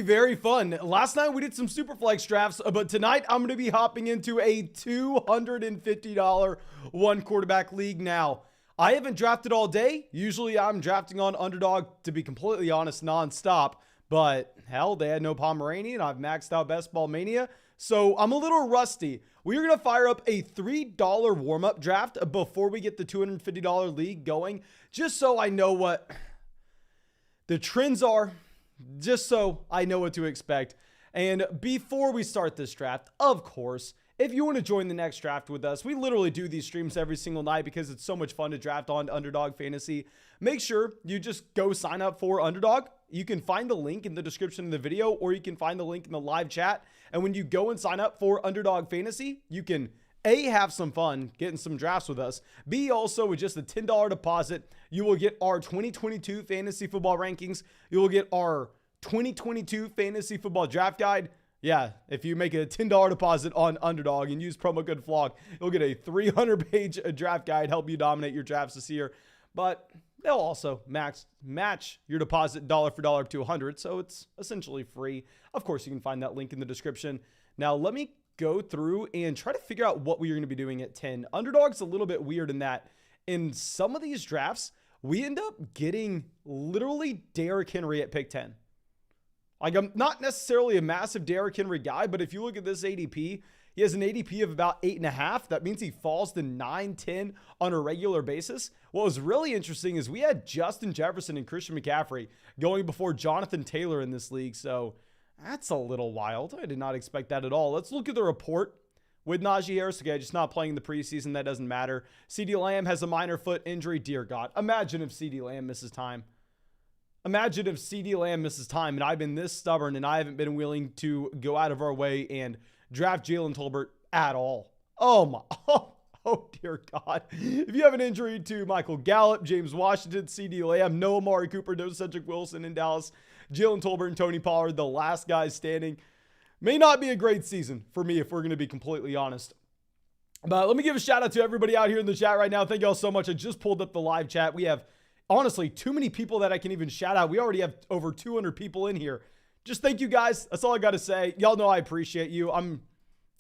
Very fun. Last night we did some super flex drafts, but tonight I'm going to be hopping into a $250 one quarterback league. Now, I haven't drafted all day. Usually I'm drafting on Underdog, to be completely honest, nonstop. But hell, they had no Pomeranian. I've maxed out Best Ball Mania, so I'm a little rusty. We're going to fire up a $3 warm-up draft before we get the $250 league going, just so I know what the trends are, just so I know what to expect. And before we start this draft, of course, if you want to join the next draft with us, we literally do these streams every single night because it's so much fun to draft on Underdog Fantasy. Make sure you just go sign up for Underdog. You can find the link in the description of the video, or you can find the link in the live chat. And when you go and sign up for Underdog Fantasy, you can A, have some fun getting some drafts with us. B, also with just a $10 deposit, you will get our 2022 fantasy football rankings. You will get our 2022 fantasy football draft guide. Yeah, if you make a $10 deposit on Underdog and use promo code FLOG, you'll get a 300-page draft guide, help you dominate your drafts this year. But they'll also match your deposit dollar for dollar up to $100, so it's essentially free. Of course, you can find that link in the description. Now, let me go through and try to figure out what we're going to be doing at 10. Underdog's a little bit weird in that in some of these drafts, we end up getting literally Derrick Henry at pick 10. Like, I'm not necessarily a massive Derrick Henry guy, but if you look at this ADP, he has an ADP of about 8.5. That means he falls to 9, 10 on a regular basis. What was really interesting is we had Justin Jefferson and Christian McCaffrey going before Jonathan Taylor in this league. So that's a little wild. I did not expect that at all. Let's look at the report with Najee Harris. Okay, just not playing in the preseason. That doesn't matter. CeeDee Lamb has a minor foot injury. Dear God. Imagine if CeeDee Lamb misses time. Imagine if CeeDee Lamb misses time and I've been this stubborn and I haven't been willing to go out of our way and draft Jalen Tolbert at all. Oh my, oh dear God. If you have an injury to Michael Gallup, James Washington, CeeDee Lamb, no Amari Cooper, no Cedric Wilson in Dallas, Jalen Tolbert and Tony Pollard, the last guys standing, may not be a great season for me if we're going to be completely honest. But let me give a shout out to everybody out here in the chat right now. Thank y'all so much. I just pulled up the live chat. We have honestly too many people that I can even shout out. We already have over 200 people in here. Just thank you guys. That's all I got to say. Y'all know I appreciate you. I'm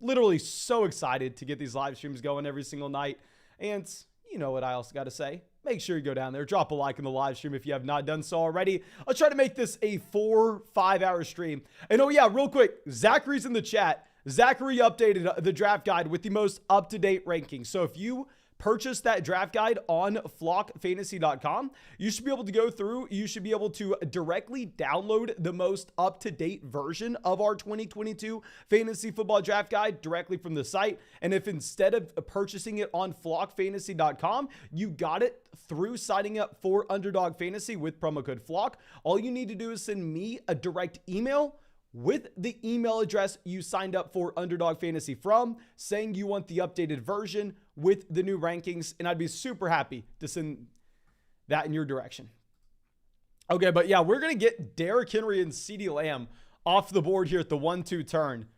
literally so excited to get these live streams going every single night. And you know what I also got to say. Make sure you go down there. Drop a like in the live stream if you have not done so already. I'll try to make this a 4-5 hour stream. And oh yeah, real quick, Zachary's in the chat. Zachary updated the draft guide with the most up-to-date rankings. So if you purchase that draft guide on flockfantasy.com, you should be able to go through, you should be able to directly download the most up-to-date version of our 2022 fantasy football draft guide directly from the site. And if instead of purchasing it on flockfantasy.com, you got it through signing up for Underdog Fantasy with promo code FLOCK, all you need to do is send me a direct email with the email address you signed up for Underdog Fantasy from, saying you want the updated version with the new rankings, and I'd be super happy to send that in your direction. Okay, but yeah, we're going to get Derrick Henry and CeeDee Lamb off the board here at the 1-2 turn.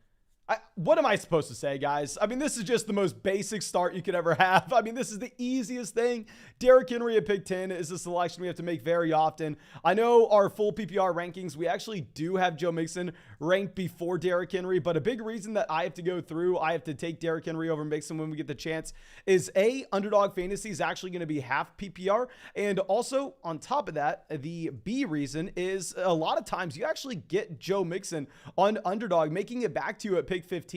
What am I supposed to say, guys? I mean, this is just the most basic start you could ever have. I mean, this is the easiest thing. Derrick Henry at pick 10 is a selection we have to make very often. I know our full PPR rankings, we actually do have Joe Mixon ranked before Derrick Henry, but a big reason that I have to go through, I have to take Derrick Henry over Mixon when we get the chance is A, Underdog Fantasy is actually going to be half PPR. And also on top of that, the B reason is a lot of times you actually get Joe Mixon on Underdog, making it back to you at pick 15.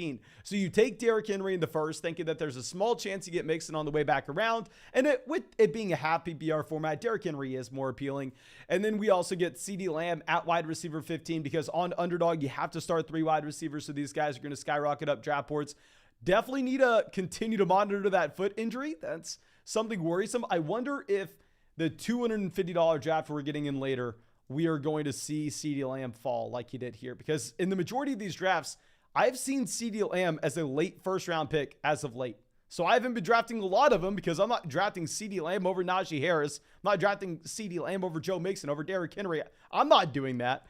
So you take Derrick Henry in the first, thinking that there's a small chance you get Mixon on the way back around. And with it being a half PPR format, Derrick Henry is more appealing. And then we also get CeeDee Lamb at wide receiver 15, because on Underdog, you have to start 3 wide receivers. So these guys are going to skyrocket up draft boards. Definitely need to continue to monitor that foot injury. That's something worrisome. I wonder if the $250 draft we're getting in later, we are going to see CeeDee Lamb fall like he did here, because in the majority of these drafts, I've seen CeeDee Lamb as a late first round pick as of late. So I haven't been drafting a lot of them because I'm not drafting CeeDee Lamb over Najee Harris. I'm not drafting CeeDee Lamb over Joe Mixon, over Derrick Henry. I'm not doing that.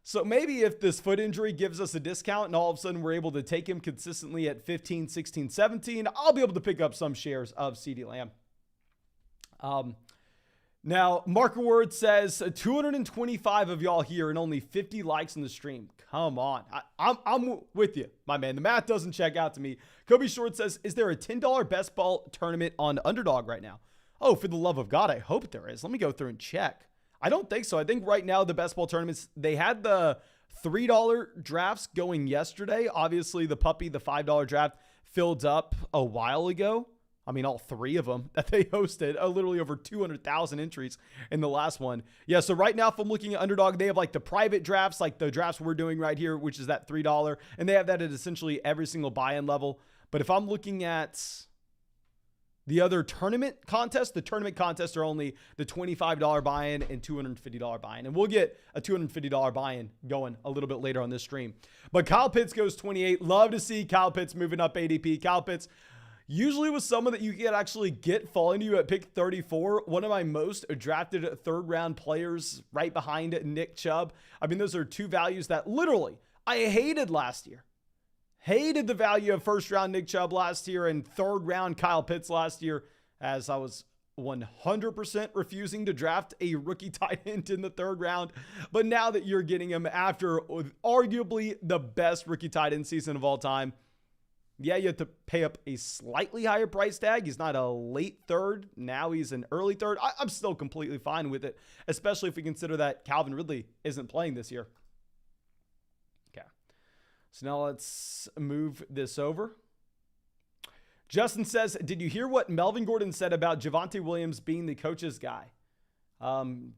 So maybe if this foot injury gives us a discount and all of a sudden we're able to take him consistently at 15, 16, 17, I'll be able to pick up some shares of CeeDee Lamb. Now, Marker Word says 225 of y'all here and only 50 likes in the stream. Come on. I'm with you, my man. The math doesn't check out to me. Kobe Short says, is there a $10 best ball tournament on Underdog right now? Oh, for the love of God, I hope there is. Let me go through and check. I don't think so. I think right now the best ball tournaments, they had the $3 drafts going yesterday. Obviously, the puppy, the $5 draft filled up a while ago. I mean, all three of them that they hosted, literally over 200,000 entries in the last one. Yeah, so right now, if I'm looking at Underdog, they have like the private drafts, like the drafts we're doing right here, which is that $3. And they have that at essentially every single buy-in level. But if I'm looking at the other tournament contests, the tournament contests are only the $25 buy-in and $250 buy-in. And we'll get a $250 buy-in going a little bit later on this stream. But Kyle Pitts goes 28. Love to see Kyle Pitts moving up ADP. Kyle Pitts usually was someone that you could actually get falling to you at pick 34. One of my most drafted third round players right behind Nick Chubb. I mean, those are two values that literally I hated last year. Hated the value of first round Nick Chubb last year and third round Kyle Pitts last year, as I was 100% refusing to draft a rookie tight end in the third round. But now that you're getting him after arguably the best rookie tight end season of all time, yeah, you have to pay up a slightly higher price tag. He's not a late third. Now he's an early third. I'm still completely fine with it, especially if we consider that Calvin Ridley isn't playing this year. Okay. So now let's move this over. Justin says, did you hear what Melvin Gordon said about Javonte Williams being the coach's guy?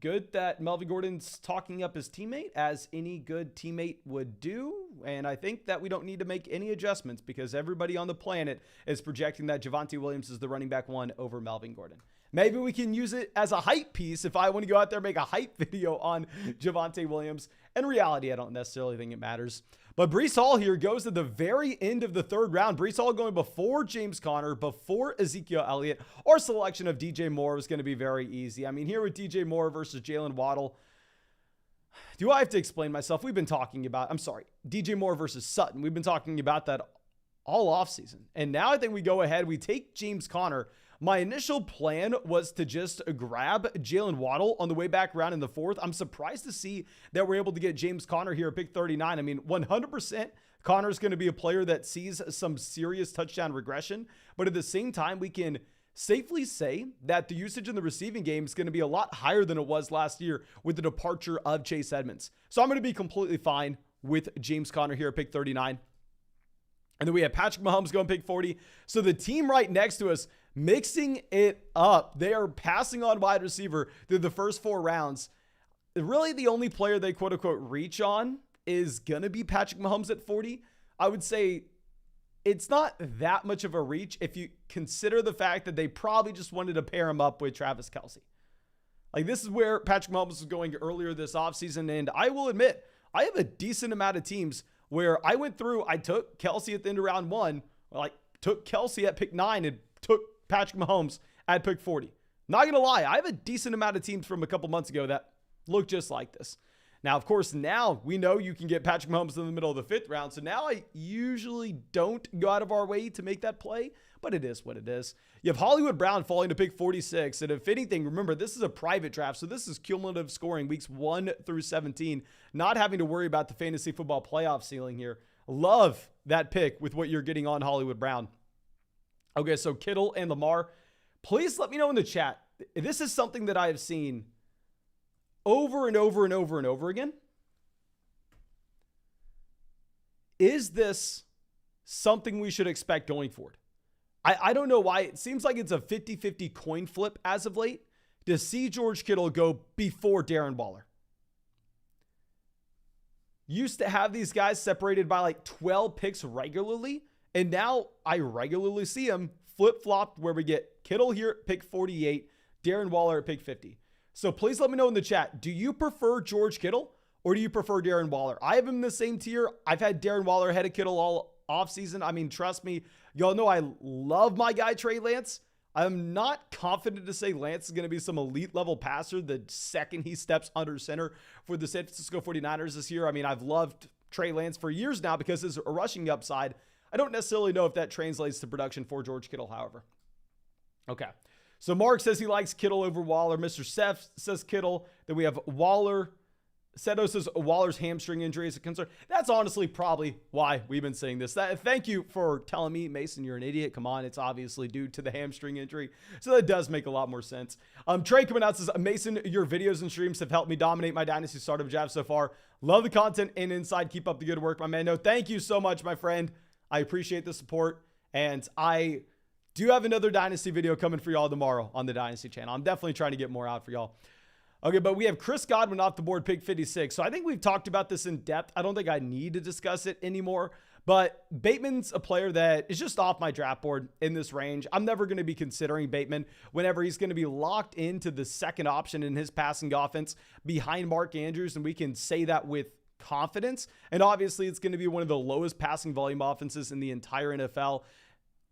Good that Melvin Gordon's talking up his teammate, as any good teammate would do. And I think that we don't need to make any adjustments because everybody on the planet is projecting that Javonte Williams is the running back one over Melvin Gordon. Maybe we can use it as a hype piece if I want to go out there and make a hype video on Javonte Williams. In reality, I don't necessarily think it matters. But Breece Hall here goes to the very end of the third round. Breece Hall going before James Conner, before Ezekiel Elliott. Our selection of DJ Moore was going to be very easy. I mean, here with DJ Moore versus Jalen Waddle, do I have to explain myself? We've been talking about, DJ Moore versus Sutton. We've been talking about that all offseason. And now I think we go ahead, we take James Conner. My initial plan was to just grab Jalen Waddle on the way back around in the fourth. I'm surprised to see that we're able to get James Conner here at pick 39. I mean, 100% Conner's going to be a player that sees some serious touchdown regression. But at the same time, we can safely say that the usage in the receiving game is going to be a lot higher than it was last year with the departure of Chase Edmonds. So I'm going to be completely fine with James Conner here at pick 39. And then we have Patrick Mahomes going pick 40. So the team right next to us mixing it up. They are passing on wide receiver through the first four rounds. Really, the only player they quote unquote reach on is going to be Patrick Mahomes at 40. I would say it's not that much of a reach if you consider the fact that they probably just wanted to pair him up with Travis Kelce. Like, this is where Patrick Mahomes was going earlier this offseason. And I will admit, I have a decent amount of teams where I went through, I took Kelce at the end of round one, took Kelce at pick 9 and took Patrick Mahomes at pick 40. Not going to lie, I have a decent amount of teams from a couple months ago that look just like this. Now, of course, now we know you can get Patrick Mahomes in the middle of the fifth round. So now I usually don't go out of our way to make that play, but it is what it is. You have Hollywood Brown falling to pick 46. And if anything, remember, this is a private draft. So this is cumulative scoring weeks 1 through 17, not having to worry about the fantasy football playoff ceiling here. Love that pick with what you're getting on Hollywood Brown. Okay, so Kittle and Lamar, please let me know in the chat. This is something that I have seen over and over and over and over again. Is this something we should expect going forward? I don't know why. It seems like it's a 50-50 coin flip as of late to see George Kittle go before Darren Waller. Used to have these guys separated by like 12 picks regularly. And now I regularly see him flip-flopped where we get Kittle here at pick 48, Darren Waller at pick 50. So please let me know in the chat, do you prefer George Kittle or do you prefer Darren Waller? I have him in the same tier. I've had Darren Waller ahead of Kittle all offseason. I mean, trust me, y'all know I love my guy Trey Lance. I'm not confident to say Lance is going to be some elite level passer the second he steps under center for the San Francisco 49ers this year. I mean, I've loved Trey Lance for years now because his rushing upside. I don't necessarily know if that translates to production for George Kittle, however. Okay. So Mark says he likes Kittle over Waller. Mr. Seth says Kittle. Then we have Waller. Seto says Waller's hamstring injury is a concern. That's honestly probably why we've been saying this. Thank you for telling me, Mason, you're an idiot. Come on, it's obviously due to the hamstring injury. So that does make a lot more sense. Trey coming out says, Mason, your videos and streams have helped me dominate my Dynasty startup draft so far. Love the content and inside. Keep up the good work, my man. No, thank you so much, my friend. I appreciate the support. And I do have another Dynasty video coming for y'all tomorrow on the Dynasty channel. I'm definitely trying to get more out for y'all. Okay, but we have Chris Godwin off the board, pick 56. So I think we've talked about this in depth. I don't think I need to discuss it anymore. But Bateman's a player that is just off my draft board in this range. I'm never going to be considering Bateman whenever he's going to be locked into the second option in his passing offense behind Mark Andrews. And we can say that with confidence. And obviously, it's going to be one of the lowest passing volume offenses in the entire NFL.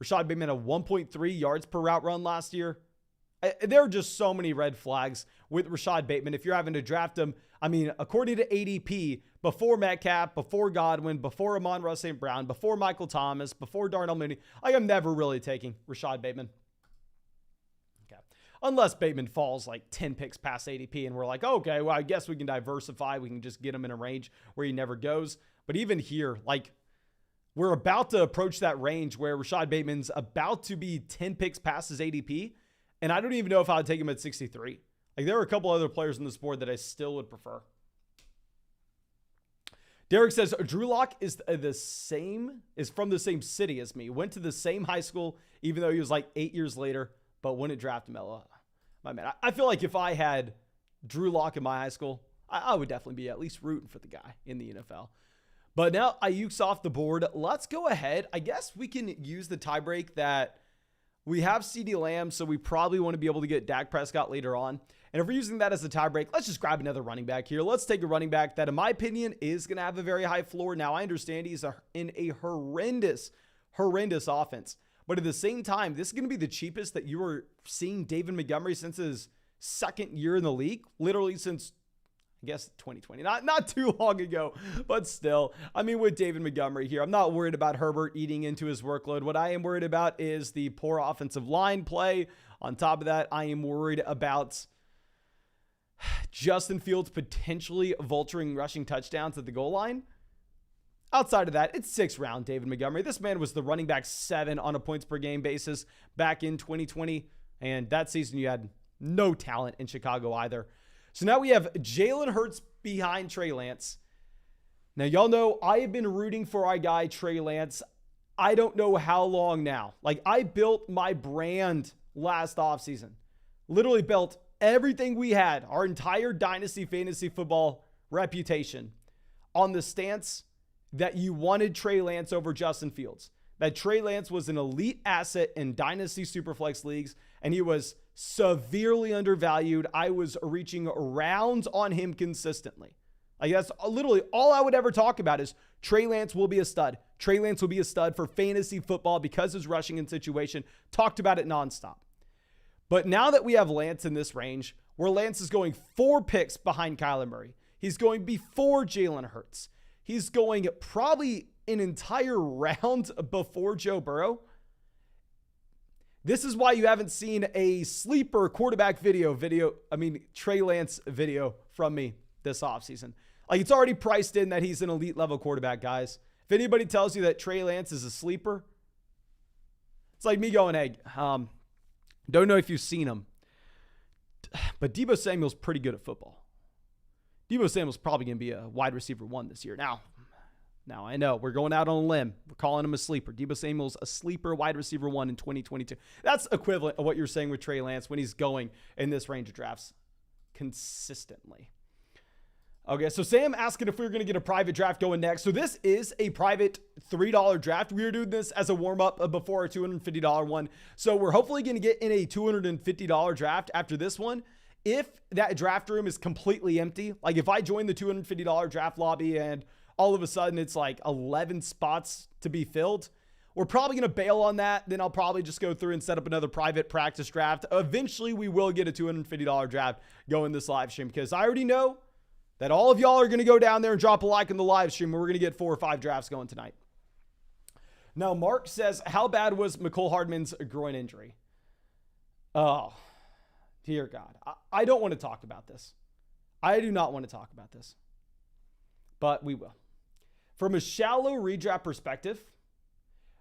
Rashad Bateman had 1.3 yards per route run last year. There are just so many red flags with Rashad Bateman. If you're having to draft him, I mean, according to ADP, before Metcalf, before Godwin, before Amon-Ra St. Brown, before Michael Thomas, before Darnell Mooney, I am never really taking Rashad Bateman. Okay. Unless Bateman falls like 10 picks past ADP and we're like, okay, well, I guess we can diversify. We can just get him in a range where he never goes. But even here, like, we're about to approach that range where Rashad Bateman's about to be 10 picks past his ADP. And I don't even know if I would take him at 63. Like, there are a couple other players on this board that I still would prefer. Derek says, Drew Lock is from the same city as me. Went to the same high school, even though he was like 8 years later, but wouldn't draft him. My man, I feel like if I had Drew Lock in my high school, I would definitely be at least rooting for the guy in the NFL. But now Ayuk's off the board. Let's go ahead. I guess we can use the tiebreak that we have CeeDee Lamb, so we probably want to be able to get Dak Prescott later on. And if we're using that as a tiebreak, let's just grab another running back here. Let's take a running back that, in my opinion, is going to have a very high floor. Now, I understand he's in a horrendous offense. But at the same time, this is going to be the cheapest that you were seeing David Montgomery since his second year in the league. Literally since, I guess, 2020. Not too long ago, but still. I mean, with David Montgomery here, I'm not worried about Herbert eating into his workload. What I am worried about is the poor offensive line play. On top of that, I am worried about Justin Fields potentially vulturing rushing touchdowns at the goal line. Outside of that, it's 6th round David Montgomery. This man was the running back 7 on a points per game basis back in 2020. And that season, you had no talent in Chicago either. So now we have Jalen Hurts behind Trey Lance. Now, y'all know I have been rooting for our guy, Trey Lance. I don't know how long now. Like, I built my brand last offseason. Literally built everything we had, our entire Dynasty Fantasy Football reputation, on the stance that you wanted Trey Lance over Justin Fields. That Trey Lance was an elite asset in Dynasty Superflex leagues, and he was severely undervalued. I was reaching around on him consistently. Like, that's literally all I would ever talk about is Trey Lance will be a stud. Trey Lance will be a stud for fantasy football because his rushing in situation. Talked about it nonstop. But now that we have Lance in this range, where Lance is going 4 picks behind Kyler Murray, he's going before Jalen Hurts, he's going probably an entire round before Joe Burrow. This is why you haven't seen a sleeper quarterback Trey Lance video from me this offseason. Like, it's already priced in that he's an elite level quarterback, guys. If anybody tells you that Trey Lance is a sleeper, it's like me going, hey, don't know if you've seen him, but Deebo Samuel's pretty good at football. Deebo Samuel's probably going to be a wide receiver 1 this year. Now, I know we're going out on a limb. We're calling him a sleeper. Deebo Samuel's a sleeper wide receiver 1 in 2022. That's equivalent of what you're saying with Trey Lance when he's going in this range of drafts consistently. Okay, so Sam asking if we were going to get a private draft going next. So this is a private $3 draft. We are doing this as a warm-up before our $250 one. So we're hopefully going to get in a $250 draft after this one. If that draft room is completely empty, like if I join the $250 draft lobby and all of a sudden it's like 11 spots to be filled, we're probably going to bail on that. Then I'll probably just go through and set up another private practice draft. Eventually, we will get a $250 draft going this live stream because I already know that all of y'all are going to go down there and drop a like in the live stream. We're going to get 4 or 5 drafts going tonight. Now, Mark says, how bad was McCole Hardman's groin injury? Oh, dear God. I don't want to talk about this. I do not want to talk about this. But we will. From a shallow redraft perspective,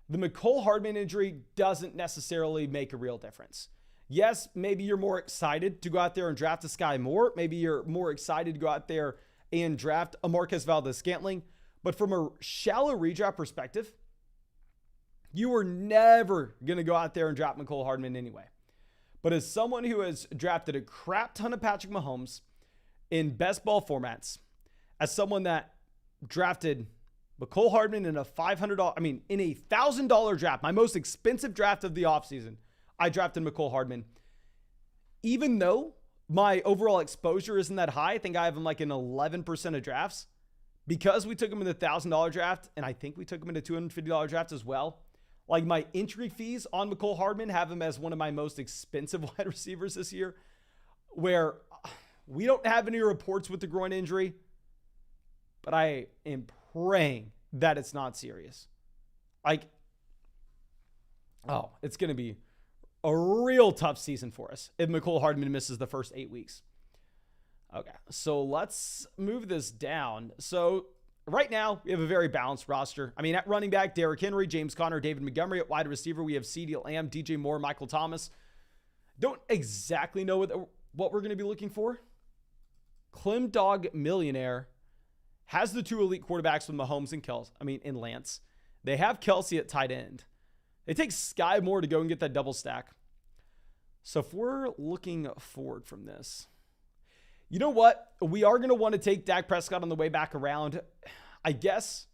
the Mecole Hardman injury doesn't necessarily make a real difference. Yes, maybe you're more excited to go out there and draft a Sky Moore. Maybe you're more excited to go out there and draft a Marquez Valdez-Scantling. But from a shallow redraft perspective, you were never going to go out there and draft Mecole Hardman anyway. But as someone who has drafted a crap ton of Patrick Mahomes in best ball formats, as someone that drafted Mecole Hardman in a in a $1,000 draft, my most expensive draft of the offseason, I drafted Mecole Hardman. Even though my overall exposure isn't that high, I think I have him like in 11% of drafts, because we took him in the $1,000 draft, and I think we took him in a $250 draft as well. Like, my entry fees on Mecole Hardman have him as one of my most expensive wide receivers this year, where we don't have any reports with the groin injury, but I am praying that it's not serious. It's going to be a real tough season for us if Mecole Hardman misses the first 8 weeks. Okay, so let's move this down. So right now, we have a very balanced roster. At running back, Derrick Henry, James Conner, David Montgomery. At wide receiver, we have CeeDee Lamb, DJ Moore, Michael Thomas. Don't exactly know what we're going to be looking for. Clem Dog Millionaire has the two elite quarterbacks with Mahomes and Lance. They have Kelsey at tight end. They take Sky Moore to go and get that double stack. So if we're looking forward from this, you know what? We are going to want to take Dak Prescott on the way back around. I guess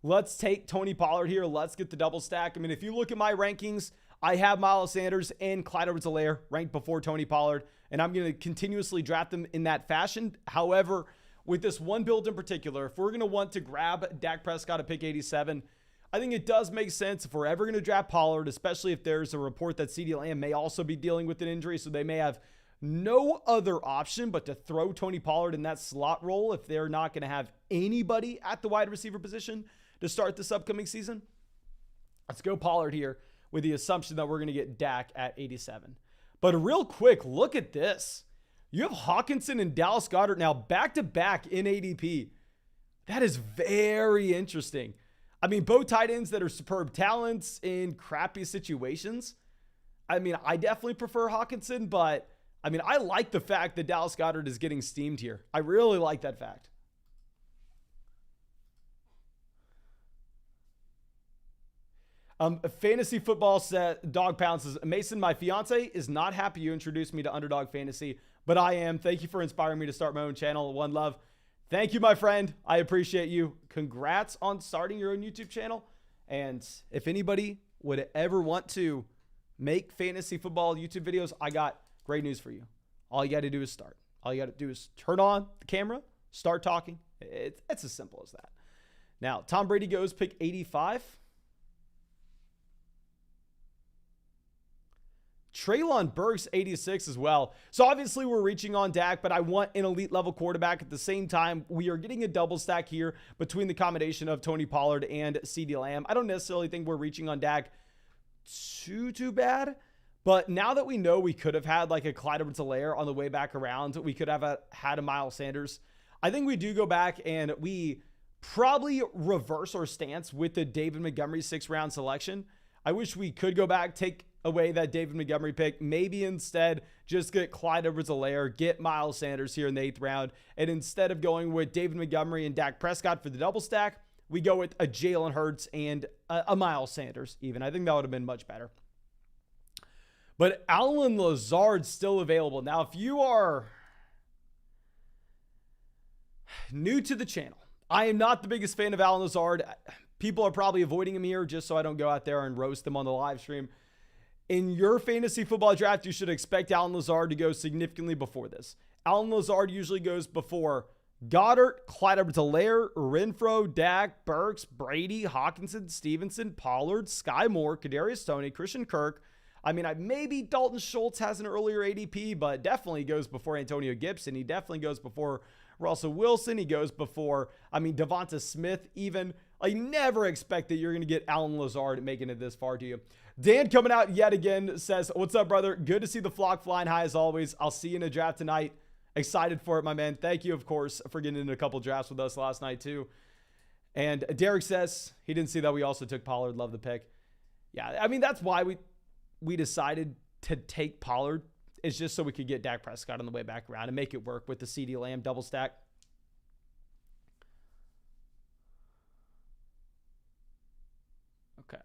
let's take Tony Pollard here. Let's get the double stack. If you look at my rankings, I have Miles Sanders and Clyde Edwards-Helaire ranked before Tony Pollard, and I'm going to continuously draft them in that fashion. However, with this one build in particular, if we're going to want to grab Dak Prescott at pick 87, I think it does make sense if we're ever going to draft Pollard, especially if there's a report that CeeDee Lamb may also be dealing with an injury, so they may have no other option but to throw Tony Pollard in that slot role if they're not going to have anybody at the wide receiver position to start this upcoming season. Let's go Pollard here with the assumption that we're going to get Dak at 87. But real quick, look at this. You have Hawkinson and Dallas Goedert now back-to-back in ADP. That is very interesting. Both tight ends that are superb talents in crappy situations. I definitely prefer Hawkinson, but I like the fact that Dallas Goedert is getting steamed here. I really like that fact. Fantasy football set Dog Pound says, Mason, my fiance is not happy you introduced me to Underdog Fantasy, but I am. Thank you for inspiring me to start my own channel. One love. Thank you, my friend. I appreciate you. Congrats on starting your own YouTube channel. And if anybody would ever want to make fantasy football YouTube videos, I got great news for you. All you got to do is start. All you got to do is turn on the camera, start talking. It's as simple as that. Now, Tom Brady goes pick 85. Treylon Burks, 86 as well. So obviously we're reaching on Dak, but I want an elite level quarterback. At the same time, we are getting a double stack here between the combination of Tony Pollard and CeeDee Lamb. I don't necessarily think we're reaching on Dak too bad, but now that we know we could have had like a Clyde Edwards-Helaire on the way back around, we could have had a Miles Sanders. I think we do go back and we probably reverse our stance with the David Montgomery 6th round selection. I wish we could go back, take away that David Montgomery pick, maybe instead just get Clyde Edwards-Helaire, get Miles Sanders here in the 8th round, and instead of going with David Montgomery and Dak Prescott for the double stack, we go with a Jalen Hurts and a Miles Sanders even. I think that would have been much better. But Allen Lazard's still available. Now, if you are new to the channel, I am not the biggest fan of Allen Lazard. People are probably avoiding him here just so I don't go out there and roast them on the live stream. In your fantasy football draft, you should expect Allen Lazard to go significantly before this. Allen Lazard usually goes before Goddard, Clyde Edwards-Helaire, Renfro, Dak, Burks, Brady, Hawkinson, Stevenson, Pollard, Sky Moore, Kadarius Toney, Christian Kirk. Maybe Dalton Schultz has an earlier ADP, but definitely goes before Antonio Gibson. He definitely goes before Russell Wilson. He goes before, Devonta Smith even. Like, never expect that you're going to get Alan Lazard making it this far, do you? Dan coming out yet again says, what's up, brother? Good to see the flock flying high as always. I'll see you in a draft tonight. Excited for it, my man. Thank you, of course, for getting in a couple drafts with us last night, too. And Derek says he didn't see that we also took Pollard. Love the pick. Yeah, I mean, that's why we decided to take Pollard, is just so we could get Dak Prescott on the way back around and make it work with the CeeDee Lamb double stack. Okay.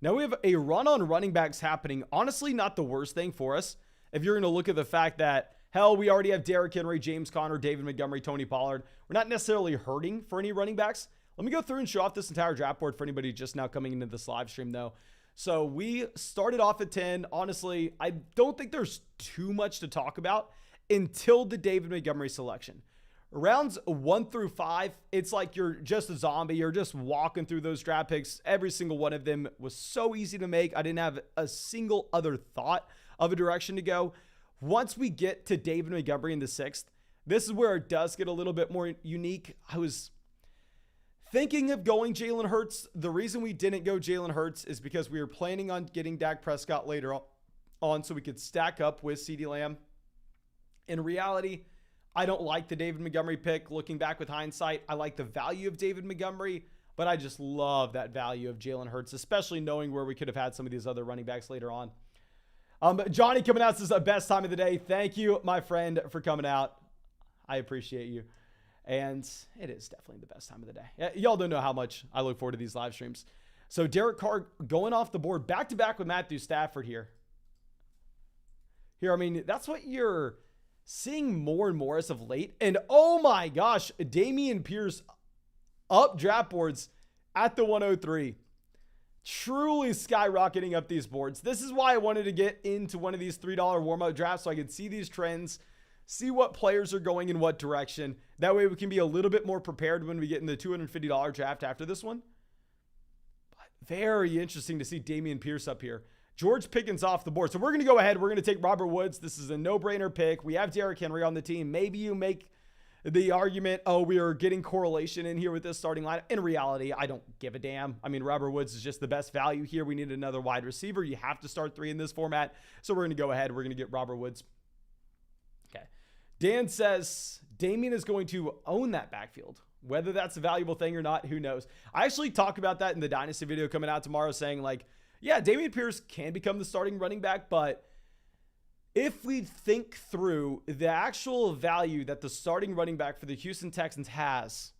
Now we have a run on running backs happening. Honestly, not the worst thing for us. If you're going to look at the fact that, hell, we already have Derrick Henry, James Conner, David Montgomery, Tony Pollard. We're not necessarily hurting for any running backs. Let me go through and show off this entire draft board for anybody just now coming into this live stream, though. So we started off at 10. Honestly, I don't think there's too much to talk about until the David Montgomery selection. Rounds 1 through 5, it's like you're just a zombie. You're just walking through those draft picks. Every single one of them was so easy to make. I didn't have a single other thought of a direction to go. Once we get to David Montgomery in the 6th, this is where it does get a little bit more unique. I was thinking of going Jalen Hurts. The reason we didn't go Jalen Hurts is because we were planning on getting Dak Prescott later on so we could stack up with CeeDee Lamb. In reality, I don't like the David Montgomery pick. Looking back with hindsight, I like the value of David Montgomery, but I just love that value of Jalen Hurts, especially knowing where we could have had some of these other running backs later on. Johnny coming out says, best time of the day. Thank you, my friend, for coming out. I appreciate you. And it is definitely the best time of the day. Y'all don't know how much I look forward to these live streams. So Derek Carr going off the board back-to-back with Matthew Stafford here. I mean, that's what you're seeing more and more as of late. And oh my gosh, Damien Pierce up draft boards at the 103. Truly skyrocketing up these boards. This is why I wanted to get into one of these $3 warm-up drafts so I could see these trends, see what players are going in what direction. That way we can be a little bit more prepared when we get in the $250 draft after this one. But very interesting to see Damien Pierce up here. George Pickens off the board. So we're going to go ahead. We're going to take Robert Woods. This is a no-brainer pick. We have Derrick Henry on the team. Maybe you make the argument, oh, we are getting correlation in here with this starting lineup. In reality, I don't give a damn. I mean, Robert Woods is just the best value here. We need another wide receiver. You have to start 3 in this format. So we're going to go ahead. We're going to get Robert Woods. Okay. Dan says Damien is going to own that backfield. Whether that's a valuable thing or not, who knows? I actually talk about that in the Dynasty video coming out tomorrow, saying like, yeah, Damien Pierce can become the starting running back, but if we think through the actual value that the starting running back for the Houston Texans has,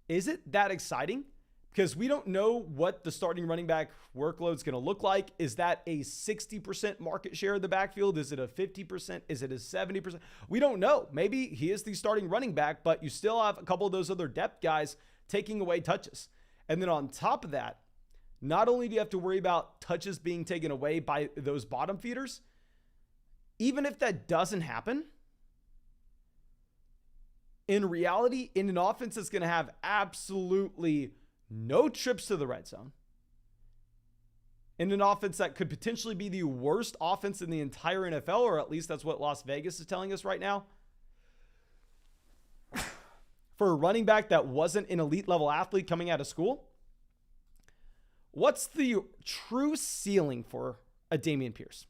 is it that exciting? Because we don't know what the starting running back workload is going to look like. Is that a 60% market share of the backfield? Is it a 50%? Is it a 70%? We don't know. Maybe he is the starting running back, but you still have a couple of those other depth guys taking away touches. And then on top of that, not only do you have to worry about touches being taken away by those bottom feeders, even if that doesn't happen, in reality, in an offense that's going to have absolutely no trips to the red zone, in an offense that could potentially be the worst offense in the entire NFL, or at least that's what Las Vegas is telling us right now, for a running back that wasn't an elite level athlete coming out of school, what's the true ceiling for a Damien Pierce?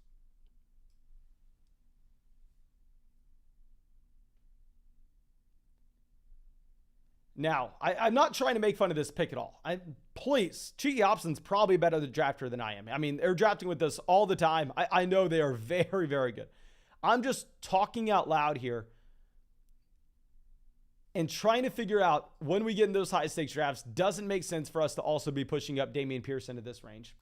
Now, I'm not trying to make fun of this pick at all. Please, Cheeky Hobson's probably better the drafter than I am. I mean, they're drafting with us all the time. I know they are very, very good. I'm just talking out loud here and trying to figure out when we get in those high stakes drafts, doesn't make sense for us to also be pushing up Damien Pierce into this range.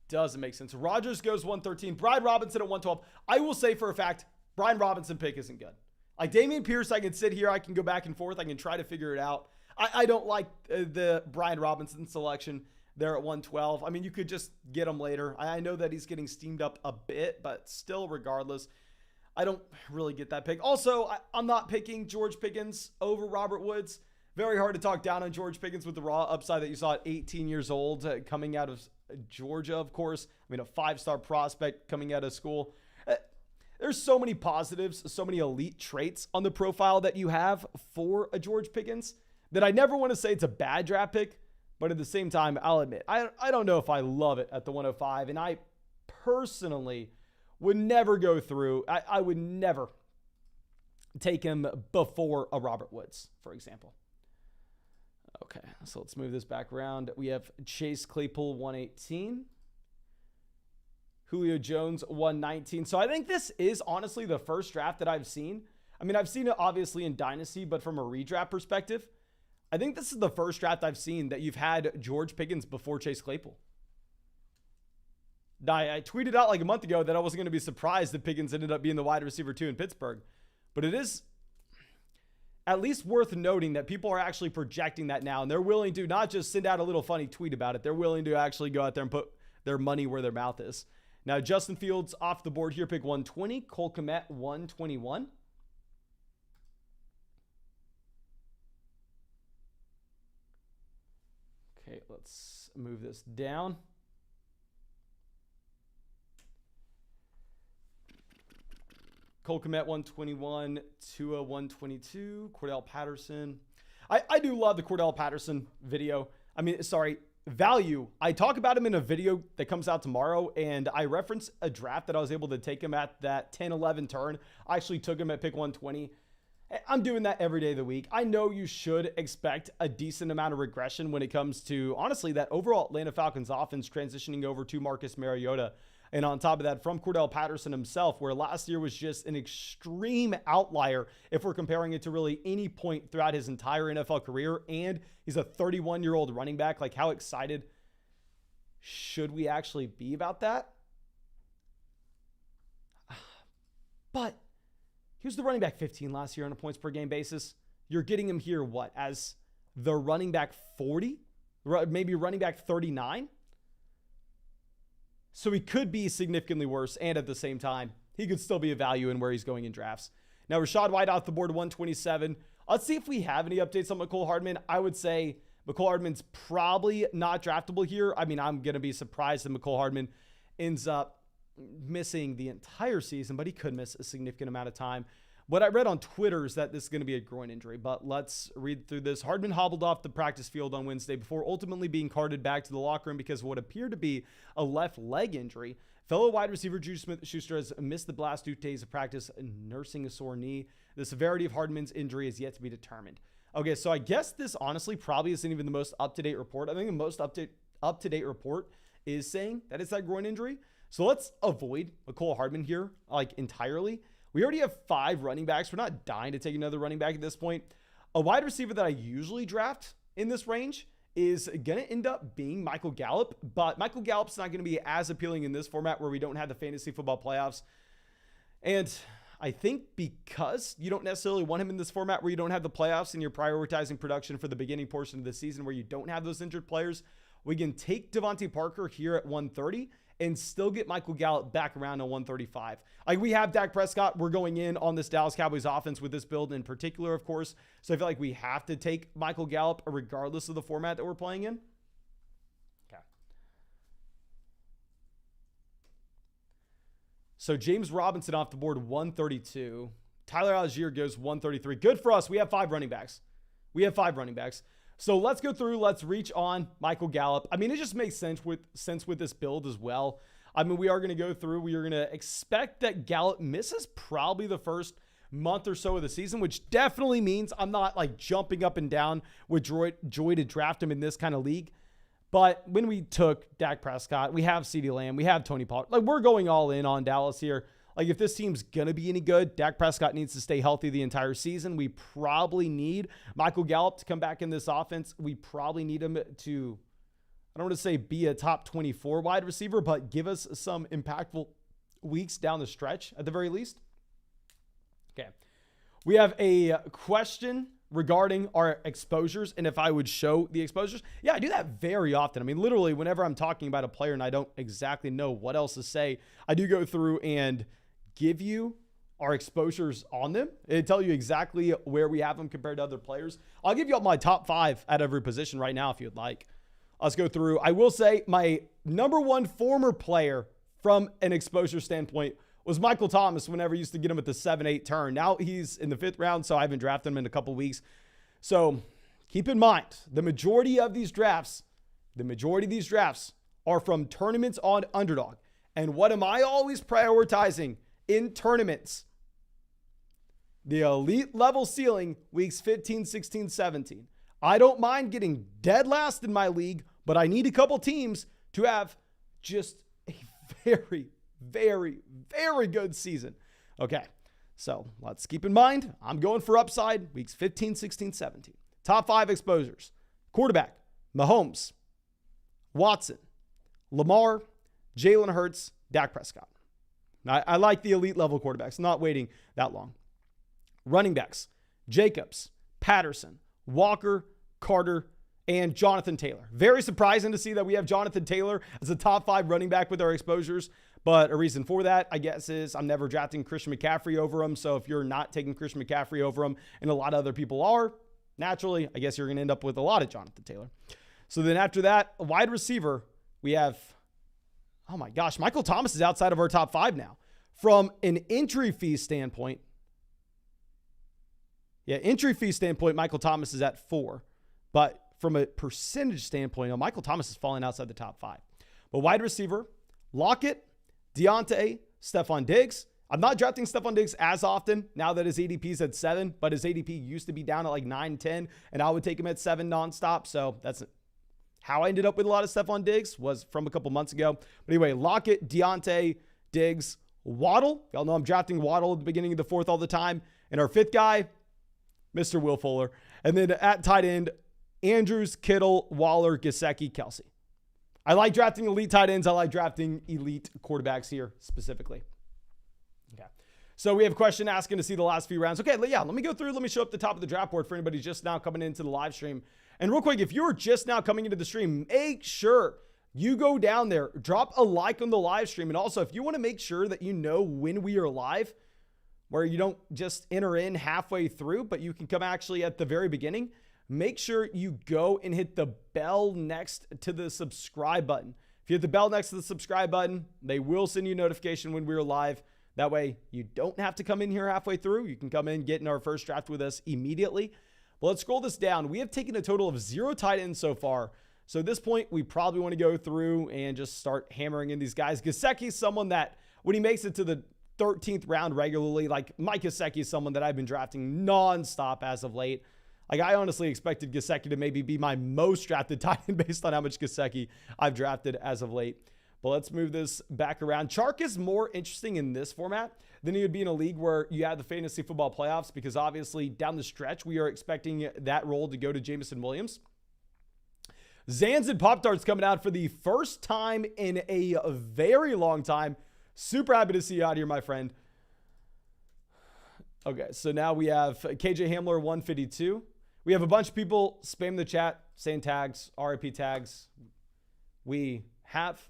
Doesn't make sense. Rodgers goes 113. Brian Robinson at 112. I will say for a fact, Brian Robinson pick isn't good. Like Damien Pierce, I can sit here. I can go back and forth. I can try to figure it out. I don't like the Brian Robinson selection there at 112. I mean, you could just get him later. I know that he's getting steamed up a bit, but still, regardless, I don't really get that pick. Also, I'm not picking George Pickens over Robert Woods. Very hard to talk down on George Pickens with the raw upside that you saw at 18 years old, coming out of Georgia, of course. I mean, a 5-star prospect coming out of school. there's so many positives, so many elite traits on the profile that you have for a George Pickens that I never want to say it's a bad draft pick, but at the same time, I'll admit, I don't know if I love it at the 105, and I personally would never go through, I would never take him before a Robert Woods, for example. Okay, so let's move this back around. We have Chase Claypool, 118. Julio Jones, 119. So I think this is honestly the first draft that I've seen. I mean, I've seen it obviously in Dynasty, but from a redraft perspective, I think this is the first draft I've seen that you've had George Pickens before Chase Claypool. Now, I tweeted out like a month ago that I wasn't going to be surprised that Pickens ended up being the wide receiver 2 in Pittsburgh. But it is at least worth noting that people are actually projecting that now. And they're willing to not just send out a little funny tweet about it. They're willing to actually go out there and put their money where their mouth is. Now, Justin Fields off the board here, pick 120. Cole Kmet, 121. Okay, let's move this down. Cole Kmet, 121. Tua, 122. Cordell Patterson. I do love the Cordell Patterson video. I mean, sorry, value. I talk about him in a video that comes out tomorrow, and I reference a draft that I was able to take him at that 10-11 turn. I actually took him at pick 120. I'm doing that every day of the week. I know you should expect a decent amount of regression when it comes to, honestly, that overall Atlanta Falcons offense transitioning over to Marcus Mariota. And on top of that, from Cordell Patterson himself, where last year was just an extreme outlier if we're comparing it to really any point throughout his entire NFL career. And he's a 31-year-old running back. Like, how excited should we actually be about that? But he was the running back 15 last year on a points per game basis. You're getting him here, what, as the running back 40? Maybe running back 39? So he could be significantly worse, and at the same time, he could still be a value in where he's going in drafts. Now, Rachaad White off the board, 127. Let's see if we have any updates on Mecole Hardman. I would say Mecole Hardman's probably not draftable here. I mean, I'm going to be surprised if Mecole Hardman ends up missing the entire season, but he could miss a significant amount of time. What I read on Twitter is that this is going to be a groin injury, but let's read through this. Hardman hobbled off the practice field on Wednesday before ultimately being carted back to the locker room because of what appeared to be a left leg injury. Fellow wide receiver Juju Smith-Schuster has missed the last 2 days of practice, nursing a sore knee. The severity of Hardman's injury is yet to be determined. Okay, so I guess this honestly probably isn't even the most up-to-date report. I think the most up-to-date report is saying that it's that groin injury. So let's avoid Mecole Hardman here, like, entirely. We already have 5 running backs. We're not dying to take another running back at this point. A wide receiver that I usually draft in this range is going to end up being Michael Gallup, but Michael Gallup's not going to be as appealing in this format where we don't have the fantasy football playoffs. And I think because you don't necessarily want him in this format where you don't have the playoffs and you're prioritizing production for the beginning portion of the season where you don't have those injured players, we can take Devontae Parker here at 130 and still get Michael Gallup back around on 135. Like, we have Dak Prescott. We're going in on this Dallas Cowboys offense with this build in particular, of course. So I feel like we have to take Michael Gallup regardless of the format that we're playing in. Okay. So James Robinson off the board, 132. Tyler Algier goes 133. Good for us. We have 5 running backs. So let's go through. Let's reach on Michael Gallup. I mean, it just makes sense with this build as well. I mean, we are going to go through. We are going to expect that Gallup misses probably the first month or so of the season, which definitely means I'm not like jumping up and down with joy to draft him in this kind of league. But when we took Dak Prescott, we have CeeDee Lamb, we have Tony Pollard. Like, we're going all in on Dallas here. Like, if this team's going to be any good, Dak Prescott needs to stay healthy the entire season. We probably need Michael Gallup to come back in this offense. We probably need him to, I don't want to say be a top 24 wide receiver, but give us some impactful weeks down the stretch at the very least. Okay. We have a question regarding our exposures and if I would show the exposures. Yeah, I do that very often. I mean, literally, whenever I'm talking about a player and I don't exactly know what else to say, I do go through and give you our exposures on them. It tell you exactly where we have them compared to other players. I'll give you all my top 5 at every position right now if you'd like. Let's go through. I will say my number 1 former player from an exposure standpoint was Michael Thomas whenever I used to get him at the 7-8 turn. Now he's in the 5th round, so I haven't drafted him in a couple weeks. So keep in mind, the majority of these drafts are from tournaments on Underdog. And what am I always prioritizing in tournaments? The elite level ceiling weeks 15, 16, 17. I don't mind getting dead last in my league, but I need a couple teams to have just a very, very, very good season. Okay, so let's keep in mind, I'm going for upside weeks 15, 16, 17. Top 5 exposures. Quarterback, Mahomes, Watson, Lamar, Jalen Hurts, Dak Prescott. I like the elite level quarterbacks, not waiting that long. Running backs, Jacobs, Patterson, Walker, Carter, and Jonathan Taylor. Very surprising to see that we have Jonathan Taylor as a top 5 running back with our exposures. But a reason for that, I guess, is I'm never drafting Christian McCaffrey over him. So if you're not taking Christian McCaffrey over him, and a lot of other people are, naturally, I guess you're going to end up with a lot of Jonathan Taylor. So then after that, a wide receiver, we have, oh my gosh, Michael Thomas is outside of our top 5 now. From an entry fee standpoint, Michael Thomas is at 4. But from a percentage standpoint, Michael Thomas is falling outside the top 5. But wide receiver, Lockett, Deontay, Stephon Diggs. I'm not drafting Stephon Diggs as often now that his ADP is at 7, but his ADP used to be down at like 9, 10, and I would take him at 7 nonstop. So that's how I ended up with a lot of Stephon Diggs, was from a couple months ago. But anyway, Lockett, Deontay, Diggs, Waddle. Y'all know I'm drafting Waddle at the beginning of the 4th all the time. And our 5th guy, Mr. Will Fuller. And then at tight end, Andrews, Kittle, Waller, Gesicki, Kelsey. I like drafting elite tight ends. I like drafting elite quarterbacks here specifically. Okay. So we have a question asking to see the last few rounds. Okay, yeah, let me go through. Let me show up the top of the draft board for anybody just now coming into the live stream. And real quick, if you're just now coming into the stream, make sure you go down there, drop a like on the live stream. And also, if you want to make sure that you know when we are live, where you don't just enter in halfway through, but you can come actually at the very beginning, make sure you go and hit the bell next to the subscribe button. If you hit the bell next to the subscribe button, they will send you a notification when we're live. That way, you don't have to come in here halfway through. You can come in, get in our first draft with us immediately. Well, let's scroll this down. We have taken a total of 0 tight ends so far. So at this point, we probably want to go through and just start hammering in these guys. Gesicki is someone that, when he makes it to the 13th round regularly, like Mike Gesicki is someone that I've been drafting nonstop as of late. Like, I honestly expected Gesicki to maybe be my most drafted tight end based on how much Gesicki I've drafted as of late. But let's move this back around. Chark is more interesting in this format than he would be in a league where you have the fantasy football playoffs, because obviously down the stretch, we are expecting that role to go to Jameson Williams. Zans and Pop-Tarts coming out for the first time in a very long time. Super happy to see you out here, my friend. Okay, so now we have KJ Hamler 152. We have a bunch of people spam the chat, saying tags, RIP tags. We have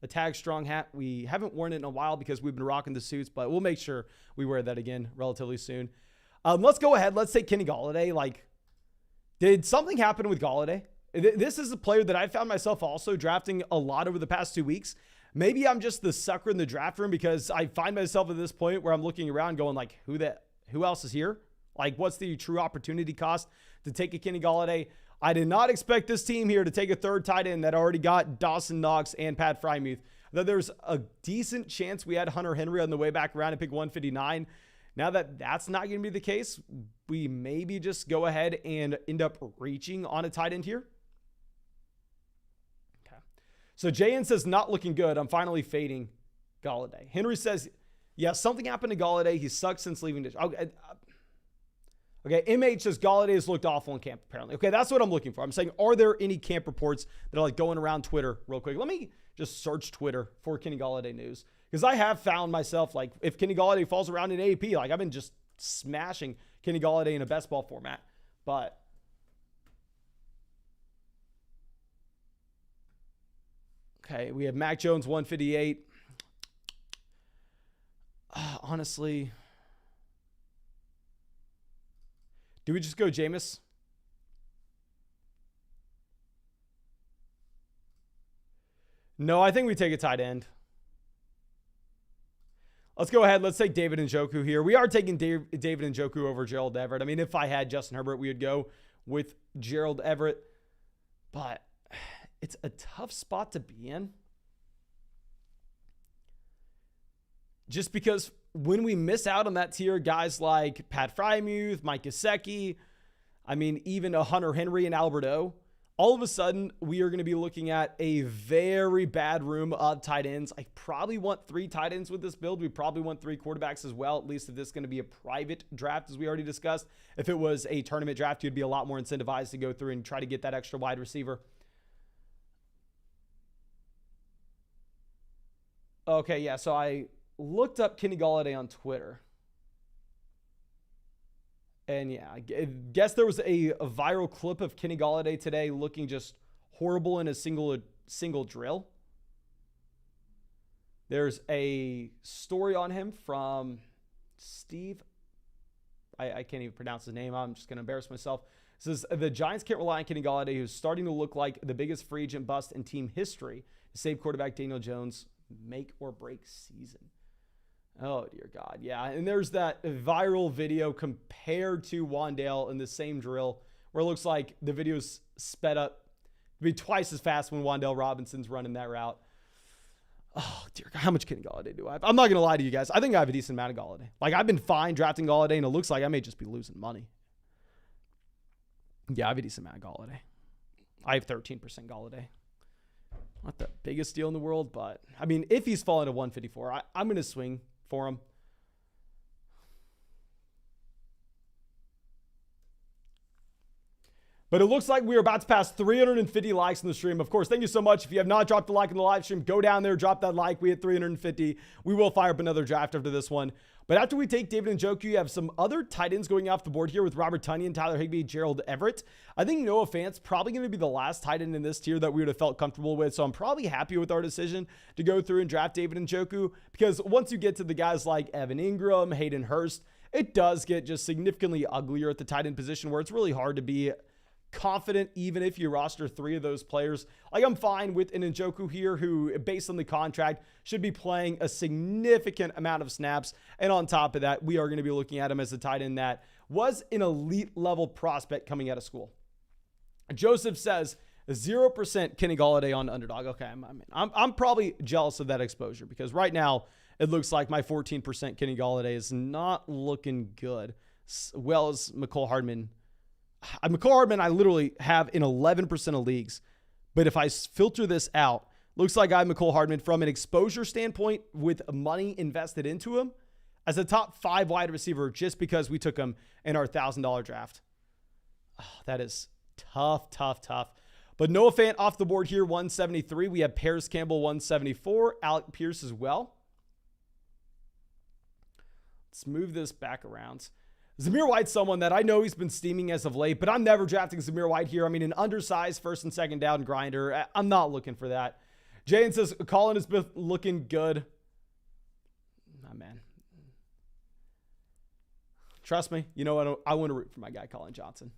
a tag strong hat. We haven't worn it in a while because we've been rocking the suits, but we'll make sure we wear that again relatively soon. Let's go ahead. Let's take Kenny Golladay. Like, did something happen with Golladay? This is a player that I found myself also drafting a lot over the past 2 weeks. Maybe I'm just the sucker in the draft room, because I find myself at this point where I'm looking around going like, who else is here? Like, what's the true opportunity cost to take a Kenny Golladay? I did not expect this team here to take a 3rd tight end that already got Dawson Knox and Pat Freiermuth. Though there's a decent chance we had Hunter Henry on the way back around and pick 159. Now that that's not going to be the case, we maybe just go ahead and end up reaching on a tight end here. Okay. So JN says, not looking good. I'm finally fading Golladay. Henry says, yeah, something happened to Golladay. He sucked since leaving. Okay, MH says Golladay has looked awful in camp, apparently. Okay, that's what I'm looking for. I'm saying, are there any camp reports that are like going around Twitter real quick? Let me just search Twitter for Kenny Golladay news, because I have found myself, like, if Kenny Golladay falls around in AP, like, I've been just smashing Kenny Golladay in a best ball format. But okay, we have Mac Jones 158. Honestly, do we just go Jameis? No, I think we take a tight end. Let's go ahead. Let's take David Njoku here. We are taking David Njoku over Gerald Everett. I mean, if I had Justin Herbert, we would go with Gerald Everett. But it's a tough spot to be in. Just because when we miss out on that tier, guys like Pat Frymuth, Mike Gesicki, I mean, even a Hunter Henry and Albert O, all of a sudden, we are going to be looking at a very bad room of tight ends. I probably want 3 tight ends with this build. We probably want 3 quarterbacks as well, at least if this is going to be a private draft, as we already discussed. If it was a tournament draft, you'd be a lot more incentivized to go through and try to get that extra wide receiver. Okay, yeah, so I looked up Kenny Golladay on Twitter. And yeah, I guess there was a viral clip of Kenny Golladay today looking just horrible in a single drill. There's a story on him from Steve. I can't even pronounce his name. I'm just going to embarrass myself. It says, the Giants can't rely on Kenny Golladay, who's starting to look like the biggest free agent bust in team history, to save quarterback Daniel Jones' make or break season. Oh, dear God. Yeah, and there's that viral video compared to Wan'Dale in the same drill where it looks like the video's sped up to be twice as fast when Wan'Dale Robinson's running that route. Oh, dear God. How much Kenny Golladay do I have? I'm not going to lie to you guys. I think I have a decent amount of Golladay. Like, I've been fine drafting Golladay, and it looks like I may just be losing money. Yeah, I have a decent amount of Golladay. I have 13% Golladay. Not the biggest deal in the world, but, I mean, if he's falling to 154, I'm going to swing for him. But it looks like we are about to pass 350 likes in the stream. Of course, thank you so much. If you have not dropped a like in the live stream, go down there, drop that like. We hit 350. We will fire up another draft after this one. But after we take David Njoku, you have some other tight ends going off the board here with Robert Tonyan, Tyler Higbee, Gerald Everett. I think Noah Fant's probably going to be the last tight end in this tier that we would have felt comfortable with. So I'm probably happy with our decision to go through and draft David Njoku, because once you get to the guys like Evan Ingram, Hayden Hurst, it does get just significantly uglier at the tight end position where it's really hard to be confident even if you roster 3 of those players. Like, I'm fine with an Njoku here who, based on the contract, should be playing a significant amount of snaps. And on top of that, we are going to be looking at him as a tight end that was an elite level prospect coming out of school. Joseph says 0% Kenny Golladay on Underdog. Okay, I'm probably jealous of that exposure, because right now it looks like my 14% Kenny Golladay is not looking good. As well as McCole Hardman. McCole Hardman, I literally have in 11% of leagues. But if I filter this out, looks like I have McCole Hardman from an exposure standpoint with money invested into him as a top 5 wide receiver just because we took him in our $1,000 draft. Oh, that is tough. But Noah Fant off the board here, 173. We have Paris Campbell, 174. Alec Pierce as well. Let's move this back around. Zamir White's someone that I know he's been steaming as of late, but I'm never drafting Zamir White here. I mean, an undersized first and second down grinder. I'm not looking for that. Jaden says, Colin has been looking good. Oh, man. Trust me. You know, I want to root for my guy, Colin Johnson.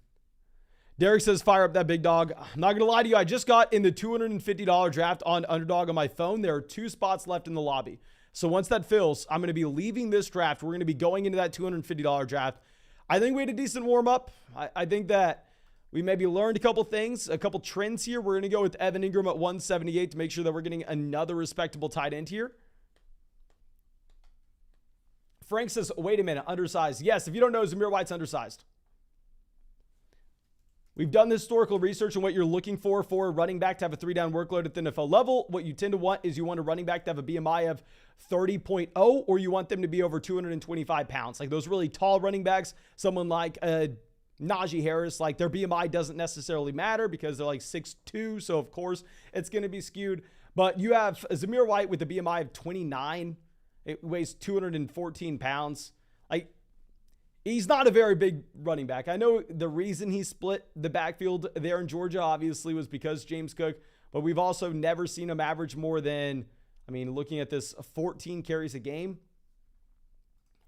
Derek says, fire up that big dog. I'm not going to lie to you. I just got in the $250 draft on Underdog on my phone. There are 2 spots left in the lobby. So once that fills, I'm going to be leaving this draft. We're going to be going into that $250 draft. I think we had a decent warm-up. I think that we maybe learned a couple things, a couple trends here. We're going to go with Evan Ingram at 178 to make sure that we're getting another respectable tight end here. Frank says, wait a minute, undersized. Yes, if you don't know, Zamir White's undersized. We've done the historical research on what you're looking for a running back to have a 3-down workload at the NFL level. What you tend to want is you want a running back to have a BMI of 30.0, or you want them to be over 225 pounds. Like those really tall running backs, someone like Najee Harris, like their BMI doesn't necessarily matter because they're like 6'2", so of course it's going to be skewed. But you have Zamir White with a BMI of 29. It weighs 214 pounds. Like, he's not a very big running back. I know the reason he split the backfield there in Georgia obviously was because James Cook, but we've also never seen him average more than, I mean, looking at this, 14 carries a game.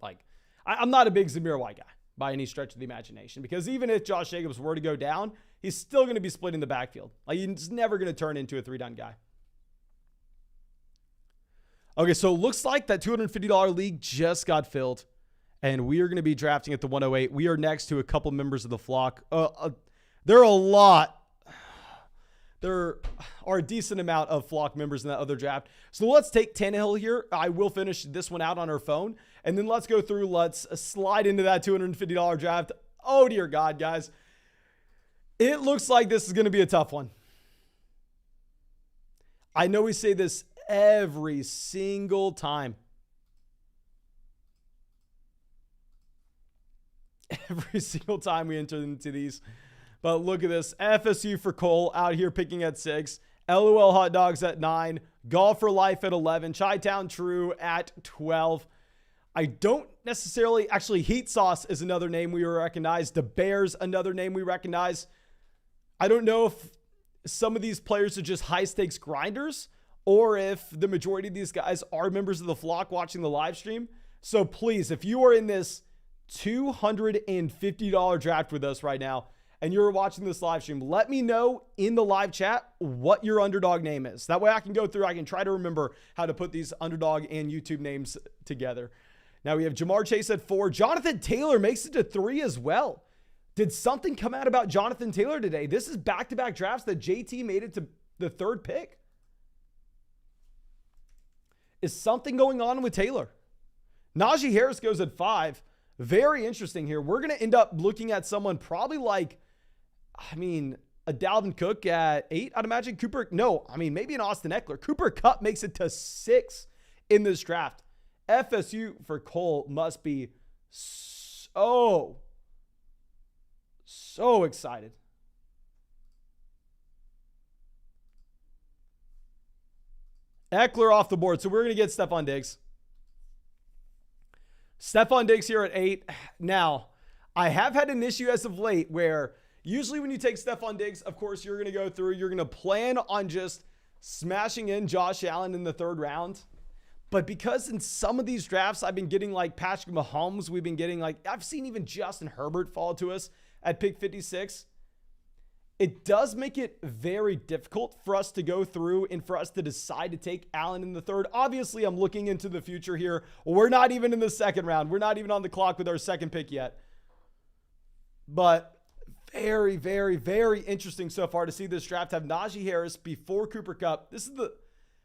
Like, I'm not a big Zamir White guy by any stretch of the imagination, because even if Josh Jacobs were to go down, he's still going to be splitting the backfield. Like, he's never going to turn into a 3-down guy. Okay, so it looks like that $250 league just got filled, and we are going to be drafting at the 108. We are next to a couple members of the flock. There are a lot. There are a decent amount of flock members in that other draft. So let's take Tannehill here. I will finish this one out on our phone, and then let's go through. Let's slide into that $250 draft. Oh, dear God, guys. It looks like this is going to be a tough one. I know we say this every single time. Every single time we enter into these. But look at this. FSU for Cole out here picking at 6. LOL Hot Dogs at 9. Golf for Life at 11. Chi-Town True at 12. I don't necessarily... Actually, Heat Sauce is another name we recognize. The Bears, another name we recognize. I don't know if some of these players are just high-stakes grinders or if the majority of these guys are members of the flock watching the live stream. So please, if you are in this $250 draft with us right now and you're watching this live stream, let me know in the live chat what your underdog name is. That way I can go through, I can try to remember how to put these underdog and YouTube names together. Now we have Jamar Chase at 4. Jonathan Taylor makes it to 3 as well. Did something come out about Jonathan Taylor today? This is back-to-back drafts that JT made it to the 3rd pick. Is something going on with Taylor? Najee Harris goes at 5. Very interesting here. We're going to end up looking at someone probably like, a Dalvin Cook at 8, I'd imagine. Maybe an Austin Eckler. Cooper Kupp makes it to 6 in this draft. FSU for Cole must be so excited. Eckler off the board. So we're going to get Stephon Diggs. Stephon Diggs here at 8. Now, I have had an issue as of late where usually when you take Stephon Diggs, of course, you're going to go through, you're going to plan on just smashing in Josh Allen in the 3rd round. But because in some of these drafts, I've been getting like Patrick Mahomes, we've been getting like, I've seen even Justin Herbert fall to us at pick 56. It does make it very difficult for us to go through and for us to decide to take Allen in the 3rd. Obviously, I'm looking into the future here. We're not even in the 2nd round. We're not even on the clock with our 2nd pick yet. But very, very, very interesting so far to see this draft have Najee Harris before Cooper Kupp. This is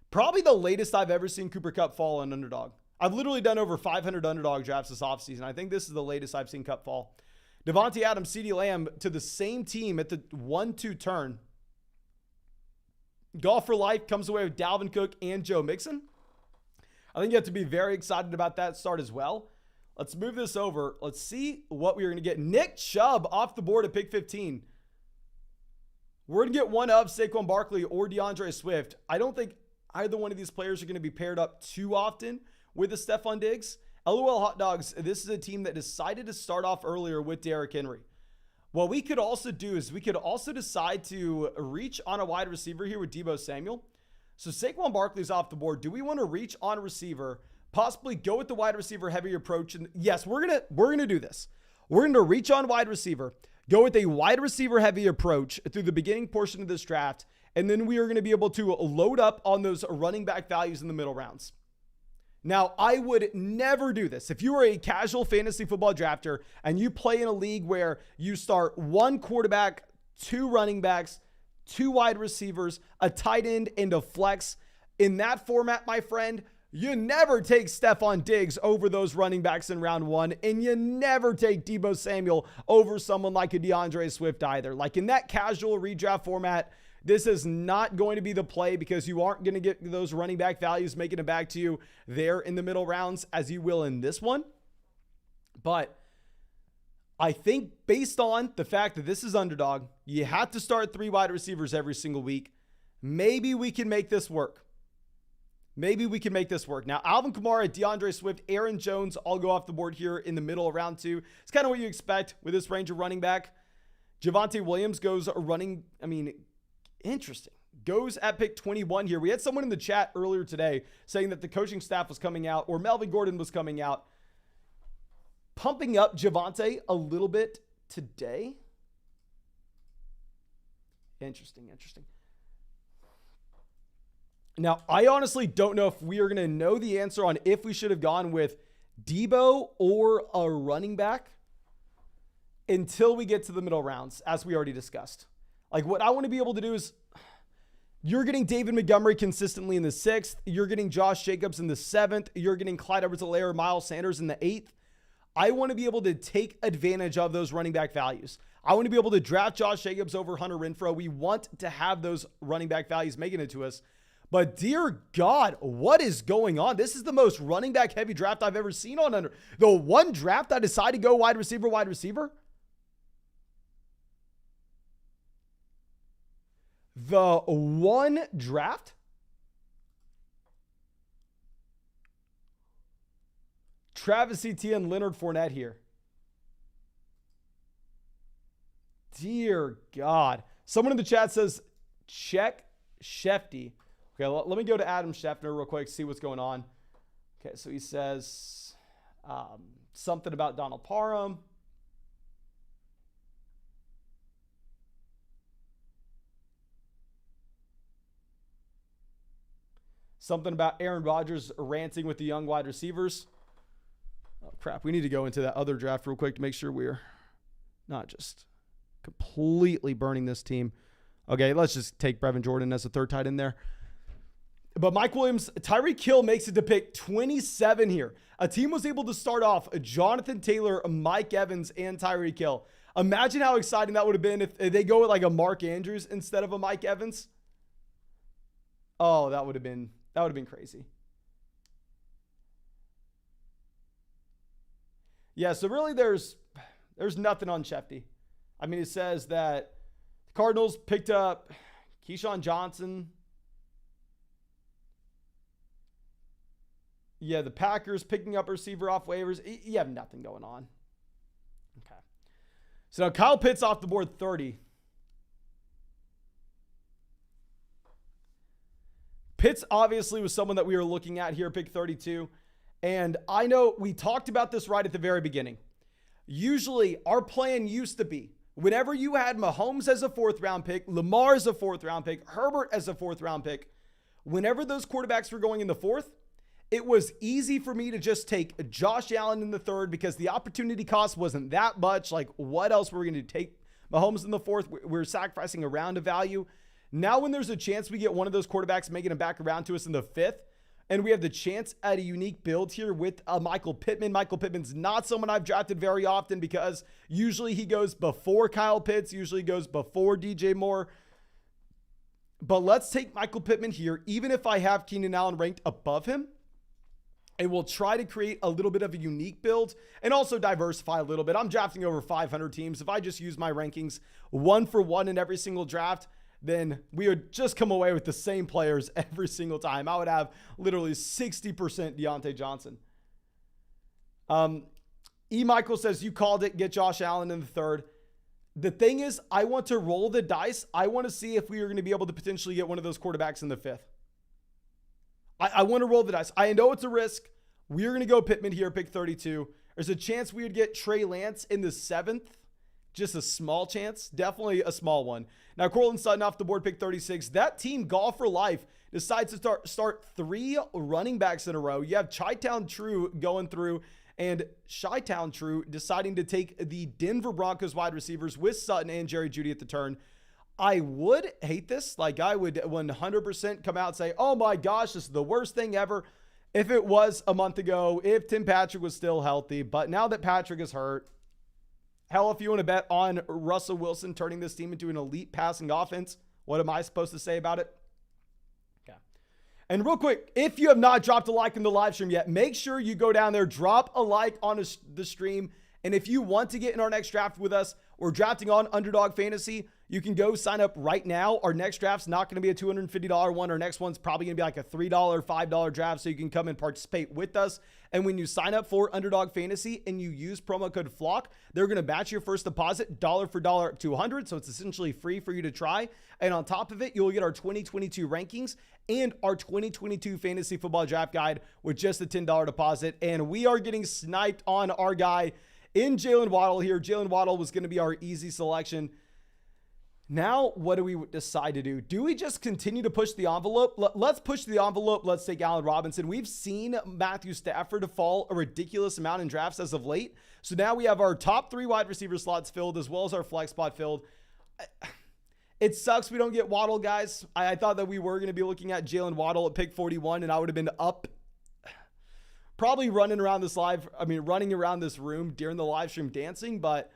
probably the latest I've ever seen Cooper Kupp fall on underdog. I've literally done over 500 underdog drafts this offseason. I think this is the latest I've seen Kupp fall. Devontae Adams, CeeDee Lamb to the same team at the 1-2 turn. Golf for Life comes away with Dalvin Cook and Joe Mixon. I think you have to be very excited about that start as well. Let's move this over. Let's see what we're going to get. Nick Chubb off the board at pick 15. We're going to get one of Saquon Barkley or DeAndre Swift. I don't think either one of these players are going to be paired up too often with the Stephon Diggs. LOL Hot Dogs, this is a team that decided to start off earlier with Derrick Henry. What we could also do is we could also decide to reach on a wide receiver here with Deebo Samuel. So Saquon Barkley's off the board. Do we want to reach on a receiver, possibly go with the wide receiver heavy approach? And yes, we're gonna do this. We're going to reach on wide receiver, go with a wide receiver heavy approach through the beginning portion of this draft, and then we are going to be able to load up on those running back values in the middle rounds. Now, I would never do this. If you are a casual fantasy football drafter and you play in a league where you start 1 quarterback, 2 running backs, 2 wide receivers, a tight end, and a flex, in that format, my friend, you never take Stephon Diggs over those running backs in round 1, and you never take Deebo Samuel over someone like a DeAndre Swift either. Like in that casual redraft format, this is not going to be the play because you aren't going to get those running back values making it back to you there in the middle rounds as you will in this one. But I think based on the fact that this is underdog, you have to start 3 wide receivers every single week. Maybe we can make this work. Maybe we can make this work. Now, Alvin Kamara, DeAndre Swift, Aaron Jones all go off the board here in the middle of round 2. It's kind of what you expect with this range of running back. Javonte Williams goes running, interesting. Goes at pick 21 here. We had someone in the chat earlier today saying that the coaching staff was coming out, or Melvin Gordon was coming out, pumping up Javonte a little bit today. Interesting. Now, I honestly don't know if we are going to know the answer on if we should have gone with Debo or a running back until we get to the middle rounds, as we already discussed. Like, what I want to be able to do is, you're getting David Montgomery consistently in the 6th. You're getting Josh Jacobs in the 7th. You're getting Clyde Edwards-Helaire, Miles Sanders in the 8th. I want to be able to take advantage of those running back values. I want to be able to draft Josh Jacobs over Hunter Renfrow. We want to have those running back values making it to us. But dear God, what is going on? This is the most running back heavy draft I've ever seen on under. The one draft I decided to go wide receiver. The one draft? Travis Etienne, Leonard Fournette here. Dear God. Someone in the chat says, check Shefty. Okay, let me go to Adam Schefter real quick, see what's going on. Okay, so he says something about Donald Parham. Something about Aaron Rodgers ranting with the young wide receivers. Oh, crap. We need to go into that other draft real quick to make sure we're not just completely burning this team. Okay, let's just take Brevin Jordan as a third tight end there. But Mike Williams, Tyreek Hill makes it to pick 27 here. A team was able to start off Jonathan Taylor, Mike Evans, and Tyreek Hill. Imagine how exciting that would have been if they go with like a Mark Andrews instead of a Mike Evans. Oh, that would have been crazy. Yeah, so really there's nothing on Shefty. I mean, it says that the Cardinals picked up Keyshawn Johnson. Yeah, the Packers picking up a receiver off waivers. You have nothing going on. Okay. So now Kyle Pitts off the board 30. Pitts obviously was someone that we were looking at here, pick 32. And I know we talked about this right at the very beginning. Usually our plan used to be, whenever you had Mahomes as a 4th round pick, Lamar as a 4th round pick, Herbert as a 4th round pick, whenever those quarterbacks were going in the 4th, it was easy for me to just take Josh Allen in the 3rd because the opportunity cost wasn't that much. Like, what else were we going to take? Mahomes in the 4th, we're sacrificing a round of value. Now when there's a chance we get one of those quarterbacks making it back around to us in the 5th, and we have the chance at a unique build here with Michael Pittman. Michael Pittman's not someone I've drafted very often because usually he goes before Kyle Pitts, usually goes before DJ Moore. But let's take Michael Pittman here, even if I have Keenan Allen ranked above him. And we'll try to create a little bit of a unique build and also diversify a little bit. I'm drafting over 500 teams. If I just use my rankings 1 for 1 in every single draft, then we would just come away with the same players every single time. I would have literally 60% Deontay Johnson. E. Michael says, you called it, get Josh Allen in the 3rd. The thing is, I want to roll the dice. I want to see if we are going to be able to potentially get one of those quarterbacks in the 5th. I want to roll the dice. I know it's a risk. We're going to go Pittman here, pick 32. There's a chance we would get Trey Lance in the 7th. Just a small chance. Definitely a small one. Now, Cortland Sutton off the board, pick 36. That team, Golf for Life, decides to start 3 running backs in a row. You have Chi-Town True going through and Chi-Town True deciding to take the Denver Broncos wide receivers with Sutton and Jerry Jeudy at the turn. I would hate this. Like, I would 100% come out and say, oh my gosh, this is the worst thing ever. If it was a month ago, if Tim Patrick was still healthy, but now that Patrick is hurt, hell, if you want to bet on Russell Wilson turning this team into an elite passing offense, what am I supposed to say about it? Okay. And real quick, if you have not dropped a like in the live stream yet, make sure you go down there, drop a like on the stream. And if you want to get in our next draft with us, we're drafting on Underdog Fantasy. You can go sign up right now. Our next draft's not going to be a $250 one. Our next one's probably going to be like a $3, $5 draft, so you can come and participate with us. And when you sign up for Underdog Fantasy and you use promo code FLOCK, they're going to match your first deposit dollar for dollar up to $100, so it's essentially free for you to try. And on top of it, you'll get our 2022 rankings and our 2022 Fantasy Football Draft Guide with just a $10 deposit. And we are getting sniped on our guy in Jalen Waddle here. Jalen Waddle was going to be our easy selection. Now, what do we decide to do? Do we just continue to push the envelope? Let's push the envelope. Let's take Allen Robinson. We've seen Matthew Stafford fall a ridiculous amount in drafts as of late. So now we have our top 3 wide receiver slots filled as well as our flex spot filled. It sucks we don't get Waddle, guys. I thought that we were going to be looking at Jalen Waddle at pick 41, and I would have been up probably running around this room during the live stream dancing, but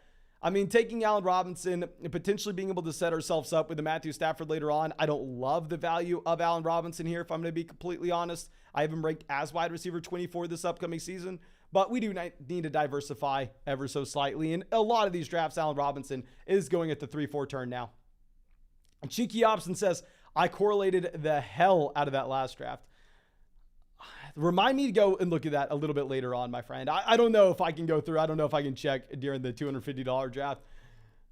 taking Allen Robinson and potentially being able to set ourselves up with the Matthew Stafford later on. I don't love the value of Allen Robinson here, if I'm going to be completely honest. I have him ranked as wide receiver 24 this upcoming season, but we do need to diversify ever so slightly. In a lot of these drafts, Allen Robinson is going at the 3-4 turn now. And Cheeky Opson says, I correlated the hell out of that last draft. Remind me to go and look at that a little bit later on, my friend. I don't know if I can go through. I don't know if I can check during the $250 draft.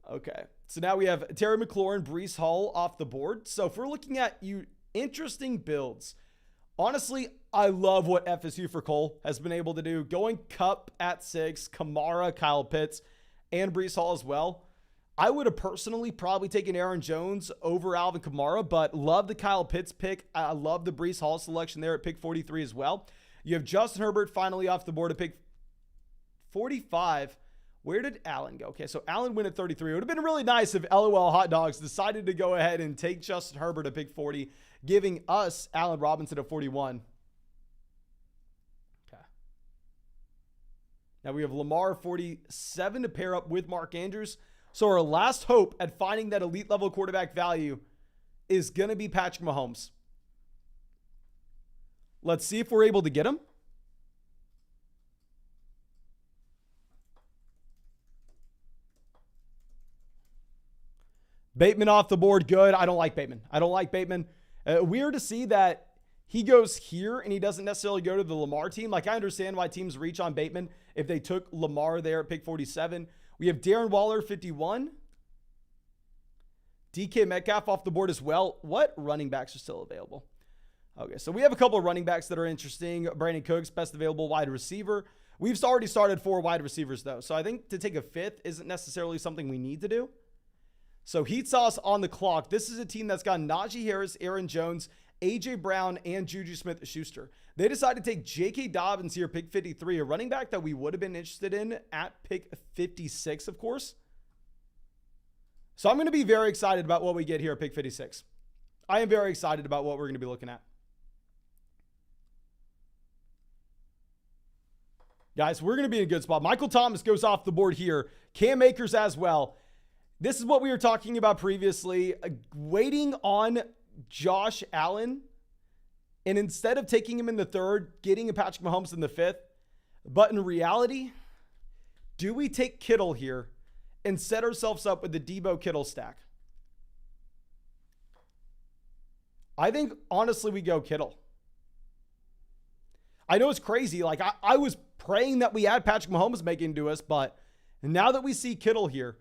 Okay. So now we have Terry McLaurin, Breece Hall off the board. So if we're looking at interesting builds, honestly, I love what FSU for Cole has been able to do. Going Cup at 6, Kamara, Kyle Pitts, and Breece Hall as well. I would have personally probably taken Aaron Jones over Alvin Kamara, but love the Kyle Pitts pick. I love the Breece Hall selection there at pick 43 as well. You have Justin Herbert finally off the board at pick 45. Where did Allen go? Okay, so Allen went at 33. It would have been really nice if LOL Hot Dogs decided to go ahead and take Justin Herbert at pick 40, giving us Allen Robinson at 41. Okay. Now we have Lamar 47 to pair up with Mark Andrews. So our last hope at finding that elite level quarterback value is going to be Patrick Mahomes. Let's see if we're able to get him. Bateman off the board. Good. I don't like Bateman. Weird to see that he goes here and he doesn't necessarily go to the Lamar team. Like, I understand why teams reach on Bateman if they took Lamar there at pick 47. We have Darren Waller, 51. DK Metcalf off the board as well. What running backs are still available? Okay, so we have a couple of running backs that are interesting. Brandy Cook's best available wide receiver. We've already started 4 wide receivers, though. So I think to take a 5th isn't necessarily something we need to do. So heat sauce on the clock. This is a team that's got Najee Harris, Aaron Jones, A.J. Brown, and Juju Smith-Schuster. They decided to take J.K. Dobbins here, pick 53, a running back that we would have been interested in at pick 56, of course. So I'm going to be very excited about what we get here at pick 56. I am very excited about what we're going to be looking at. Guys, we're going to be in a good spot. Michael Thomas goes off the board here. Cam Akers as well. This is what we were talking about previously. Waiting on Josh Allen, and instead of taking him in the 3rd, getting a Patrick Mahomes in the 5th. But in reality, do we take Kittle here and set ourselves up with the Debo Kittle stack? I think, honestly, we go Kittle. I know it's crazy. Like, I was praying that we had Patrick Mahomes making to us, but now that we see Kittle here,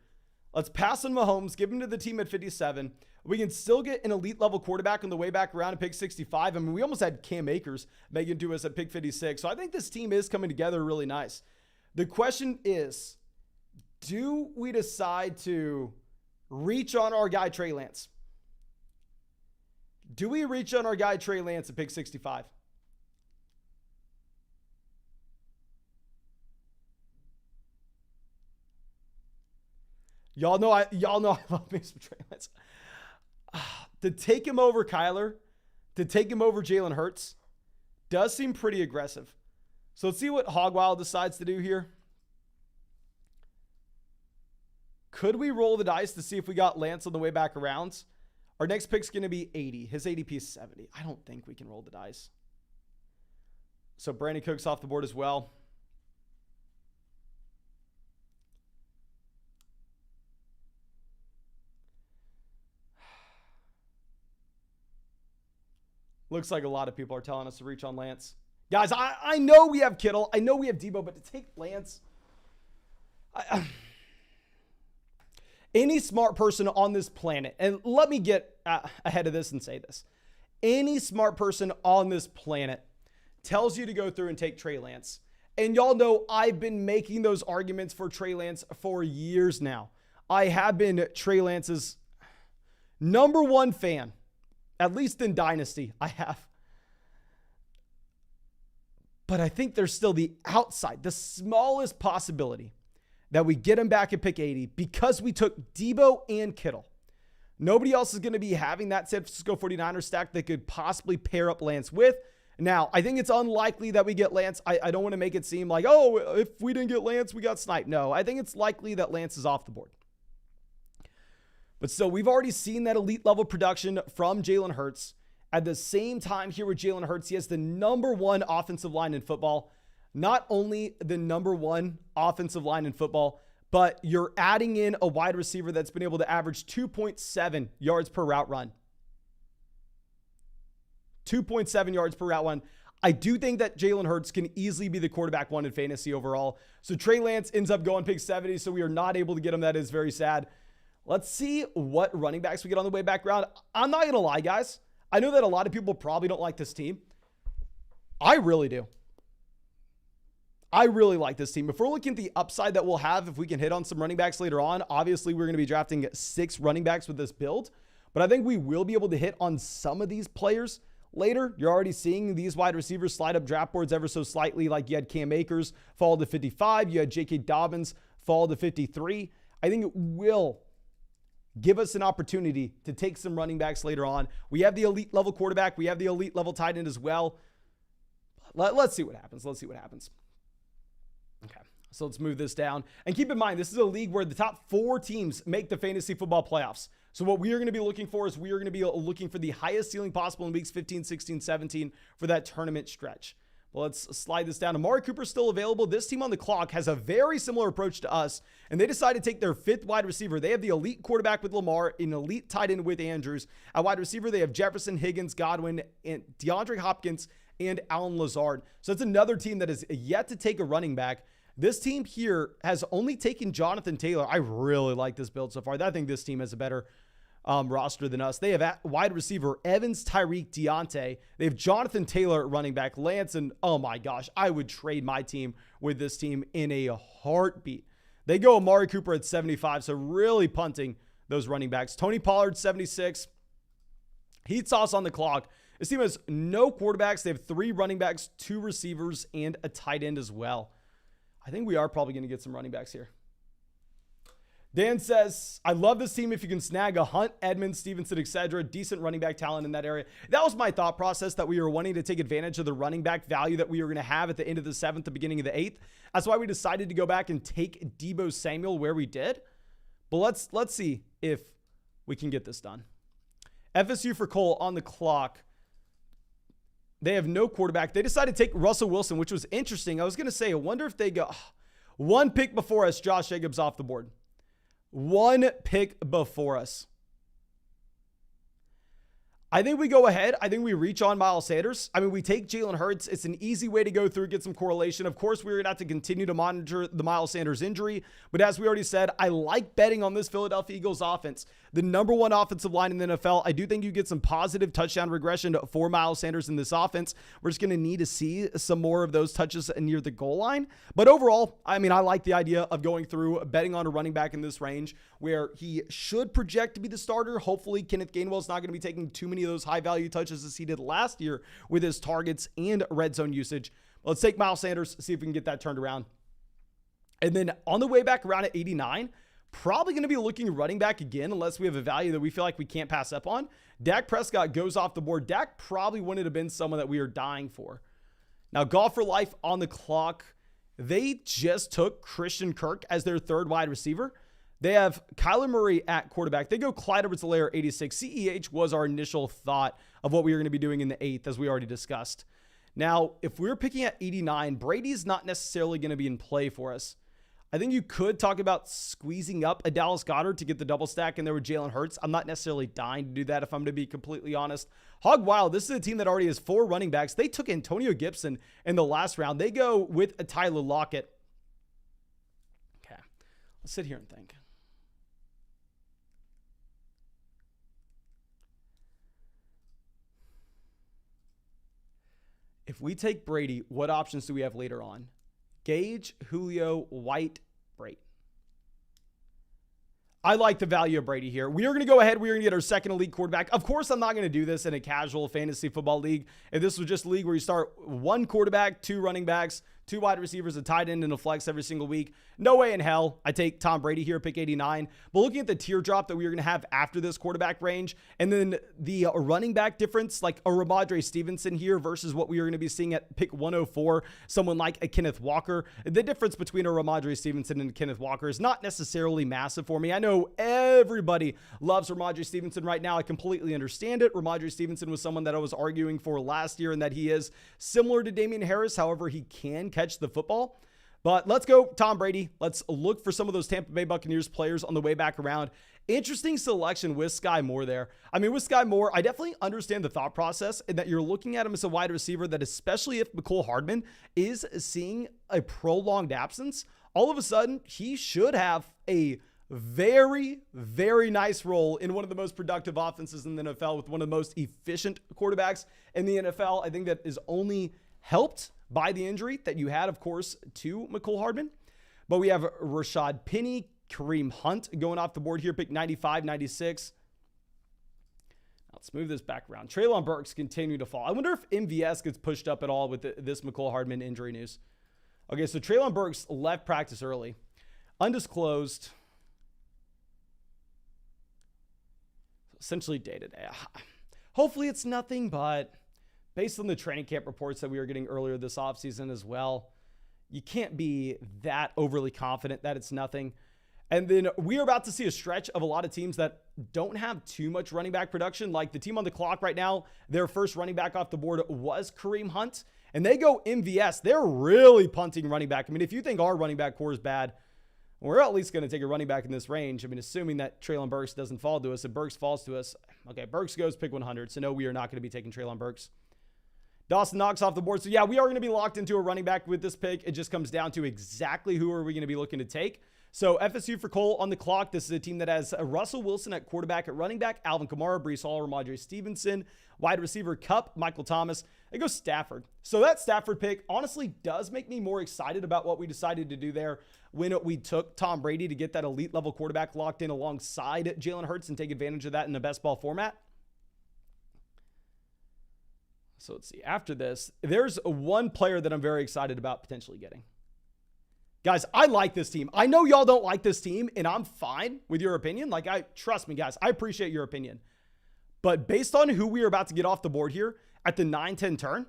let's pass on Mahomes, give him to the team at 57. We can still get an elite level quarterback on the way back around at pick 65. I mean, we almost had Cam Akers making to us at pick 56. So I think this team is coming together really nice. The question is, do we decide to reach on our guy Trey Lance? Do we reach on our guy Trey Lance at pick 65? Y'all know I love me some Trey Lance. To take him over Kyler, to take him over Jalen Hurts, does seem pretty aggressive. So let's see what Hogwild decides to do here. Could we roll the dice to see if we got Lance on the way back around? Our next pick's going to be 80. His ADP is 70. I don't think we can roll the dice. So Brandy Cook's off the board as well. Looks like a lot of people are telling us to reach on Lance. Guys, I know we have Kittle. I know we have Debo, but to take Lance... any smart person on this planet, and let me get ahead of this and say this. Any smart person on this planet tells you to go through and take Trey Lance. And y'all know I've been making those arguments for Trey Lance for years now. I have been Trey Lance's... Number one fan, at least in Dynasty, I have. But I think there's still the outside, the smallest possibility that we get him back at pick 80 because we took Debo and Kittle. Nobody else is going to be having that San Francisco 49ers stack that could possibly pair up Lance with. Now, I think it's unlikely that we get Lance. I don't want to make it seem like, oh, if we didn't get Lance, we got sniped. No, I think it's likely that Lance is off the board. But still, we've already seen that elite level production from Jalen Hurts. At the same time here with Jalen Hurts, he has the number one offensive line in football. Not only the number one offensive line in football, but you're adding in a wide receiver that's been able to average 2.7 yards per route run. 2.7 yards per route run. I do think that Jalen Hurts can easily be the quarterback one in fantasy overall. So Trey Lance ends up going pick 70, so we are not able to get him. That is very sad. Let's see what running backs we get on the way back around. I'm not going to lie, guys. I know that a lot of people probably don't like this team. I really do. I really like this team. If we're looking at the upside that we'll have if we can hit on some running backs later on, obviously we're going to be drafting 6 running backs with this build, but I think we will be able to hit on some of these players later. You're already seeing these wide receivers slide up draft boards ever so slightly, like you had Cam Akers fall to 55, you had J.K. Dobbins fall to 53. I think it will give us an opportunity to take some running backs later on. We have the elite level quarterback. We have the elite level tight end as well. Let's see what happens. Let's see what happens. Okay, so let's move this down. And keep in mind, this is a league where the top 4 teams make the fantasy football playoffs. So what we are going to be looking for is we are going to be looking for the highest ceiling possible in weeks 15, 16, 17 for that tournament stretch. Well, let's slide this down. Amari Cooper's still available. This team on the clock has a very similar approach to us, and they decided to take their 5th wide receiver. They have the elite quarterback with Lamar, an elite tight end with Andrews. At wide receiver, they have Jefferson, Higgins, Godwin, and DeAndre Hopkins, and Allen Lazard. So it's another team that is yet to take a running back. This team here has only taken Jonathan Taylor. I really like this build so far. I think this team has a better roster than us. They have at wide receiver Evans, Tyreek, Deontay. They have Jonathan Taylor at running back, Lance, and oh my gosh, I would trade my team with this team in a heartbeat. They go Amari Cooper at 75, so really punting those running backs. Tony Pollard, 76. Heat sauce on the clock. This team has no quarterbacks. They have 3 running backs, 2 receivers, and a tight end as well. I think we are probably going to get some running backs here. Dan says, I love this team if you can snag a Hunt, Edmonds, Stevenson, etc. Decent running back talent in that area. That was my thought process, that we were wanting to take advantage of the running back value that we were going to have at the end of the 7th, the beginning of the 8th. That's why we decided to go back and take Deebo Samuel where we did. But let's see if we can get this done. FSU for Cole on the clock. They have no quarterback. They decided to take Russell Wilson, which was interesting. I was going to say, I wonder if they go 1 pick before us, Josh Jacobs off the board. 1 pick before us. I think we go ahead. I think we reach on Miles Sanders. I mean, we take Jalen Hurts. It's an easy way to go through, get some correlation. Of course, we're going to have to continue to monitor the Miles Sanders injury. But as we already said, I like betting on this Philadelphia Eagles offense. The number 1 offensive line in the NFL. I do think you get some positive touchdown regression for Miles Sanders in this offense. We're just going to need to see some more of those touches near the goal line. But overall, I mean, I like the idea of going through betting on a running back in this range where he should project to be the starter. Hopefully, Kenneth Gainwell's not going to be taking too many of those high value touches as he did last year with his targets and red zone usage. Let's take Miles Sanders, see if we can get that turned around. And then on the way back around at 89, probably going to be looking running back again unless we have a value that we feel like we can't pass up on. Dak Prescott goes off the board. Dak probably wouldn't have been someone that we are dying for. Now, Golf for Life on the clock. They just took Christian Kirk as their 3rd wide receiver. They have Kyler Murray at quarterback. They go Clyde Edwards-Helaire 86. CEH was our initial thought of what we were going to be doing in the 8th, as we already discussed. Now, if we're picking at 89, Brady's not necessarily going to be in play for us. I think you could talk about squeezing up a Dallas Goedert to get the double stack in there with Jalen Hurts. I'm not necessarily dying to do that if I'm going to be completely honest. Hog Wild, this is a team that already has 4 running backs. They took Antonio Gibson in the last round. They go with a Tyler Lockett. Okay, let's sit here and think. If we take Brady, what options do we have later on? Gage, Julio, White, Brady. I like the value of Brady here. We are going to go ahead. We are going to get our second elite quarterback. Of course, I'm not going to do this in a casual fantasy football league. If this was just a league where you start one quarterback, two running backs, two wide receivers, a tight end, and a flex every single week, no way in hell I take Tom Brady here, pick 89. But looking at the teardrop that we are going to have after this quarterback range, and then the running back difference, like a Ramondre Stevenson here versus what we are going to be seeing at pick 104, someone like a Kenneth Walker. The difference between a Ramondre Stevenson and a Kenneth Walker is not necessarily massive for me. I know everybody loves Ramondre Stevenson right now. I completely understand it. Ramondre Stevenson was someone that I was arguing for last year and that he is similar to Damien Harris. However, he can catch the football. But let's go Tom Brady. Let's look for some of those Tampa Bay Buccaneers players on the way back around. Interesting selection with Sky Moore there. I mean, with Sky Moore, I definitely understand the thought process and that you're looking at him as a wide receiver that, especially if Mecole Hardman is seeing a prolonged absence, all of a sudden he should have a very, very nice role in one of the most productive offenses in the NFL with one of the most efficient quarterbacks in the NFL. I think that is only helped by the injury that you had, of course, to Mecole Hardman. But we have Rashad Penny, Kareem Hunt going off the board here, pick 95, 96. Let's move this back around. Treylon Burks continue to fall. I wonder if MVS gets pushed up at all with this Mecole Hardman injury news. Okay, so Treylon Burks left practice early. Undisclosed. Essentially day-to-day. Hopefully it's nothing, but based on the training camp reports that we were getting earlier this offseason as well, you can't be that overly confident that it's nothing. And then we are about to see a stretch of a lot of teams that don't have too much running back production. Like the team on the clock right now, their first running back off the board was Kareem Hunt, and they go MVS. They're really punting running back. I mean, if you think our running back core is bad, we're at least going to take a running back in this range. I mean, assuming that Treylon Burks doesn't fall to us. If Burks falls to us, okay, Burks goes pick 100. So no, we are not going to be taking Treylon Burks. Dawson Knox off the board. So yeah, we are going to be locked into a running back with this pick. It just comes down to exactly who are we going to be looking to take. So FSU for Cole on the clock. This is a team that has Russell Wilson at quarterback, at running back, Alvin Kamara, Breece Hall, Ramondre Stevenson, wide receiver Kupp, Michael Thomas. It goes Stafford. So that Stafford pick honestly does make me more excited about what we decided to do there when we took Tom Brady to get that elite level quarterback locked in alongside Jalen Hurts and take advantage of that in the best ball format. So let's see. After this, there's one player that I'm very excited about potentially getting. Guys, I like this team. I know y'all don't like this team, and I'm fine with your opinion. Trust me, guys, I appreciate your opinion. But based on who we are about to get off the board here at the 9-10 turn,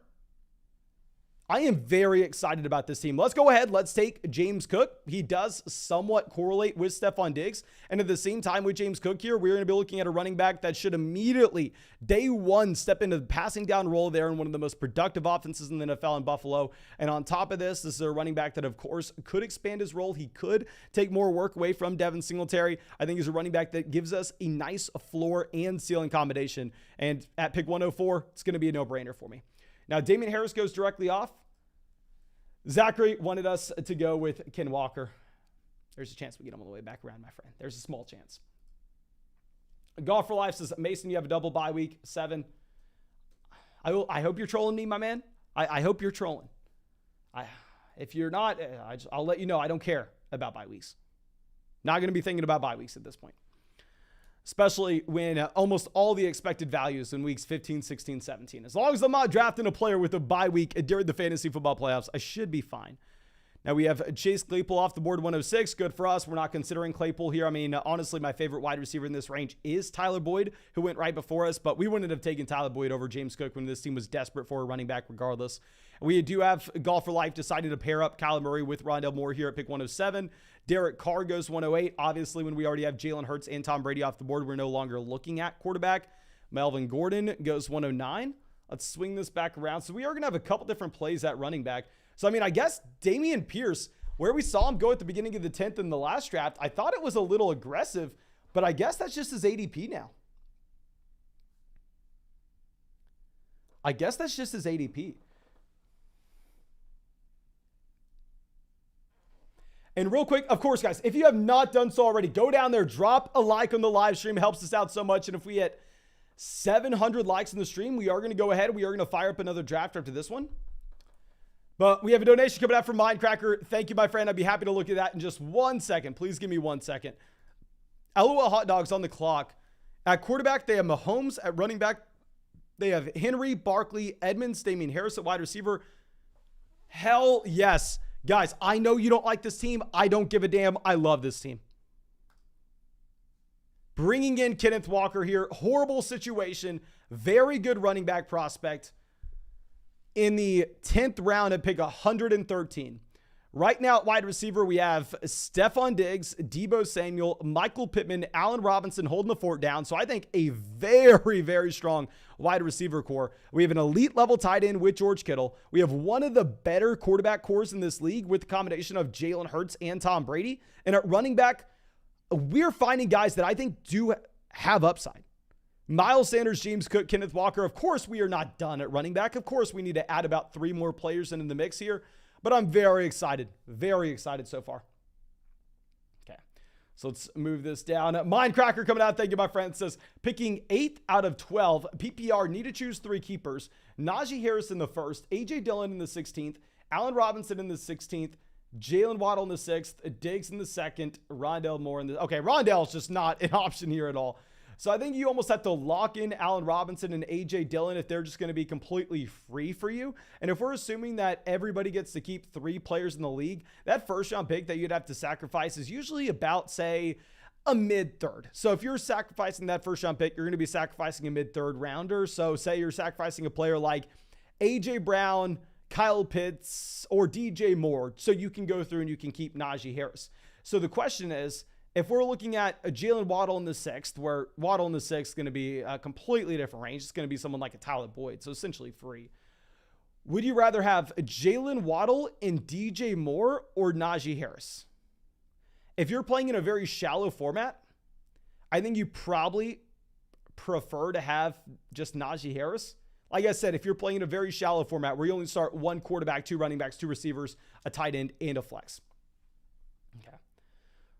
I am very excited about this team. Let's go ahead. Let's take James Cook. He does somewhat correlate with Stephon Diggs. And at the same time with James Cook here, we're going to be looking at a running back that should immediately, day one, step into the passing down role there in one of the most productive offenses in the NFL in Buffalo. And on top of this is a running back that, of course, could expand his role. He could take more work away from Devin Singletary. I think he's a running back that gives us a nice floor and ceiling combination. And at pick 104, it's going to be a no-brainer for me. Now, Damien Harris goes directly off. Zachary wanted us to go with Ken Walker. There's a chance we get him on the way back around, my friend. There's a small chance. Golf for Life says, Mason, you have a double bye week 7. I hope you're trolling me, my man. I hope you're trolling. If you're not, I'll let you know. I don't care about bye weeks. Not going to be thinking about bye weeks at this point. Especially when almost all the expected values in weeks 15, 16, 17. As long as I'm not drafting a player with a bye week during the fantasy football playoffs, I should be fine. Now we have Chase Claypool off the board, 106. Good for us. We're not considering Claypool here. I mean, honestly, my favorite wide receiver in this range is Tyler Boyd, who went right before us, but we wouldn't have taken Tyler Boyd over James Cook when this team was desperate for a running back regardless. We do have Golf for Life deciding to pair up Kyler Murray with Rondale Moore here at pick 107. Derek Carr goes 108. Obviously, when we already have Jalen Hurts and Tom Brady off the board, we're no longer looking at quarterback. Melvin Gordon goes 109. Let's swing this back around. So we are going to have a couple different plays at running back. So, I mean, I guess Damien Pierce, where we saw him go at the beginning of the 10th in the last draft, I thought it was a little aggressive, but I guess that's just his ADP now. I guess that's just his ADP. And real quick, of course, guys, if you have not done so already, go down there, drop a like on the live stream. It helps us out so much. And if we hit 700 likes in the stream, we are going to go ahead. We are going to fire up another draft after this one. But we have a donation coming out from Mindcracker. Thank you, my friend. I'd be happy to look at that in just 1 second. Please give me 1 second. LOL hot dogs on the clock. At quarterback, they have Mahomes. At running back, they have Henry, Barkley, Edmonds, Damien Pierce at wide receiver. Hell yes. Guys, I know you don't like this team. I don't give a damn. I love this team. Bringing in Kenneth Walker here. Horrible situation. Very good running back prospect. In the 10th round at pick 113. Right now at wide receiver, we have Stephon Diggs, Deebo Samuel, Michael Pittman, Allen Robinson holding the fort down. So I think a very, very strong wide receiver core. We have an elite level tight end with George Kittle. We have one of the better quarterback cores in this league with the combination of Jalen Hurts and Tom Brady. And at running back, we're finding guys that I think do have upside. Miles Sanders, James Cook, Kenneth Walker. Of course, we are not done at running back. Of course, we need to add about 3 more players in the mix here. But I'm very excited so far. Okay, so let's move this down. Mindcracker coming out. Thank you, my friend. It says, picking 8th out of 12. PPR, need to choose 3 keepers. Najee Harris in the 1st. A.J. Dillon in the 16th. Allen Robinson in the 16th. Jalen Waddle in the 6th. Diggs in the 2nd. Rondell Moore in the... Okay, Rondell's just not an option here at all. So I think you almost have to lock in Allen Robinson and A.J. Dillon if they're just going to be completely free for you. And if we're assuming that everybody gets to keep 3 players in the league, that first round pick that you'd have to sacrifice is usually about, say, a mid-third. So if you're sacrificing that first round pick, you're going to be sacrificing a mid-third rounder. So say you're sacrificing a player like A.J. Brown, Kyle Pitts, or DJ Moore, so you can go through and you can keep Najee Harris. So the question is, if we're looking at a Jalen Waddle in the 6th, where Waddle in the 6th is going to be a completely different range. It's going to be someone like a Tyler Boyd, so essentially free. Would you rather have Jalen Waddle and DJ Moore or Najee Harris? If you're playing in a very shallow format, I think you probably prefer to have just Najee Harris. Like I said, if you're playing in a very shallow format where you only start 1 quarterback, 2 running backs, 2 receivers, a tight end, and a flex. Okay.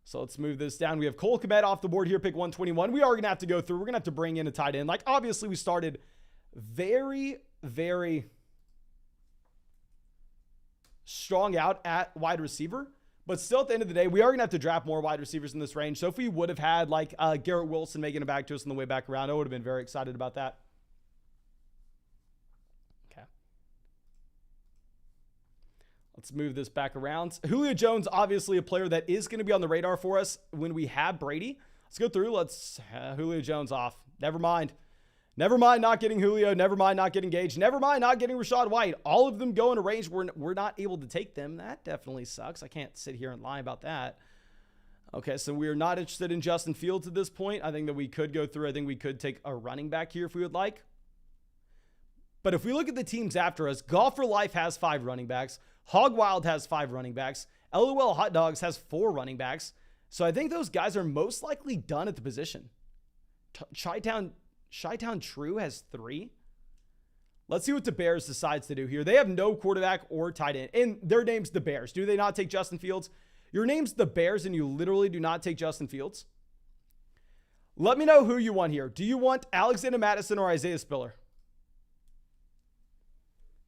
So let's move this down. We have Cole Kmet off the board here, pick 121. We are going to have to go through. We're going to have to bring in a tight end. Like, obviously, we started very, very strong out at wide receiver. But still, at the end of the day, we are going to have to draft more wide receivers in this range. So if we would have had, like, Garrett Wilson making it back to us on the way back around, I would have been very excited about that. Okay. Let's move this back around. Julio Jones, obviously a player that is going to be on the radar for us when we have Brady. Let's go through. Let's Julio Jones off. Never mind. Never mind not getting Julio. Never mind not getting Gage. Never mind not getting Rachaad White. All of them go in a range where we're not able to take them. That definitely sucks. I can't sit here and lie about that. Okay, so we're not interested in Justin Fields at this point. I think that we could go through. I think we could take a running back here if we would like. But if we look at the teams after us, Golf for Life has 5 running backs. Hog Wild has 5 running backs. LOL Hot Dogs has 4 running backs. So I think those guys are most likely done at the position. Chi-Town True has 3. Let's see what the Bears decides to do here. They have no quarterback or tight end. And their name's the Bears. Do they not take Justin Fields? Your name's the Bears and you literally do not take Justin Fields? Let me know who you want here. Do you want Alexander Madison or Isaiah Spiller?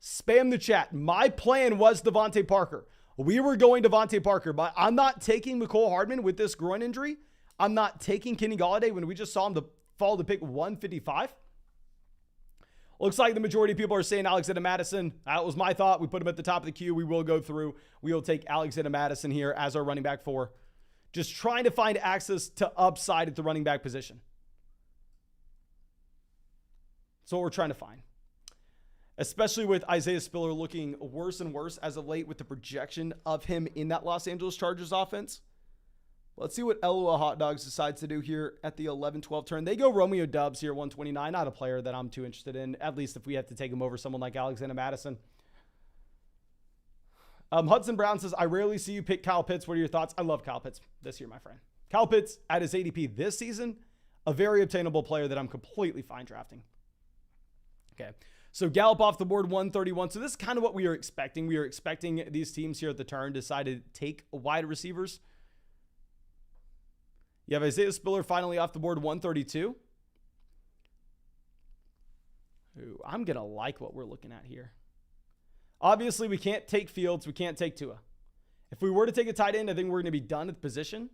Spam the chat. My plan was Devontae Parker. We were going Devontae Parker, but I'm not taking Mecole Hardman with this groin injury. I'm not taking Kenny Golladay when we just saw him fall to pick 155. Looks like the majority of people are saying Alexander Madison. That was my thought. We put him at the top of the queue. We will go through. We will take Alexander Madison here as our running back 4. Just trying to find access to upside at the running back position. That's what we're trying to find. Especially with Isaiah Spiller looking worse and worse as of late with the projection of him in that Los Angeles Chargers offense. Let's see what LOL Hot Dogs decides to do here at the 11-12 turn. They go Romeo Doubs here, 129. Not a player that I'm too interested in, at least if we have to take him over someone like Alexander Madison. Hudson Brown says, I rarely see you pick Kyle Pitts. What are your thoughts? I love Kyle Pitts this year, my friend. Kyle Pitts at his ADP this season, a very obtainable player that I'm completely fine drafting. Okay. So Gallup off the board, 131. So this is kind of what we are expecting. We are expecting these teams here at the turn decide to take wide receivers. You have Isaiah Spiller finally off the board, 132. Ooh, I'm going to like what we're looking at here. Obviously, we can't take Fields. We can't take Tua. If we were to take a tight end, I think we're going to be done at the position.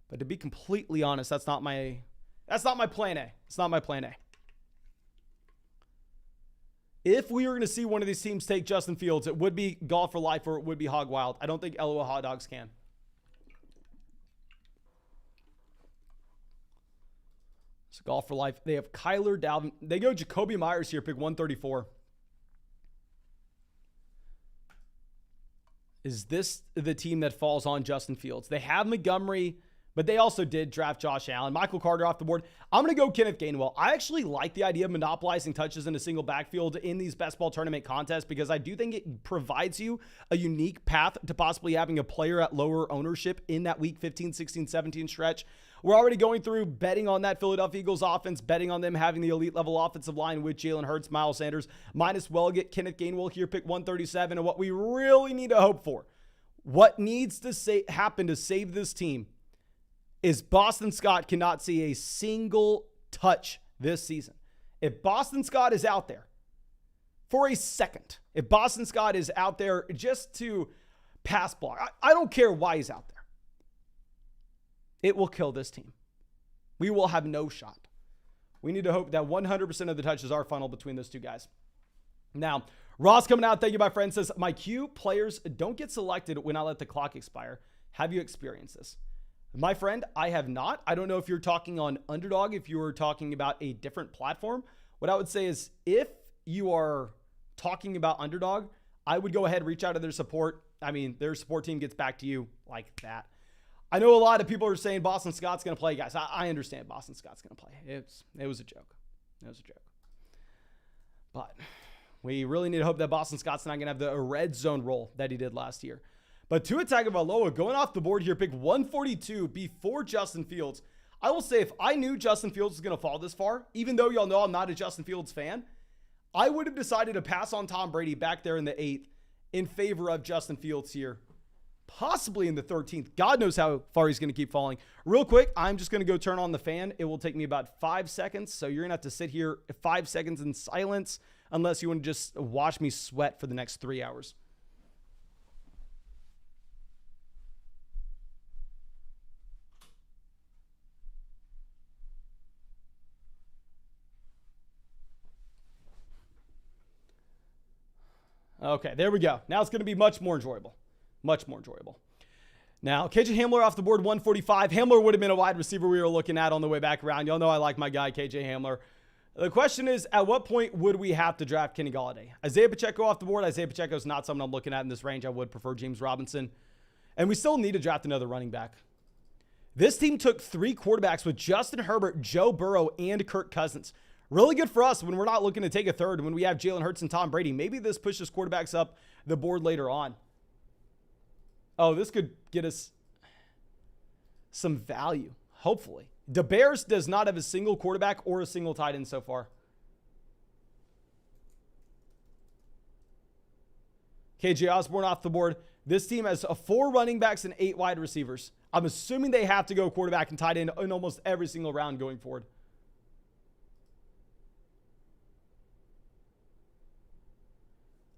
But to be completely honest, that's not my plan A. It's not my plan A. If we were going to see one of these teams take Justin Fields, it would be Golf for Life or it would be Hog Wild. I don't think LOL Hot Dogs can. So Golf for Life. They have Kyler Dalvin. They go Jacoby Myers here, pick 134. Is this the team that falls on Justin Fields? They have Montgomery, but they also did draft Josh Allen. Michael Carter off the board. I'm going to go Kenneth Gainwell. I actually like the idea of monopolizing touches in a single backfield in these best ball tournament contests because I do think it provides you a unique path to possibly having a player at lower ownership in that week 15, 16, 17 stretch. We're already going through betting on that Philadelphia Eagles offense, betting on them having the elite level offensive line with Jalen Hurts, Miles Sanders, minus Welgett, Kenneth Gainwell here, pick 137. And what we really need to hope for, what needs to happen to save this team is Boston Scott cannot see a single touch this season. If Boston Scott is out there for a second, if Boston Scott is out there just to pass block, I don't care why he's out there. It will kill this team. We will have no shot. We need to hope that 100% of the touches are funneled between those two guys. Now, Ross coming out, thank you, my friend, says, my Q players don't get selected when I let the clock expire. Have you experienced this? My friend, I have not. I don't know if you're talking on Underdog, if you were talking about a different platform. What I would say is if you are talking about Underdog, I would go ahead, reach out to their support. I mean, their support team gets back to you like that. I know a lot of people are saying Boston Scott's going to play, guys. I understand Boston Scott's going to play. It was a joke. It was a joke. But we really need to hope that Boston Scott's not going to have the red zone role that he did last year. But Tua Tagovailoa going off the board here, pick 142 before Justin Fields. I will say if I knew Justin Fields was going to fall this far, even though y'all know I'm not a Justin Fields fan, I would have decided to pass on Tom Brady back there in the 8th in favor of Justin Fields here. Possibly in the 13th. God knows how far he's going to keep falling. Real quick, I'm just going to go turn on the fan. It will take me about 5 seconds. So you're going to have to sit here 5 seconds in silence unless you want to just watch me sweat for the next 3 hours. Okay, there we go. Now it's going to be much more enjoyable. Much more enjoyable. Now, KJ Hamler off the board, 145. Hamler would have been a wide receiver we were looking at on the way back around. Y'all know I like my guy, KJ Hamler. The question is, at what point would we have to draft Kenny Golladay? Isaiah Pacheco off the board. Isaiah Pacheco is not someone I'm looking at in this range. I would prefer James Robinson. And we still need to draft another running back. This team took 3 quarterbacks with Justin Herbert, Joe Burrow, and Kirk Cousins. Really good for us when we're not looking to take a third when we have Jalen Hurts and Tom Brady. Maybe this pushes quarterbacks up the board later on. Oh, this could get us some value, hopefully. The Bears does not have a single quarterback or a single tight end so far. KJ Osborne off the board. This team has 4 running backs and 8 wide receivers. I'm assuming they have to go quarterback and tight end in almost every single round going forward.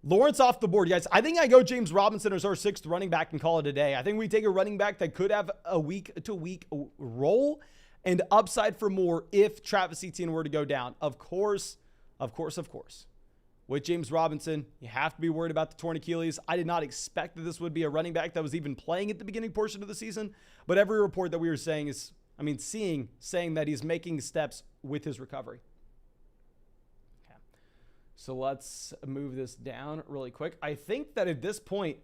Lawrence off the board, guys. I think I go James Robinson as our 6th running back and call it a day. I think we take a running back that could have a week-to-week role and upside for more if Travis Etienne were to go down. Of course. With James Robinson, you have to be worried about the torn Achilles. I did not expect that this would be a running back that was even playing at the beginning portion of the season, but every report that we were saying is, saying that he's making steps with his recovery. So let's move this down really quick. I think that at this point,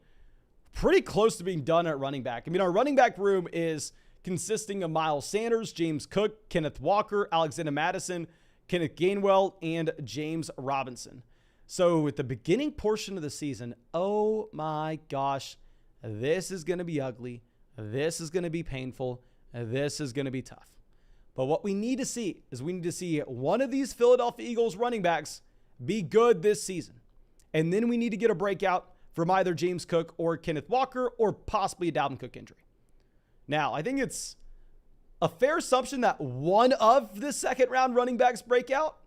pretty close to being done at running back. Our running back room is consisting of Miles Sanders, James Cook, Kenneth Walker, Alexander Madison, Kenneth Gainwell, and James Robinson. So at the beginning portion of the season, oh my gosh, this is going to be ugly. This is going to be painful. This is going to be tough. But what we need to see is we need to see one of these Philadelphia Eagles running backs be good this season. And then we need to get a breakout from either James Cook or Kenneth Walker or possibly a Dalvin Cook injury. Now, I think it's a fair assumption that one of the second round running backs break out.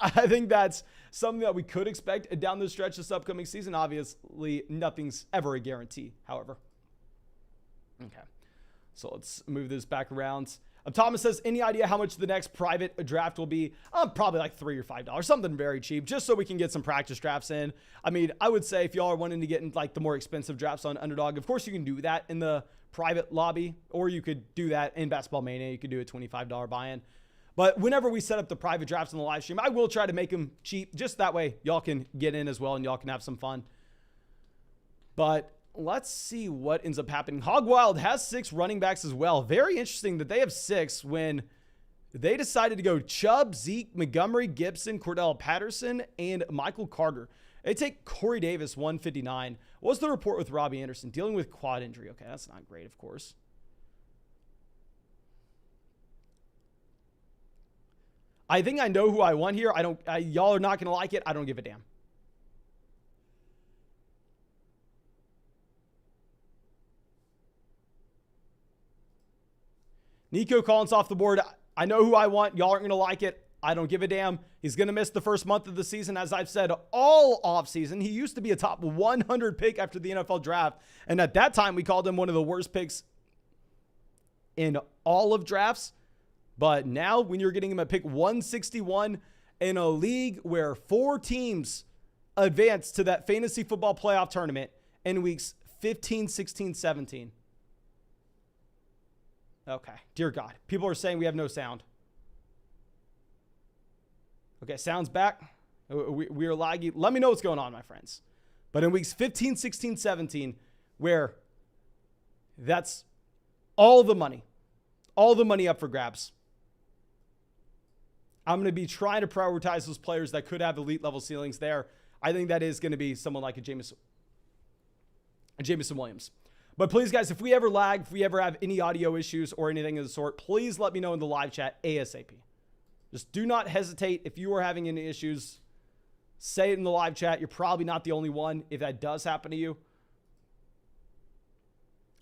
I think that's something that we could expect down the stretch this upcoming season. Obviously, nothing's ever a guarantee, however. Okay. So let's move this back around. Thomas says, any idea how much the next private draft will be? Probably like $3 or $5, something very cheap, just so we can get some practice drafts in. I mean, I would say if y'all are wanting to get in like the more expensive drafts on Underdog, of course you can do that in the private lobby, or you could do that in Basketball Mania. You could do a $25 buy-in. But whenever we set up the private drafts in the live stream, I will try to make them cheap, just that way y'all can get in as well and y'all can have some fun. But let's see what ends up happening. Hog Wild has 6 running backs as well. Very interesting that they have 6 when they decided to go Chubb, Zeke, Montgomery, Gibson, Cordell Patterson, and Michael Carter. They take Corey Davis, 159. What's the report with Robbie Anderson? Dealing with quad injury. Okay, that's not great, of course. I think I know who I want here. Y'all are not going to like it. I don't give a damn. Nico Collins off the board. I know who I want. Y'all aren't going to like it. I don't give a damn. He's going to miss the first month of the season, as I've said all offseason. He used to be a top 100 pick after the NFL draft. And at that time, we called him one of the worst picks in all of drafts. But now when you're getting him at pick 161 in a league where 4 teams advance to that fantasy football playoff tournament in weeks 15, 16, 17. Okay, dear God. People are saying we have no sound. Okay, sound's back. We are laggy. Let me know what's going on, my friends. But in weeks 15, 16, 17, where that's all the money up for grabs, I'm going to be trying to prioritize those players that could have elite level ceilings there. I think that is going to be someone like a Jameson Williams. But please, guys, if we ever lag, if we ever have any audio issues or anything of the sort, please let me know in the live chat ASAP. Just do not hesitate. If you are having any issues, say it in the live chat. You're probably not the only one if that does happen to you.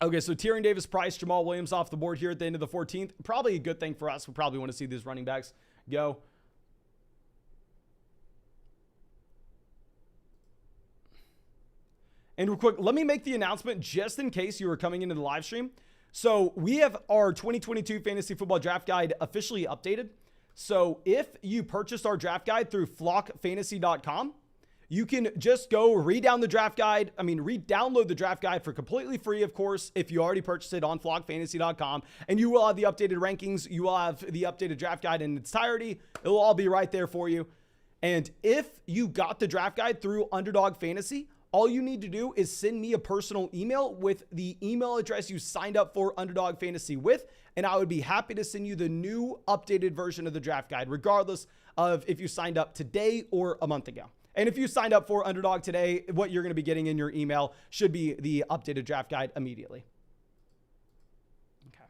Okay, so Tyrion Davis-Price, Jamal Williams off the board here at the end of the 14th. Probably a good thing for us. We probably want to see these running backs go. And real quick, let me make the announcement just in case you were coming into the live stream. So we have our 2022 Fantasy Football Draft Guide officially updated. So if you purchased our draft guide through flockfantasy.com, you can just go redownload the draft guide. Re-download the draft guide for completely free, of course, if you already purchased it on flockfantasy.com. And you will have the updated rankings. You will have the updated draft guide in its entirety. It will all be right there for you. And if you got the draft guide through Underdog Fantasy, all you need to do is send me a personal email with the email address you signed up for Underdog Fantasy with, and I would be happy to send you the new updated version of the draft guide, regardless of if you signed up today or a month ago. And if you signed up for Underdog today, what you're going to be getting in your email should be the updated draft guide immediately. Okay.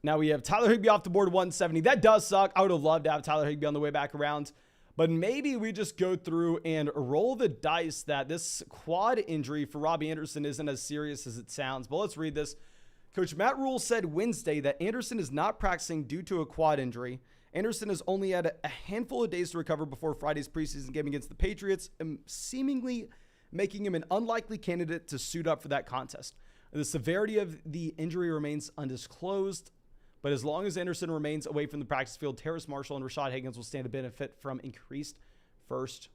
Now we have Tyler Higbee off the board, 170. That does suck. I would have loved to have Tyler Higbee on the way back around. But maybe we just go through and roll the dice that this quad injury for Robbie Anderson isn't as serious as it sounds. But let's read this. Coach Matt Rule said Wednesday that Anderson is not practicing due to a quad injury. Anderson has only had a handful of days to recover before Friday's preseason game against the Patriots, seemingly making him an unlikely candidate to suit up for that contest. The severity of the injury remains undisclosed. But as long as Anderson remains away from the practice field, Terrace Marshall and Rashad Higgins will stand to benefit from increased first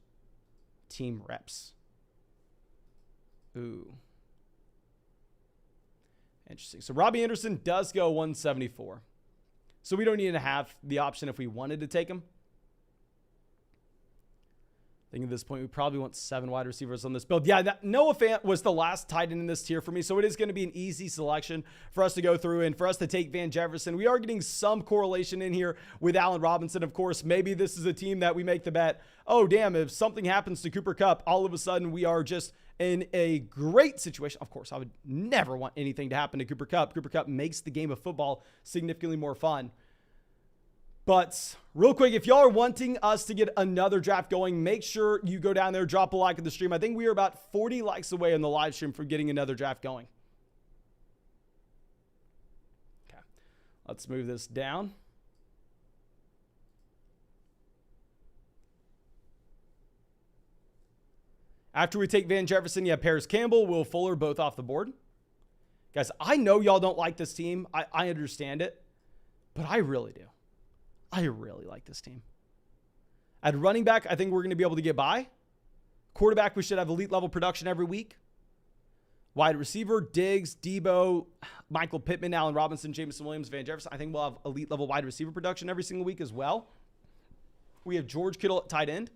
team reps. Ooh. Interesting. So Robbie Anderson does go 174. So we don't need to have the option if we wanted to take him. I think at this point, we probably want 7 wide receivers on this build. Yeah, Noah Fant was the last tight end in this tier for me, so it is going to be an easy selection for us to go through and for us to take Van Jefferson. We are getting some correlation in here with Allen Robinson, of course. Maybe this is a team that we make the bet, oh, damn, if something happens to Cooper Kupp, all of a sudden we are just in a great situation. Of course, I would never want anything to happen to Cooper Kupp. Cooper Kupp makes the game of football significantly more fun. But real quick, if y'all are wanting us to get another draft going, make sure you go down there, drop a like on the stream. I think we are about 40 likes away on the live stream from getting another draft going. Okay, let's move this down. After we take Van Jefferson, you have Paris Campbell, Will Fuller, both off the board. Guys, I know y'all don't like this team. I understand it, but I really do. I really like this team. At running back, I think we're going to be able to get by. Quarterback, we should have elite level production every week. Wide receiver, Diggs, Debo, Michael Pittman, Allen Robinson, Jameson Williams, Van Jefferson. I think we'll have elite level wide receiver production every single week as well. We have George Kittle at tight end.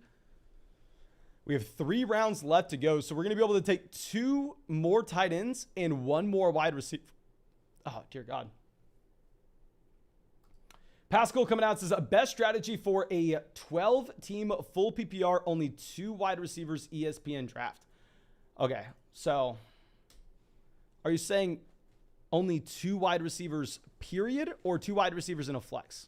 We have 3 rounds left to go. So we're going to be able to take 2 more tight ends and 1 more wide receiver. Oh, dear God. Pascal coming out says, best strategy for a 12-team full PPR, only 2 wide receivers ESPN draft. Okay, so are you saying only 2 wide receivers, period, or 2 wide receivers in a flex?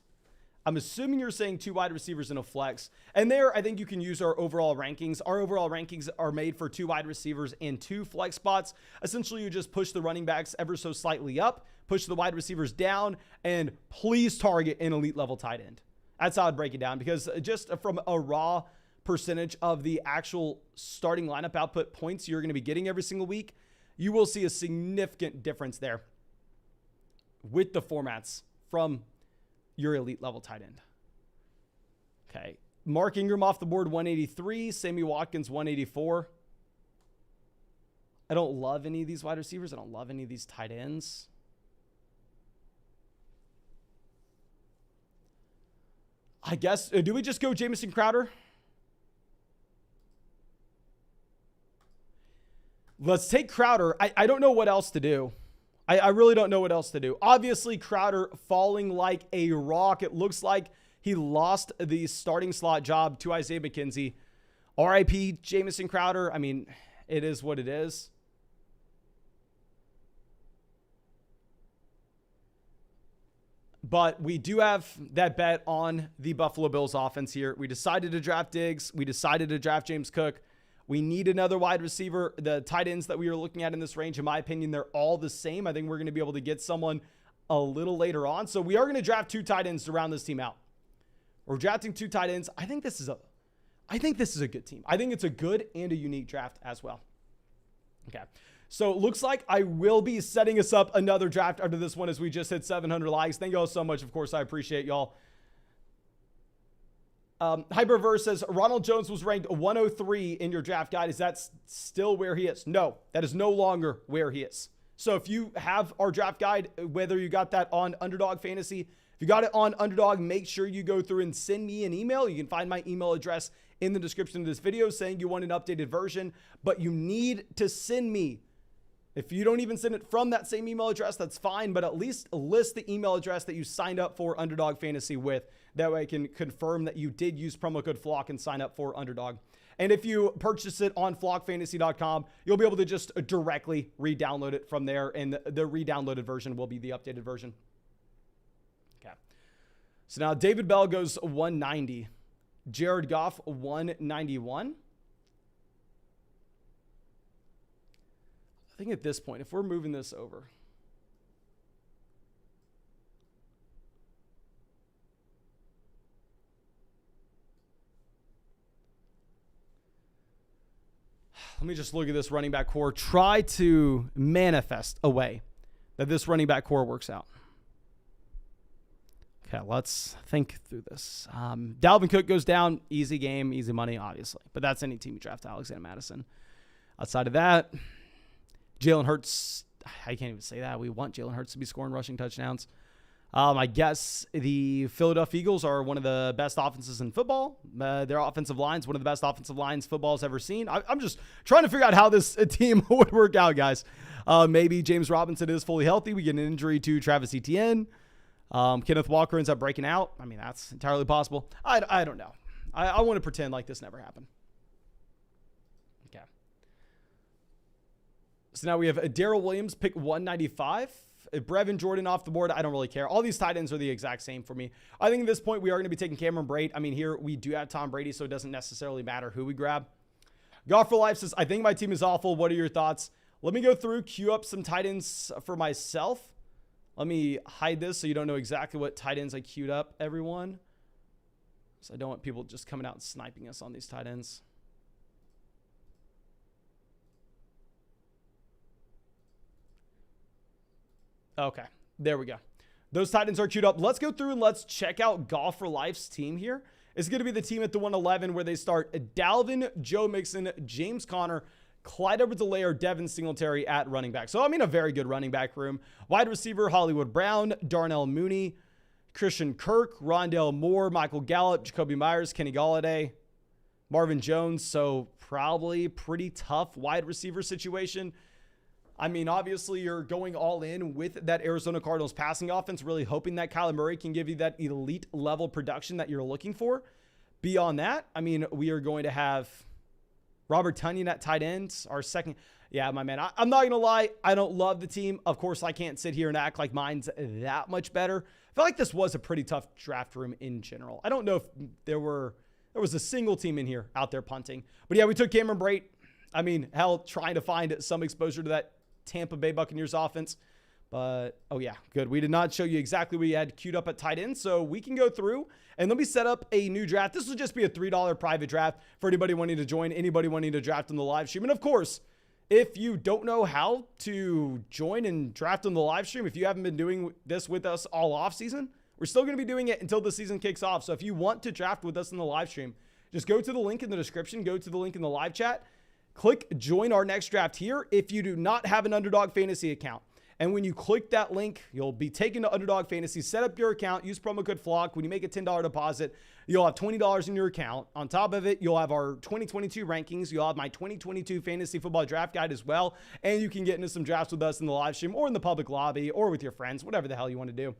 I'm assuming you're saying 2 wide receivers in a flex. And there, I think you can use our overall rankings. Our overall rankings are made for 2 wide receivers and 2 flex spots. Essentially, you just push the running backs ever so slightly up, push the wide receivers down, and please target an elite level tight end. That's how I'd break it down, because just from a raw percentage of the actual starting lineup output points you're going to be getting every single week, you will see a significant difference there with the formats from your elite level tight end. Okay. Mark Ingram off the board, 183. Sammy Watkins, 184. I don't love any of these wide receivers. I don't love any of these tight ends. I guess, do we just go Jamison Crowder? Let's take Crowder. I don't know what else to do. I really don't know what else to do. Obviously, Crowder falling like a rock. It looks like he lost the starting slot job to Isaiah McKenzie. RIP Jamison Crowder. I mean, it is what it is. But we do have that bet on the Buffalo Bills offense here. We decided to draft Diggs. We decided to draft James Cook. We need another wide receiver. The tight ends that we are looking at in this range, in my opinion, they're all the same. I think we're going to be able to get someone a little later on. So we are going to draft 2 tight ends to round this team out. We're drafting 2 tight ends. I think this is a good team. I think it's a good and a unique draft as well. Okay. So it looks like I will be setting us up another draft after this one as we just hit 700 likes. Thank you all so much. Of course, I appreciate y'all. Hyperverse says Ronald Jones was ranked 103 in your draft guide. Is that still where he is? No, that is no longer where he is. So if you have our draft guide, whether you got that on Underdog Fantasy, if you got it on Underdog, make sure you go through and send me an email. You can find my email address in the description of this video saying you want an updated version, but you need to send me. If you don't even send it from that same email address, that's fine, but at least list the email address that you signed up for Underdog Fantasy with. That way I can confirm that you did use promo code FLOCK and sign up for Underdog. And if you purchase it on flockfantasy.com, you'll be able to just directly re-download it from there, and the re-downloaded version will be the updated version. Okay. So now David Bell goes 190. Jared Goff, 191. I think at this point, if we're moving this over, let me just look at this running back core. Try to manifest a way that this running back core works out. Okay, let's think through this. Dalvin Cook goes down. Easy game, easy money, obviously. But that's any team you draft, Alexander Madison. Outside of that, Jalen Hurts, I can't even say that. We want Jalen Hurts to be scoring rushing touchdowns. I guess the Philadelphia Eagles are one of the best offenses in football. Their offensive line's one of the best offensive lines football's ever seen. I'm just trying to figure out how this team would work out, guys. Maybe James Robinson is fully healthy. We get an injury to Travis Etienne. Kenneth Walker ends up breaking out. I mean, that's entirely possible. I don't know. I want to pretend like this never happened. Okay. So now we have Darrell Williams, pick 195. Brevin Jordan off the board, I don't really care. All these tight ends are the exact same for me. I think at this point we are going to be taking Cameron Brate. I mean, here we do have Tom Brady, so it doesn't necessarily matter who we grab. Golf for Life says, I think my team is awful. What are your thoughts? Let me go through, queue up some tight ends for myself. Let me hide this so you don't know exactly what tight ends I queued up, everyone. So I don't want people just coming out and sniping us on these tight ends. Okay, there we go. Those tight ends are queued up. Let's go through and let's check out Golf for Life's team here. It's going to be the team at the 111 where they start Dalvin, Joe Mixon, James Conner, Clyde Edwards-Helaire, Devin Singletary at running back. So, I mean, a very good running back room. Wide receiver, Hollywood Brown, Darnell Mooney, Christian Kirk, Rondale Moore, Michael Gallup, Jacoby Myers, Kenny Golladay, Marvin Jones. So, probably pretty tough wide receiver situation. I mean, obviously, you're going all in with that Arizona Cardinals passing offense, really hoping that Kyler Murray can give you that elite level production that you're looking for. Beyond that, I mean, we are going to have Robert Tonyan at tight ends, our second. Yeah, my man, I'm not going to lie. I don't love the team. Of course, I can't sit here and act like mine's that much better. I feel like this was a pretty tough draft room in general. I don't know if there was a single team in here out there punting. But yeah, we took Cameron Brate. I mean, hell, trying to find some exposure to that Tampa Bay Buccaneers offense. But, oh yeah, good. We did not show you exactly what we had queued up at tight end, so we can go through and let me set up a new draft. This will just be a $3 private draft for anybody wanting to join, anybody wanting to draft on the live stream. And of course, if you don't know how to join and draft on the live stream, if you haven't been doing this with us all off season, we're still going to be doing it until the season kicks off. So if you want to draft with us in the live stream, just go to the link in the description, go to the link in the live chat, click join our next draft here if you do not have an Underdog Fantasy account. And when you click that link, you'll be taken to Underdog Fantasy. Set up your account. Use promo code FLOCK. When you make a $10 deposit, you'll have $20 in your account. On top of it, you'll have our 2022 rankings. You'll have my 2022 fantasy football draft guide as well. And you can get into some drafts with us in the live stream or in the public lobby or with your friends, whatever the hell you want to do.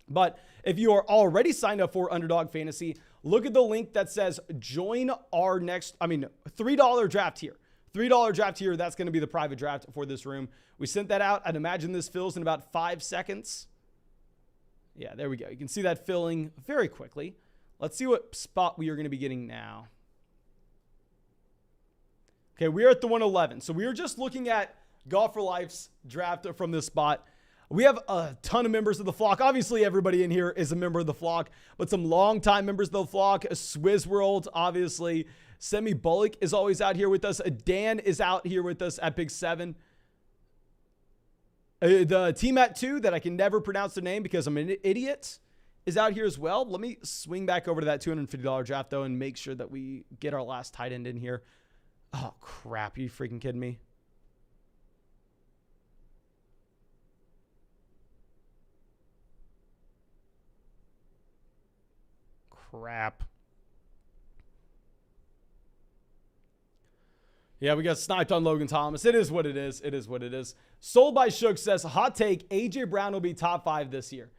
But if you are already signed up for Underdog Fantasy, look at the link that says join our next, $3 draft here. $3 draft here. That's going to be the private draft for this room. We sent that out. I'd imagine this fills in about 5 seconds. Yeah, there we go. You can see that filling very quickly. Let's see what spot we are going to be getting now. Okay, we are at the 111. So we are just looking at Golf for Life's draft from this spot. We have a ton of members of the flock. Obviously, everybody in here is a member of the flock, but some longtime members of the flock. Swizz World, obviously. Semi Bullock is always out here with us. Dan is out here with us at Big 7. The team at 2 that I can never pronounce the name because I'm an idiot is out here as well. Let me swing back over to that $250 draft, though, and make sure that we get our last tight end in here. Oh, crap. Are you freaking kidding me? Crap. Yeah, we got sniped on Logan Thomas. It is what it is. It is what it is. Sold by Shook says, hot take, A.J. Brown will be top 5 this year.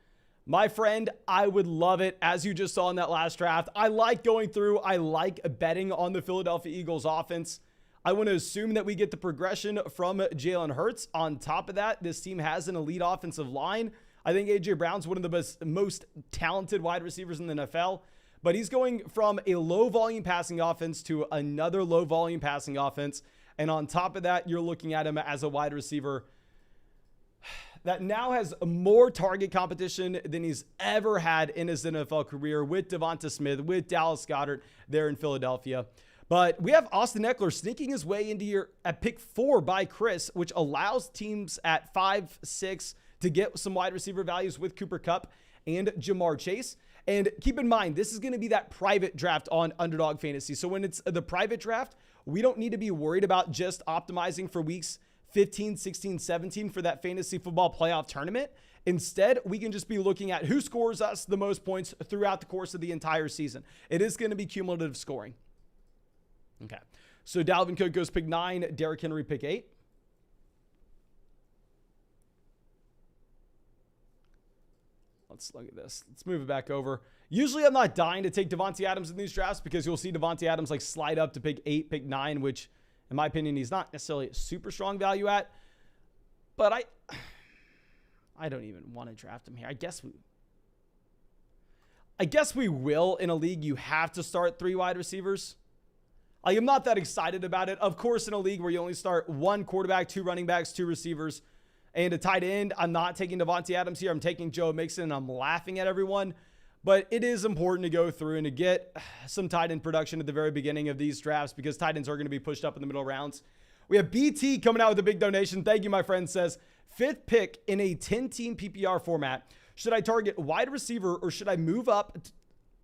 My friend, I would love it. As you just saw in that last draft, I like going through. I like betting on the Philadelphia Eagles offense. I want to assume that we get the progression from Jalen Hurts. On top of that, this team has an elite offensive line. I think A.J. Brown's one of the most talented wide receivers in the NFL. But he's going from a low-volume passing offense to another low-volume passing offense. And on top of that, you're looking at him as a wide receiver that now has more target competition than he's ever had in his NFL career with Devonta Smith, with Dallas Goedert there in Philadelphia. But we have Austin Eckler sneaking his way into your at pick 4 by Chris, which allows teams at 5, 6 to get some wide receiver values with Cooper Kupp and Jamar Chase. And keep in mind, this is going to be that private draft on Underdog Fantasy. So when it's the private draft, we don't need to be worried about just optimizing for weeks 15, 16, 17 for that fantasy football playoff tournament. Instead, we can just be looking at who scores us the most points throughout the course of the entire season. It is going to be cumulative scoring. Okay. So Dalvin Cook goes pick 9, Derrick Henry pick 8. Let's look at this. Let's move it back over. Usually I'm not dying to take Davante Adams in these drafts because you'll see Davante Adams like slide up to pick 8, pick 9, which in my opinion, he's not necessarily a super strong value at, but I don't even want to draft him here. I guess we will in a league. You have to start 3 wide receivers. I am not that excited about it. Of course, in a league where you only start 1 quarterback, 2 running backs, 2 receivers, and a tight end, I'm not taking Davante Adams here. I'm taking Joe Mixon, and I'm laughing at everyone. But it is important to go through and to get some tight end production at the very beginning of these drafts because tight ends are going to be pushed up in the middle rounds. We have BT coming out with a big donation. Thank you, my friend. Says, 5th pick in a 10-team PPR format. Should I target wide receiver or should I move up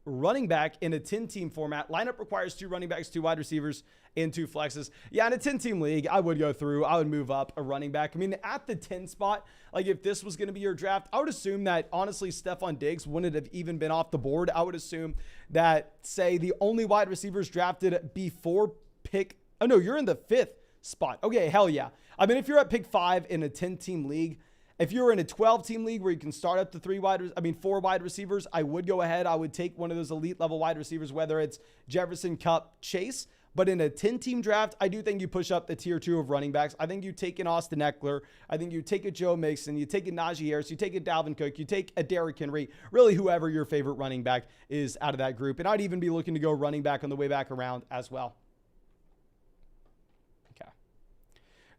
running back in a 10-team format? Lineup requires 2 running backs, 2 wide receivers, and 2 flexes. Yeah, in a 10-team league, I would go through. I would move up a running back. I mean, at the 10 spot, like if this was going to be your draft, I would assume that, honestly, Stephon Diggs wouldn't have even been off the board. I would assume that, say, the only wide receivers drafted before pick... Oh, no, you're in the 5th spot. Okay, hell yeah. I mean, if you're at pick 5 in a 10-team league, if you're in a 12-team league where you can start up to 4 wide receivers, I would go ahead. I would take one of those elite level wide receivers, whether it's Jefferson, Kupp, Chase. But in a 10-team draft, I do think you push up the tier 2 of running backs. I think you take an Austin Eckler. I think you take a Joe Mixon. You take a Najee Harris. You take a Dalvin Cook. You take a Derrick Henry. Really, whoever your favorite running back is out of that group. And I'd even be looking to go running back on the way back around as well.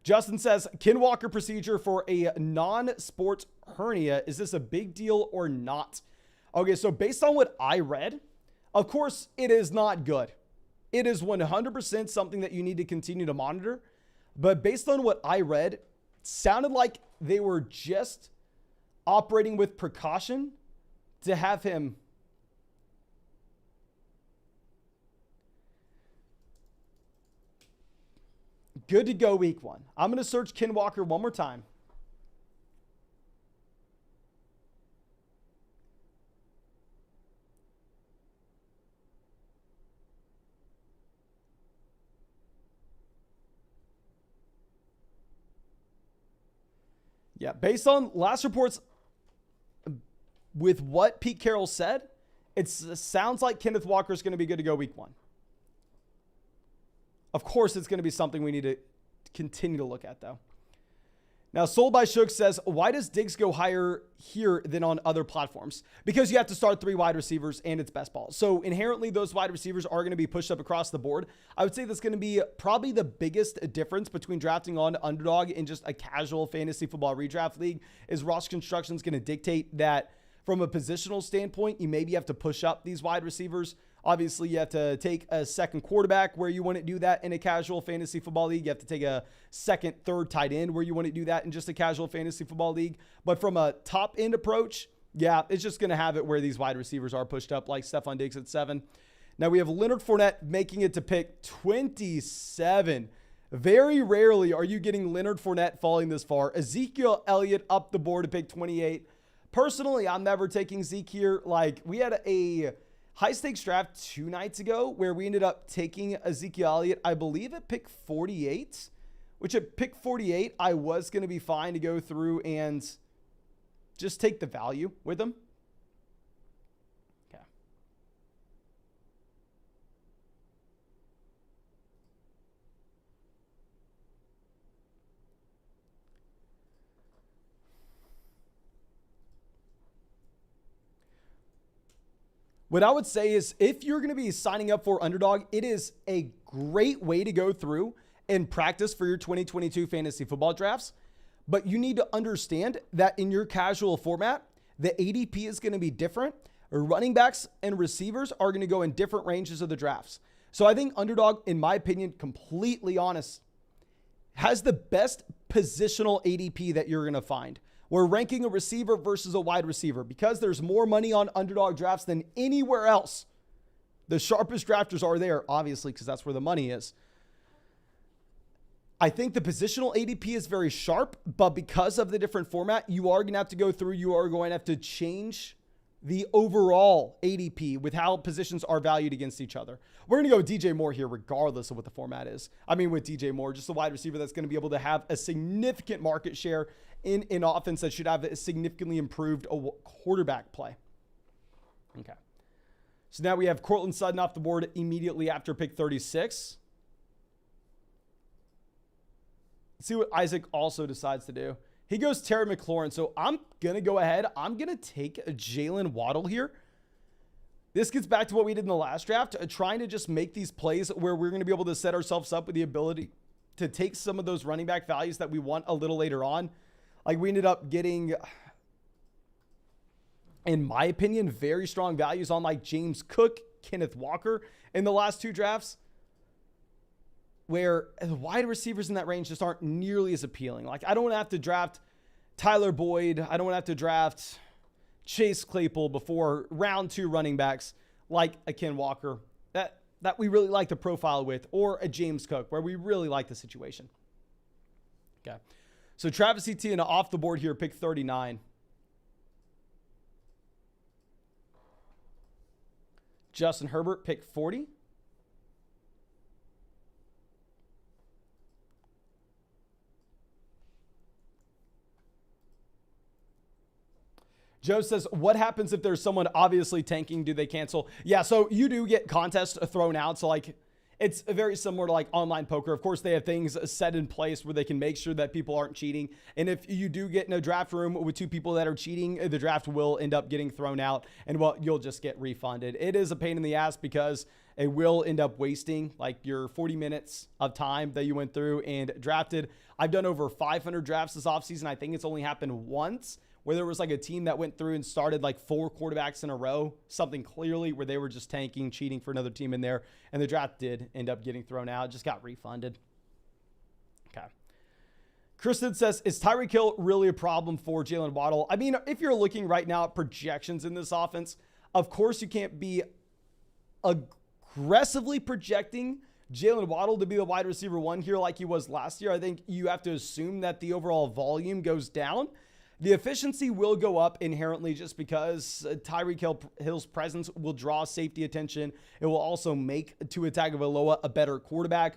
Justin says, Ken Walker procedure for a non-sports hernia. Is this a big deal or not? Okay, so based on what I read, of course, it is not good. It is 100% something that you need to continue to monitor. But based on what I read, it sounded like they were just operating with precaution to have him good to go week 1. I'm going to search Ken Walker one more time. Yeah, based on last reports with what Pete Carroll said, it sounds like Kenneth Walker is going to be good to go week 1. Of course, it's going to be something we need to continue to look at, though. Now, Sold by Shook says, why does Diggs go higher here than on other platforms? Because you have to start 3 wide receivers and it's best ball. So inherently, those wide receivers are going to be pushed up across the board. I would say that's going to be probably the biggest difference between drafting on Underdog and just a casual fantasy football redraft league is roster construction is going to dictate that from a positional standpoint, you maybe have to push up these wide receivers. Obviously, you have to take a second quarterback where you wouldn't do that in a casual fantasy football league. You have to take a second, third tight end where you wouldn't do that in just a casual fantasy football league. But from a top end approach, yeah, it's just going to have it where these wide receivers are pushed up like Stephon Diggs at 7. Now we have Leonard Fournette making it to pick 27. Very rarely are you getting Leonard Fournette falling this far. Ezekiel Elliott up the board to pick 28. Personally, I'm never taking Zeke here. Like, we had a high stakes draft 2 nights ago where we ended up taking Ezekiel Elliott, I believe at pick 48, which at pick 48, I was going to be fine to go through and just take the value with him. Okay. What I would say is if you're going to be signing up for Underdog, it is a great way to go through and practice for your 2022 fantasy football drafts. But you need to understand that in your casual format, the ADP is going to be different. Running backs and receivers are going to go in different ranges of the drafts. So I think Underdog, in my opinion, completely honest, has the best positional ADP that you're going to find. We're ranking a receiver versus a wide receiver because there's more money on Underdog drafts than anywhere else. The sharpest drafters are there, obviously, because that's where the money is. I think the positional ADP is very sharp, but because of the different format, you are going to have to go through, you are going to have to change the overall ADP with how positions are valued against each other. We're going to go with DJ Moore here regardless of what the format is. I mean, with DJ Moore, just a wide receiver that's going to be able to have a significant market share in an offense that should have a significantly improved quarterback play. Okay. So now we have Courtland Sutton off the board immediately after pick 36. Let's see what Isaac also decides to do. He goes Terry McLaurin. So I'm going to go ahead. I'm going to take a Jalen Waddle here. This gets back to what we did in the last draft, trying to just make these plays where we're going to be able to set ourselves up with the ability to take some of those running back values that we want a little later on. Like we ended up getting, in my opinion, very strong values on like James Cook, Kenneth Walker in the last 2 drafts. where the wide receivers in that range just aren't nearly as appealing. Like, I don't want to have to draft Tyler Boyd. I don't want to have to draft Chase Claypool before round 2 running backs like a Ken Walker that we really like the profile with, or a James Cook where we really like the situation. Okay. So Travis Etienne off the board here, pick 39. Justin Herbert, pick 40. Joe says, what happens if there's someone obviously tanking? Do they cancel? Yeah, so you do get contests thrown out. So, like, it's very similar to, like, online poker. Of course, they have things set in place where they can make sure that people aren't cheating. And if you do get in a draft room with 2 people that are cheating, the draft will end up getting thrown out, and, well, you'll just get refunded. It is a pain in the ass because it will end up wasting, like, your 40 minutes of time that you went through and drafted. I've done over 500 drafts this offseason. I think it's only happened once, where there was like a team that went through and started like 4 quarterbacks in a row, something clearly where they were just tanking, cheating for another team in there. And the draft did end up getting thrown out, just got refunded. Okay. Kristen says, is Tyreek Hill really a problem for Jalen Waddle? I mean, if you're looking right now at projections in this offense, of course you can't be aggressively projecting Jalen Waddle to be the wide receiver 1 here like he was last year. I think you have to assume that the overall volume goes down. The efficiency will go up inherently just because Tyreek Hill's presence will draw safety attention. It will also make Tua Tagovailoa a better quarterback.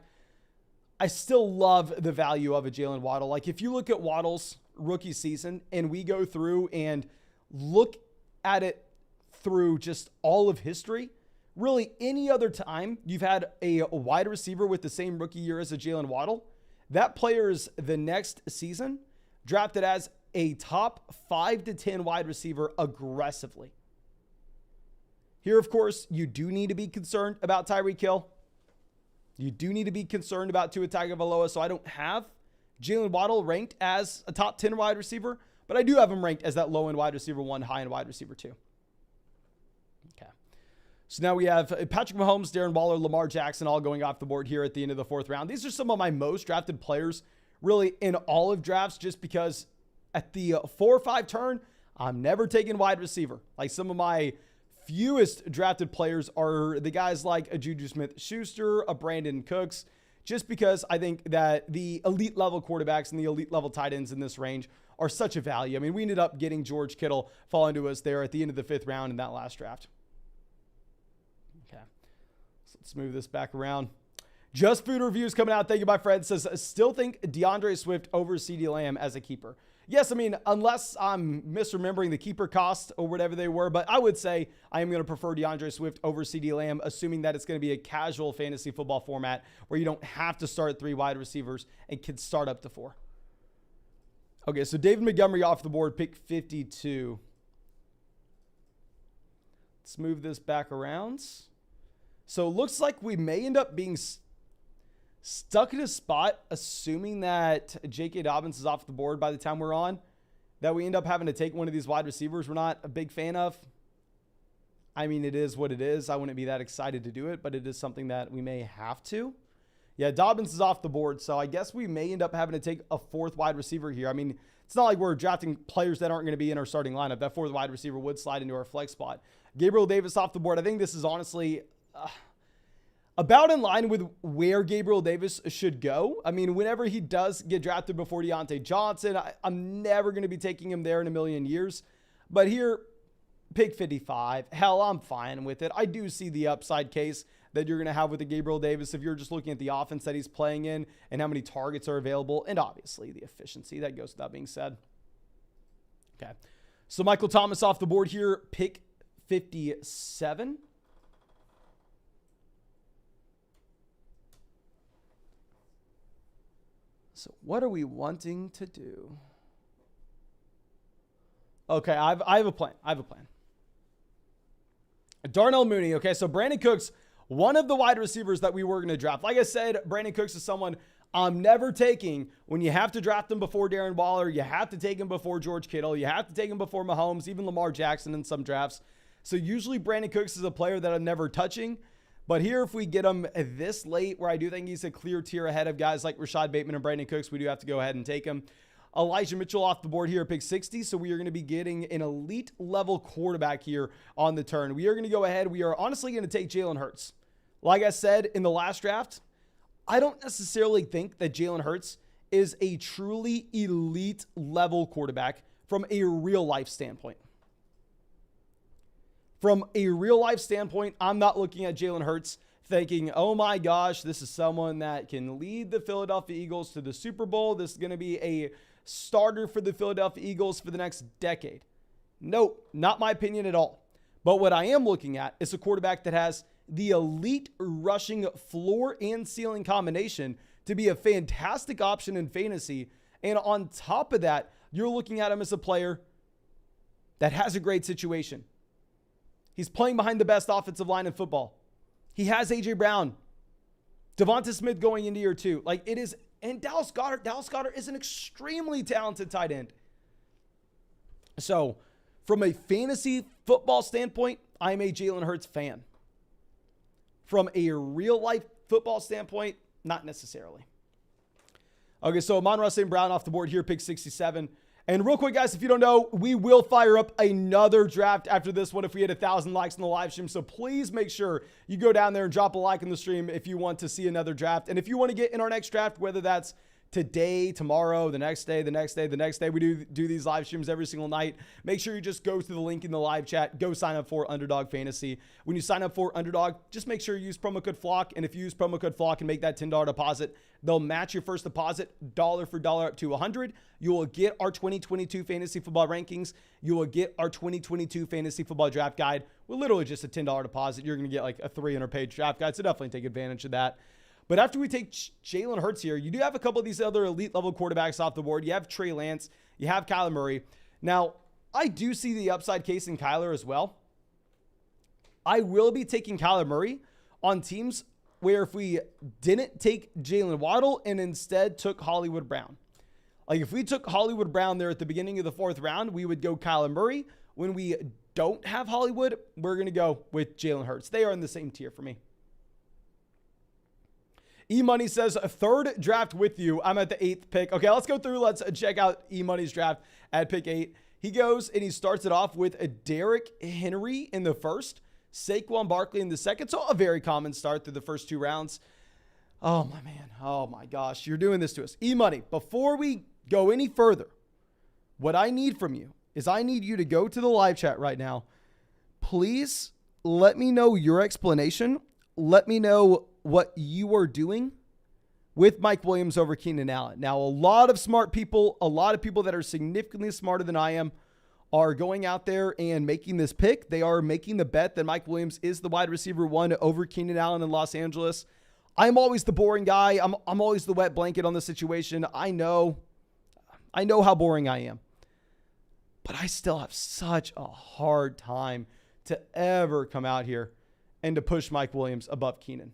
I still love the value of a Jalen Waddle. Like, if you look at Waddle's rookie season and we go through and look at it through just all of history, really any other time you've had a wide receiver with the same rookie year as a Jalen Waddle, that player is the next season drafted as a top 5 to 10 wide receiver aggressively. Here, of course, you do need to be concerned about Tyreek Hill. You do need to be concerned about Tua Tagovailoa. So I don't have Jalen Waddle ranked as a top 10 wide receiver, but I do have him ranked as that low-end wide receiver 1, high-end wide receiver 2. Okay. So now we have Patrick Mahomes, Darren Waller, Lamar Jackson all going off the board here at the end of the 4th round. These are some of my most drafted players really in all of drafts, just because at the 4 or 5 turn, I'm never taking wide receiver. Like, some of my fewest drafted players are the guys like a Juju Smith-Schuster, a Brandon Cooks, just because I think that the elite level quarterbacks and the elite level tight ends in this range are such a value. I mean, we ended up getting George Kittle falling to us there at the end of the 5th round in that last draft. Okay, so let's move this back around. Just Food Reviews coming out. Thank you, my friend. Says, still think DeAndre Swift over CeeDee Lamb as a keeper. Yes, I mean, unless I'm misremembering the keeper cost or whatever they were, but I would say I am going to prefer DeAndre Swift over CeeDee Lamb, assuming that it's going to be a casual fantasy football format where you don't have to start 3 wide receivers and can start up to 4. Okay, so David Montgomery off the board, pick 52. Let's move this back around. So it looks like we may end up being stuck in a spot, assuming that J.K. Dobbins is off the board by the time we're on, that we end up having to take one of these wide receivers we're not a big fan of. I mean, it is what it is. I wouldn't be that excited to do it, but it is something that we may have to. Yeah, Dobbins is off the board, so I guess we may end up having to take a 4th wide receiver here. I mean, it's not like we're drafting players that aren't going to be in our starting lineup. That 4th wide receiver would slide into our flex spot. Gabriel Davis off the board. I think this is honestly about in line with where Gabriel Davis should go. I mean, whenever he does get drafted before Deontay Johnson, I'm never going to be taking him there in a million years. But here, pick 55. Hell, I'm fine with it. I do see the upside case that you're going to have with the Gabriel Davis if you're just looking at the offense that he's playing in and how many targets are available, and obviously the efficiency. That goes without being said. Okay. So Michael Thomas off the board here, pick 57. So what are we wanting to do? Okay, I have a plan. Darnell Mooney. Okay, so Brandon Cooks, one of the wide receivers that we were going to draft. Like I said, Brandon Cooks is someone I'm never taking when you have to draft him before Darren Waller. You have to take him before George Kittle. You have to take him before Mahomes, even Lamar Jackson in some drafts. So usually Brandon Cooks is a player that I'm never touching. But here, if we get him this late, where I do think he's a clear tier ahead of guys like Rashad Bateman and Brandy Cooks, we do have to go ahead and take him. Elijah Mitchell off the board here at pick 60. So we are going to be getting an elite level quarterback here on the turn. We are going to go ahead. We are honestly going to take Jalen Hurts. Like I said in the last draft, I don't necessarily think that Jalen Hurts is a truly elite level quarterback from a real life standpoint. From a real life standpoint, I'm not looking at Jalen Hurts thinking, oh my gosh, this is someone that can lead the Philadelphia Eagles to the Super Bowl. This is going to be a starter for the Philadelphia Eagles for the next decade. Nope, not my opinion at all. But what I am looking at is a quarterback that has the elite rushing floor and ceiling combination to be a fantastic option in fantasy. And on top of that, you're looking at him as a player that has a great situation. He's playing behind the best offensive line in football. He has A.J. Brown, Devonta Smith going into year 2. Like it is, and Dallas Goedert is an extremely talented tight end. So from a fantasy football standpoint, I'm a Jalen Hurts fan. From a real life football standpoint, not necessarily. Okay, so Amon-Ra St. Brown off the board here, pick 67. And real quick, guys, if you don't know, we will fire up another draft after this one if we hit 1,000 likes in the live stream. So please make sure you go down there and drop a like in the stream if you want to see another draft. And if you want to get in our next draft, whether that's today, tomorrow, the next day, we do these live streams every single night. Make sure you just go to the link in the live chat. Go sign up for Underdog Fantasy. When you sign up for Underdog, just make sure you use promo code FLOCK. And if you use promo code FLOCK and make that $10 deposit, they'll match your first deposit dollar for dollar up to $100. You will get our 2022 fantasy football rankings. You will get our 2022 fantasy football draft guide with literally just a $10 deposit. You're going to get like a 300-page draft guide. So definitely take advantage of that. But after we take Jalen Hurts here, you do have a couple of these other elite level quarterbacks off the board. You have Trey Lance. You have Kyler Murray. Now, I do see the upside case in Kyler as well. I will be taking Kyler Murray on teams where if we didn't take Jalen Waddle and instead took Hollywood Brown. Like if we took Hollywood Brown there at the beginning of the 4th round, we would go Kyler Murray. When we don't have Hollywood, we're going to go with Jalen Hurts. They are in the same tier for me. E-Money says, a 3rd draft with you. I'm at the 8th pick. Okay, let's go through. Let's check out E-Money's draft at pick 8. He goes and he starts it off with a Derrick Henry in the 1st, Saquon Barkley in the 2nd. So a very common start through the first 2 rounds. Oh, my man. Oh, my gosh. You're doing this to us. E-Money, before we go any further, what I need from you is I need you to go to the live chat right now. Please let me know your explanation. Let me know what you are doing with Mike Williams over Keenan Allen. Now, a lot of smart people, a lot of people that are significantly smarter than I am are going out there and making this pick. They are making the bet that Mike Williams is the wide receiver 1 over Keenan Allen in Los Angeles. I'm always the boring guy. I'm always the wet blanket on the situation. I know how boring I am. But I still have such a hard time to ever come out here and to push Mike Williams above Keenan.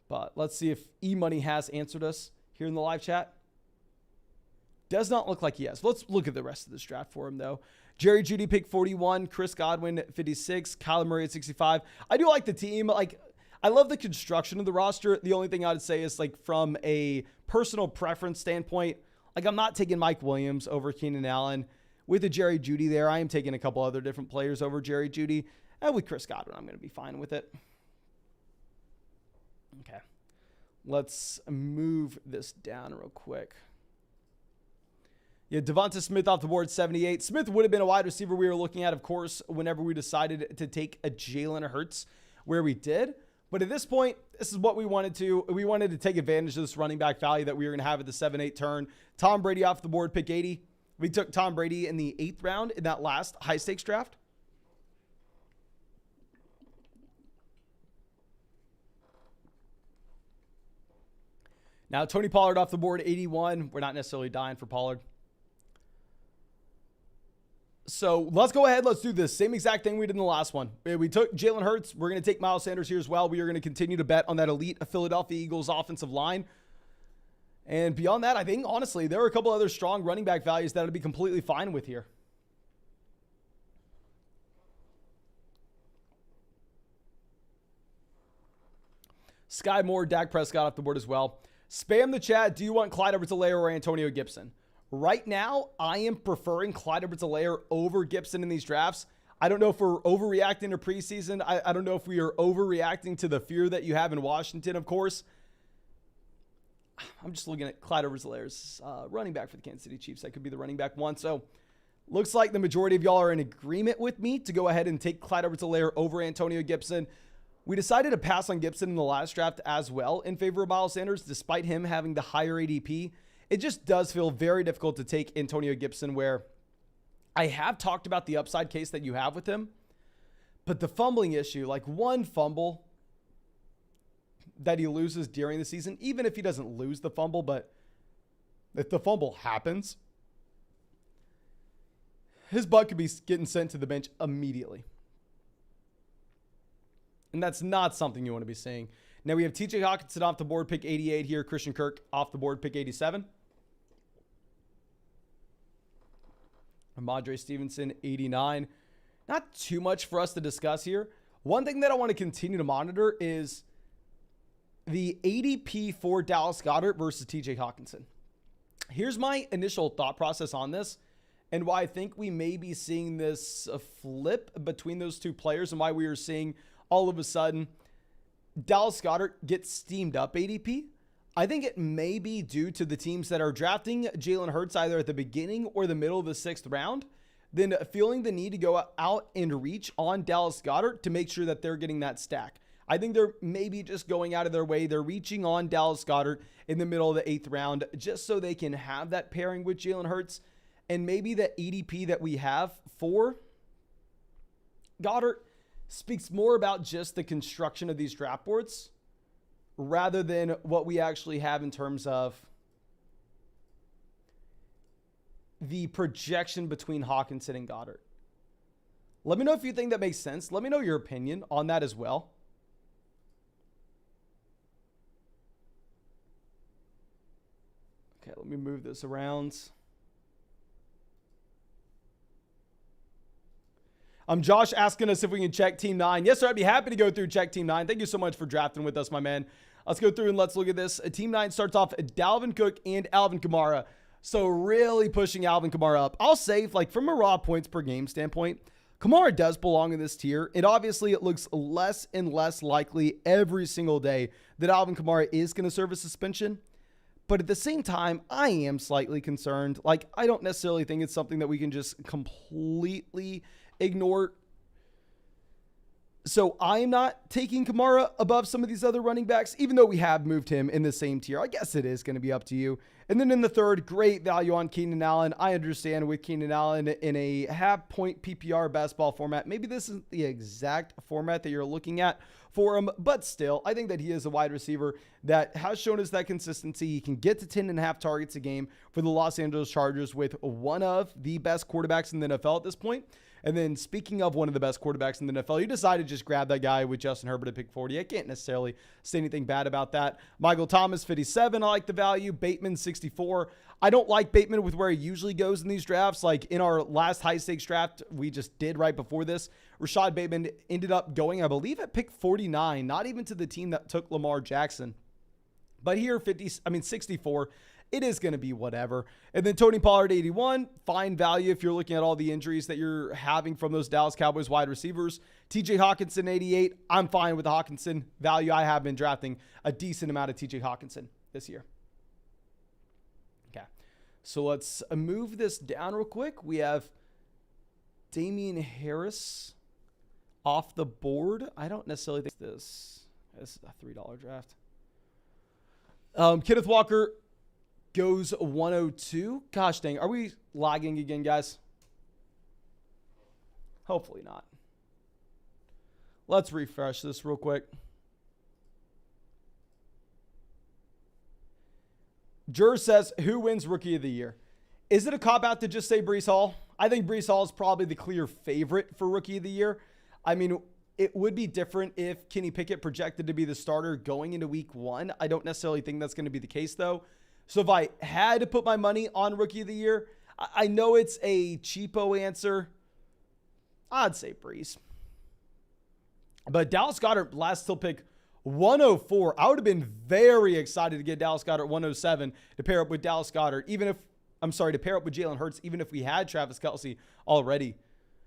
But let's see if E-Money has answered us here in the live chat. Does not look like he has. Let's look at the rest of this draft for him, though. Jerry Jeudy, pick 41. Chris Godwin, 56. Kyler Murray at 65. I do like the team. Like, I love the construction of the roster. The only thing I would say is, like, from a personal preference standpoint, like, I'm not taking Mike Williams over Keenan Allen. With the Jerry Jeudy there, I am taking a couple other different players over Jerry Jeudy. And with Chris Godwin, I'm going to be fine with it. Okay. Let's move this down real quick. Yeah, Devonta Smith off the board, 78. Smith would have been a wide receiver we were looking at, of course, whenever we decided to take a Jalen Hurts where we did. But at this point, this is what we wanted to. We wanted to take advantage of this running back value that we were going to have at the 7-8 turn. Tom Brady off the board, pick 80. We took Tom Brady in the 8th round in that last high-stakes draft. Now, Tony Pollard off the board, 81. We're not necessarily dying for Pollard. So let's go ahead. Let's do this same exact thing we did in the last one. We took Jalen Hurts. We're going to take Miles Sanders here as well. We are going to continue to bet on that elite Philadelphia Eagles offensive line. And beyond that, I think, honestly, there are a couple other strong running back values that I'd be completely fine with here. Sky Moore, Dak Prescott off the board as well. Spam the chat. Do you want Clyde Edwards-Helaire or Antonio Gibson? Right now, I am preferring Clyde Edwards-Helaire over Gibson in these drafts. I don't know if we're overreacting to preseason. I don't know if we are overreacting to the fear that you have in Washington, of course. I'm just looking at Clyde Edwards-Helaire's running back for the Kansas City Chiefs. That could be the running back one. So, looks like the majority of y'all are in agreement with me to go ahead and take Clyde Edwards-Helaire over Antonio Gibson. We decided to pass on Gibson in the last draft as well in favor of Miles Sanders, despite him having the higher ADP. It just does feel very difficult to take Antonio Gibson, where I have talked about the upside case that you have with him, but the fumbling issue, like one fumble that he loses during the season, even if he doesn't lose the fumble, but if the fumble happens, his butt could be getting sent to the bench immediately. And that's not something you want to be seeing. Now we have TJ Hockenson off the board, pick 88 here. Christian Kirk off the board, pick 87. Ramondre Stevenson, 89. Not too much for us to discuss here. One thing that I want to continue to monitor is the ADP for Dallas Goedert versus TJ Hockenson. Here's my initial thought process on this and why I think we may be seeing this flip between those two players and why we are seeing all of a sudden Dallas Goedert gets steamed up ADP. I think it may be due to the teams that are drafting Jalen Hurts either at the beginning or the middle of the 6th round, then feeling the need to go out and reach on Dallas Goedert to make sure that they're getting that stack. I think they're maybe just going out of their way. They're reaching on Dallas Goedert in the middle of the 8th round just so they can have that pairing with Jalen Hurts. And maybe the ADP that we have for Goedert speaks more about just the construction of these draft boards rather than what we actually have in terms of the projection between Hockenson and Goedert. Let me know if you think that makes sense. Let me know your opinion on that as well. Okay, let me move this around. Josh asking us if we can check Team 9. Yes, sir. I'd be happy to go through check Team 9. Thank you so much for drafting with us, my man. Let's go through and let's look at this. Team 9 starts off Dalvin Cook and Alvin Kamara. So really pushing Alvin Kamara up. I'll say, like, from a raw points per game standpoint, Kamara does belong in this tier. And obviously it looks less and less likely every single day that Alvin Kamara is going to serve a suspension. But at the same time, I am slightly concerned. Like, I don't necessarily think it's something that we can just completely ignore. So I'm not taking Kamara above some of these other running backs, even though we have moved him in the same tier. I guess it is going to be up to you. And then in the third, great value on Keenan Allen. I understand with Keenan Allen in a half-point PPR basketball format, maybe this isn't the exact format that you're looking at for him, but still, I think that he is a wide receiver that has shown us that consistency. He can get to 10.5 targets a game for the Los Angeles Chargers with one of the best quarterbacks in the NFL at this point. And then speaking of one of the best quarterbacks in the NFL, you decided to just grab that guy with Justin Herbert at pick 40. I can't necessarily say anything bad about that. Michael Thomas, 57. I like the value. Bateman, 64. I don't like Bateman with where he usually goes in these drafts. Like in our last high stakes draft we just did right before this, Rashad Bateman ended up going, I believe, at pick 49, not even to the team that took Lamar Jackson. But here, 64. It is going to be whatever. And then Tony Pollard, 81. Fine value if you're looking at all the injuries that you're having from those Dallas Cowboys wide receivers. TJ Hockenson, 88. I'm fine with the Hockenson value. I have been drafting a decent amount of TJ Hockenson this year. Okay. So let's move this down real quick. We have Damien Harris off the board. I don't necessarily think this is a $3 draft. Kenneth Walker goes 102. Gosh dang, are we lagging again, guys? Hopefully not. Let's refresh this real quick. Jur says, who wins Rookie of the Year? Is it a cop-out to just say Breece Hall? I think Breece Hall is probably the clear favorite for Rookie of the Year. I mean, it would be different if Kenny Pickett projected to be the starter going into week 1. I don't necessarily think that's going to be the case, though. So if I had to put my money on Rookie of the Year, I know it's a cheapo answer. I'd say Breece. But Dallas Goedert last still pick 104. I would have been very excited to get Dallas Goedert 107 to pair up with Dallas Goedert, to pair up with Jalen Hurts, even if we had Travis Kelce already.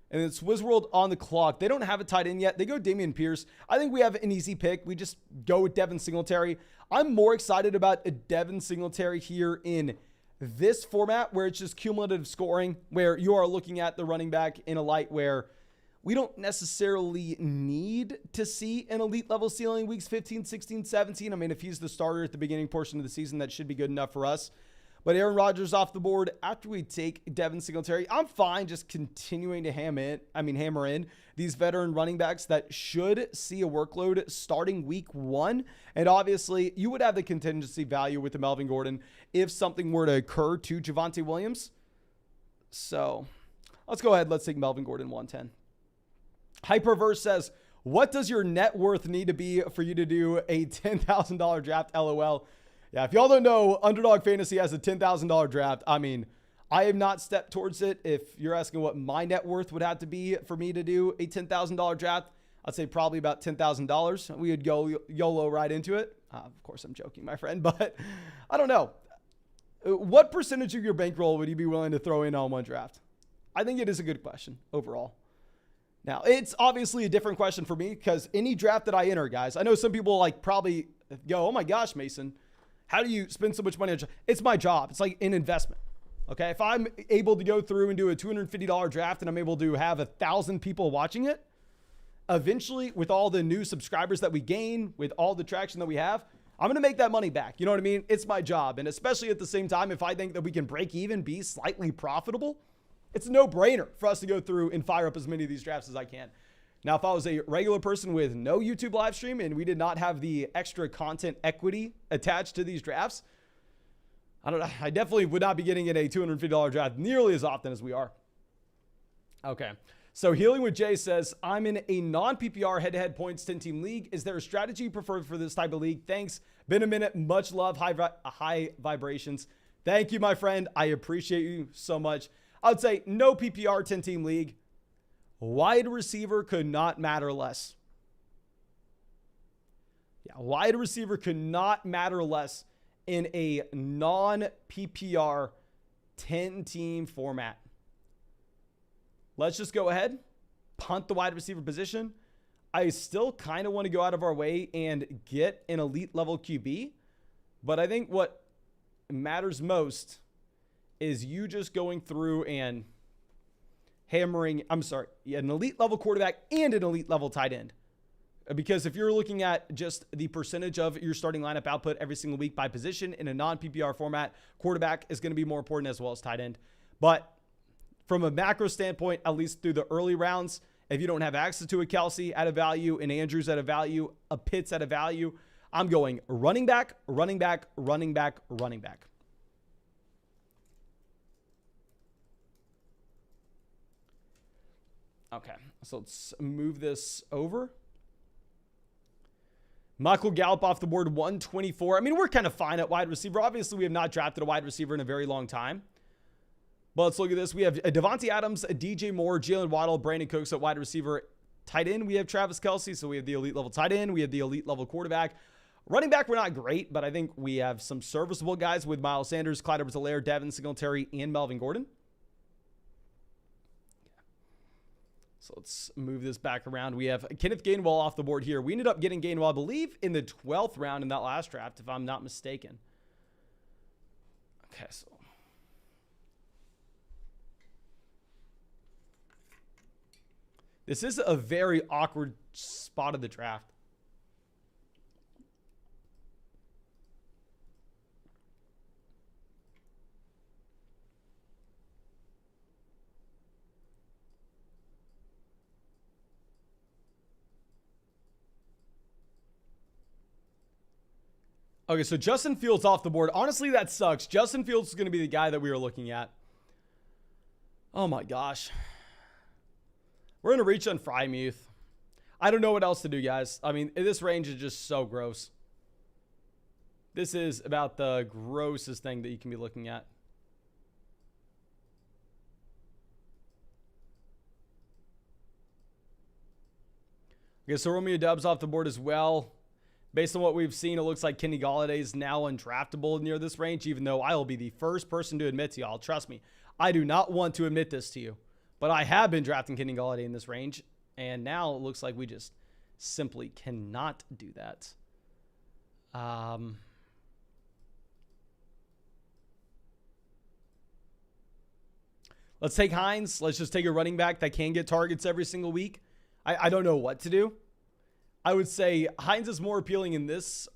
And then Swizz World on the clock. They don't have a tight end yet. They go Damien Pierce. I think we have an easy pick. We just go with Devin Singletary. I'm more excited about a Devin Singletary here in this format where it's just cumulative scoring, where you are looking at the running back in a light where we don't necessarily need to see an elite level ceiling weeks 15, 16, 17. I mean, if he's the starter at the beginning portion of the season, that should be good enough for us. But Aaron Rodgers off the board after we take Devin Singletary. I'm fine just continuing to hammer in these veteran running backs that should see a workload starting week 1. And obviously, you would have the contingency value with the Melvin Gordon if something were to occur to Javonte Williams. So let's go ahead. Let's take Melvin Gordon 110. Hyperverse says, what does your net worth need to be for you to do a $10,000 draft? LOL. Yeah, if y'all don't know, Underdog Fantasy has a $10,000 draft. I mean, I have not stepped towards it. If you're asking what my net worth would have to be for me to do a $10,000 draft, I'd say probably about $10,000. We would go YOLO right into it. Of course, I'm joking, my friend, but I don't know. What percentage of your bankroll would you be willing to throw in on one draft? I think it is a good question overall. Now, it's obviously a different question for me because any draft that I enter, guys, I know some people probably go, oh my gosh, Mason, how do you spend so much money on it's my job. It's like an investment. Okay. If I'm able to go through and do a $250 draft and I'm able to have 1,000 people watching it, eventually with all the new subscribers that we gain, with all the traction that we have, I'm going to make that money back. You know what I mean? It's my job. And especially at the same time, if I think that we can break even, be slightly profitable, it's a no-brainer for us to go through and fire up as many of these drafts as I can. Now, if I was a regular person with no YouTube live stream and we did not have the extra content equity attached to these drafts, I don't know. I definitely would not be getting in a $250 draft nearly as often as we are. Okay. So Healing with Jay says, I'm in a non-PPR head-to-head points 10-team league. Is there a strategy you prefer for this type of league? Thanks. Been a minute. Much love. High vibrations. Thank you, my friend. I appreciate you so much. I would say no PPR 10-team league. Wide receiver could not matter less. Yeah, wide receiver could not matter less in a non-PPR 10-team format. Let's just go ahead, punt the wide receiver position. I still kind of want to go out of our way and get an elite level QB, but I think what matters most is you just going through and hammering, an elite level quarterback and an elite level tight end. Because if you're looking at just the percentage of your starting lineup output every single week by position in a non-PPR format, quarterback is going to be more important as well as tight end. But from a macro standpoint, at least through the early rounds, if you don't have access to a Kelce at a value, an Andrews at a value, a Pitts at a value, I'm going running back, running back, running back, running back. Okay, so let's move this over. Michael Gallup off the board, 124. I mean, we're kind of fine at wide receiver. Obviously, we have not drafted a wide receiver in a very long time. But let's look at this. We have a Devontae Adams, a DJ Moore, Jalen Waddle, Brandy Cook at wide receiver. Tight end, we have Travis Kelce. So we have the elite level tight end. We have the elite level quarterback. Running back, we're not great, but I think we have some serviceable guys with Miles Sanders, Clyde Edwards-Helaire, Devin Singletary, and Melvin Gordon. So let's move this back around. We have Kenneth Gainwell off the board here. We ended up getting Gainwell, I believe, in the 12th round in that last draft, if I'm not mistaken. Okay, so this is a very awkward spot of the draft. Okay, so Justin Fields off the board. Honestly, that sucks. Justin Fields is going to be the guy that we were looking at. Oh my gosh. We're going to reach on Frymuth. I don't know what else to do, guys. I mean, this range is just so gross. This is about the grossest thing that you can be looking at. Okay, so Romeo Dubs off the board as well. Based on what we've seen, it looks like Kenny Golladay is now undraftable near this range, even though I will be the first person to admit to y'all, trust me, I do not want to admit this to you, but I have been drafting Kenny Golladay in this range, and now it looks like we just simply cannot do that. Let's take Hines. Let's just take a running back that can get targets every single week. I don't know what to do. I would say Hines is more appealing in this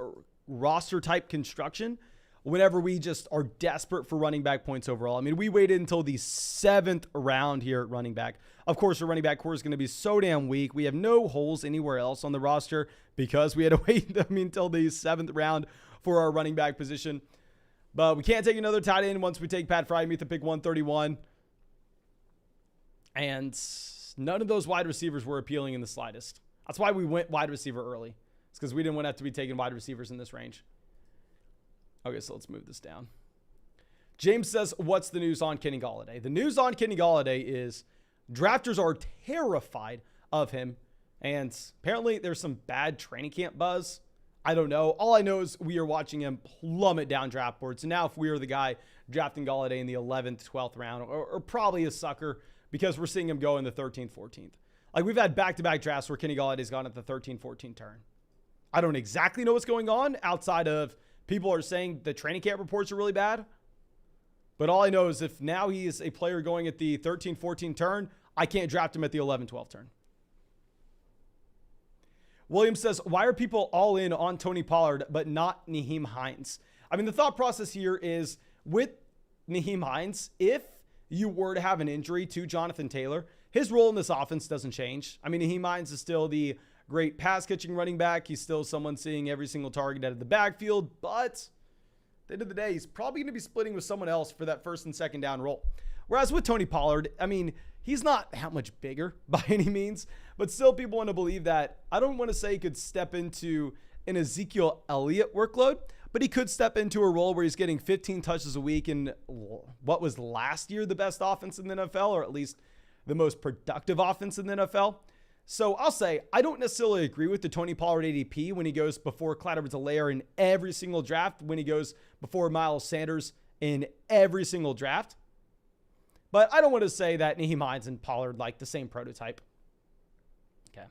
roster type construction whenever we just are desperate for running back points overall. I mean, we waited until the 7th round here at running back. Of course, the running back core is going to be so damn weak. We have no holes anywhere else on the roster because we had to wait, until the 7th round for our running back position. But we can't take another tight end once we take Pat Freiermuth to pick 131. And none of those wide receivers were appealing in the slightest. That's why we went wide receiver early. It's because we didn't want to have to be taking wide receivers in this range. Okay, so let's move this down. James says, what's the news on Kenny Golladay? The news on Kenny Golladay is drafters are terrified of him. And apparently there's some bad training camp buzz. I don't know. All I know is we are watching him plummet down draft boards. And now if we are the guy drafting Golladay in the 11th, 12th round, or probably a sucker because we're seeing him go in the 13th, 14th. Like, we've had back-to-back drafts where Kenny Galladay's gone at the 13-14 turn. I don't exactly know what's going on outside of people are saying the training camp reports are really bad. But all I know is if now he is a player going at the 13-14 turn, I can't draft him at the 11-12 turn. William says, why are people all in on Tony Pollard but not Nyheim Hines? I mean, the thought process here is with Nyheim Hines, if you were to have an injury to Jonathan Taylor, his role in this offense doesn't change. I mean, Nyheim Hines is still the great pass-catching running back. He's still someone seeing every single target out of the backfield. But at the end of the day, he's probably going to be splitting with someone else for that first and second down role. Whereas with Tony Pollard, I mean, he's not that much bigger by any means. But still, people want to believe that. I don't want to say he could step into an Ezekiel Elliott workload, but he could step into a role where he's getting 15 touches a week in what was last year the best offense in the NFL, or at least the most productive offense in the NFL. So I'll say I don't necessarily agree with the Tony Pollard ADP when he goes before Clyde Edwards-Helaire in every single draft, when he goes before Miles Sanders in every single draft. But I don't want to say that Nyheim Hines and Pollard like the same prototype. Okay.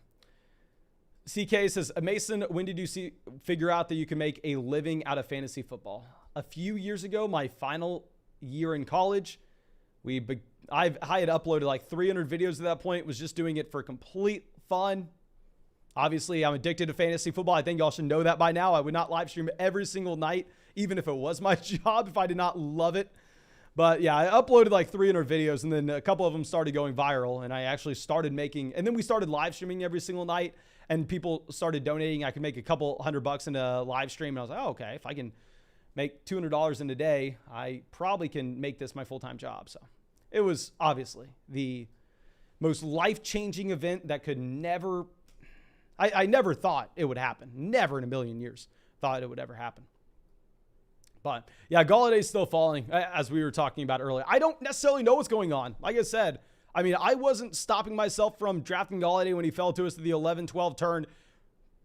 CK says, Mason, when did you figure out that you can make a living out of fantasy football? A few years ago, my final year in college, I had uploaded like 300 videos at that point, was just doing it for complete fun. Obviously, I'm addicted to fantasy football. I think y'all should know that by now. I would not live stream every single night, even if it was my job, if I did not love it. But yeah, I uploaded like 300 videos, and then a couple of them started going viral, and I actually started making, and then we started live streaming every single night, and people started donating. I could make a couple $100 in a live stream, and I was like, oh, okay, if I can make $200 in a day, I probably can make this my full-time job. So it was obviously the most life-changing event that could never, I never thought it would happen. Never in a million years thought it would ever happen. But yeah, Galladay's still falling, as we were talking about earlier. I don't necessarily know what's going on. Like I said, I mean, I wasn't stopping myself from drafting Galladay when he fell to us to the 11-12 turn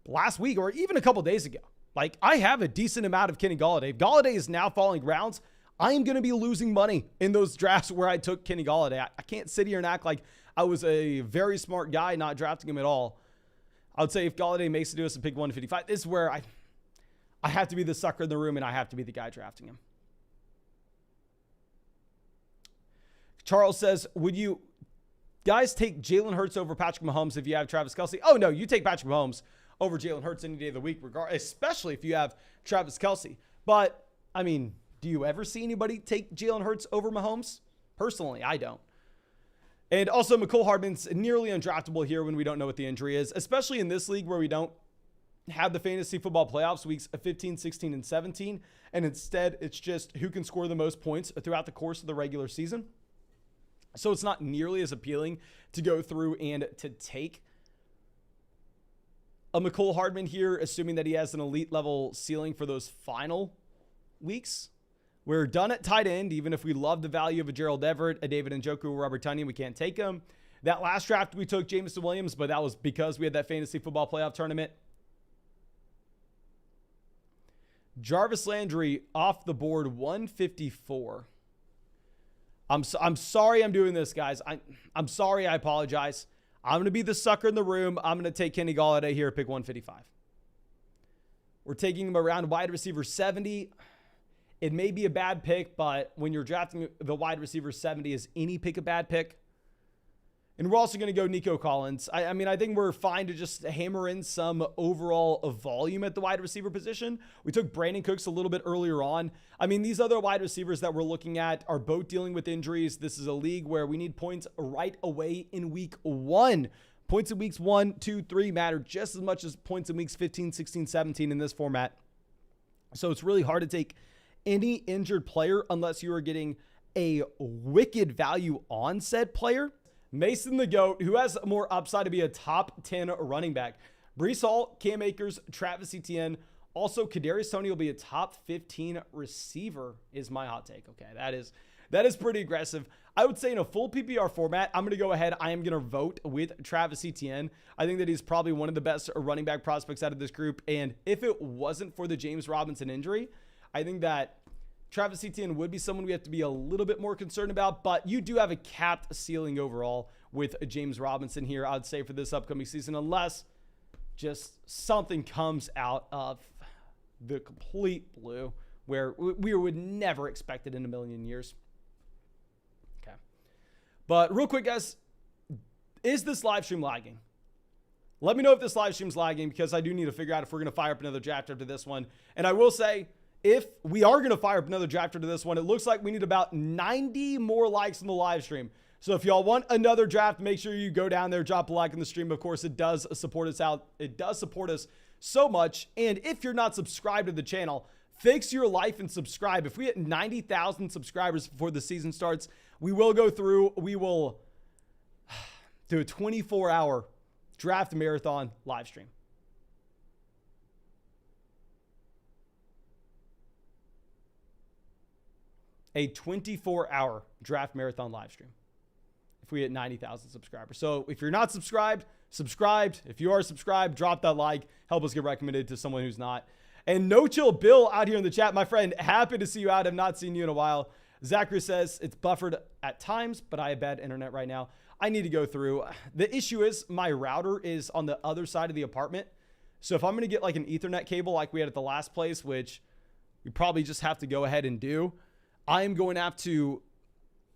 last week or even a couple days ago. Like, I have a decent amount of Kenny Galladay. If Galladay is now falling rounds, I am going to be losing money in those drafts where I took Kenny Galladay. I can't sit here and act like I was a very smart guy not drafting him at all. I would say if Galladay makes it to us and pick 155, this is where I have to be the sucker in the room and I have to be the guy drafting him. Charles says, would you guys take Jalen Hurts over Patrick Mahomes if you have Travis Kelce? Oh, no, you take Patrick Mahomes over Jalen Hurts any day of the week, especially if you have Travis Kelce. But, I mean, do you ever see anybody take Jalen Hurts over Mahomes? Personally, I don't. And also, Mecole Hardman's nearly undraftable here when we don't know what the injury is, especially in this league where we don't have the fantasy football playoffs weeks 15, 16, and 17. And instead, it's just who can score the most points throughout the course of the regular season. So it's not nearly as appealing to go through and to take a Mecole Hardman here, assuming that he has an elite level ceiling for those final weeks. We're done at tight end, even if we love the value of a Gerald Everett, a David Njoku, or Robert Tonyan, we can't take him. That last draft, we took Jameson Williams, but that was because we had that fantasy football playoff tournament. Jarvis Landry off the board, 154. I'm sorry I'm doing this, guys. I'm sorry. I apologize. I'm going to be the sucker in the room. I'm going to take Kenny Golladay here at pick 155. We're taking him around wide receiver 70. It may be a bad pick, but when you're drafting the wide receiver 70, is any pick a bad pick? And we're also going to go Nico Collins. I mean, I think we're fine to just hammer in some overall volume at the wide receiver position. We took Brandon Cooks a little bit earlier on. I mean, these other wide receivers that we're looking at are both dealing with injuries. This is a league where we need points right away in week 1. Points in weeks 1, 2, 3 matter just as much as points in weeks 15, 16, 17 in this format. So it's really hard to take any injured player unless you are getting a wicked value on said player. Mason the GOAT, who has more upside to be a top 10 running back. Breece Hall, Cam Akers, Travis Etienne. Also, Kadarius Toney will be a top 15 receiver is my hot take. Okay, that is pretty aggressive. I would say in a full PPR format, I'm going to go ahead. I am going to vote with Travis Etienne. I think that he's probably one of the best running back prospects out of this group. And if it wasn't for the James Robinson injury, I think that Travis Etienne would be someone we have to be a little bit more concerned about, but you do have a capped ceiling overall with James Robinson here, I'd say, for this upcoming season, unless just something comes out of the complete blue where we would never expect it in a million years. Okay. But real quick, guys, is this live stream lagging? Let me know if this live stream's lagging, because I do need to figure out if we're going to fire up another draft after this one. And I will say, if we are going to fire up another draft after this one, it looks like we need about 90 more likes in the live stream. So if y'all want another draft, make sure you go down there, drop a like in the stream. Of course, it does support us out. It does support us so much. And if you're not subscribed to the channel, fix your life and subscribe. If we hit 90,000 subscribers before the season starts, we will go through, we will do a 24-hour draft marathon live stream. A 24-hour draft marathon live stream if we hit 90,000 subscribers. So if you're not subscribed, subscribed. If you are subscribed, drop that like. Help us get recommended to someone who's not. And No Chill Bill out here in the chat. My friend, happy to see you out. I've not seen you in a while. Zachary says, it's buffered at times, but I have bad internet right now. I need to go through. The issue is my router is on the other side of the apartment. So if I'm going to get like an Ethernet cable like we had at the last place, which we probably just have to go ahead and do, I am going to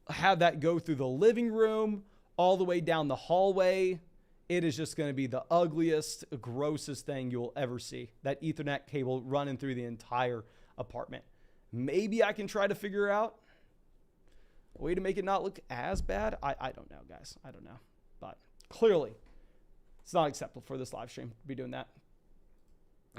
have that go through the living room all the way down the hallway. It is just going to be the ugliest, grossest thing you'll ever see. That Ethernet cable running through the entire apartment. Maybe I can try to figure out a way to make it not look as bad. I don't know, guys. I don't know. But clearly, it's not acceptable for this live stream to be doing that.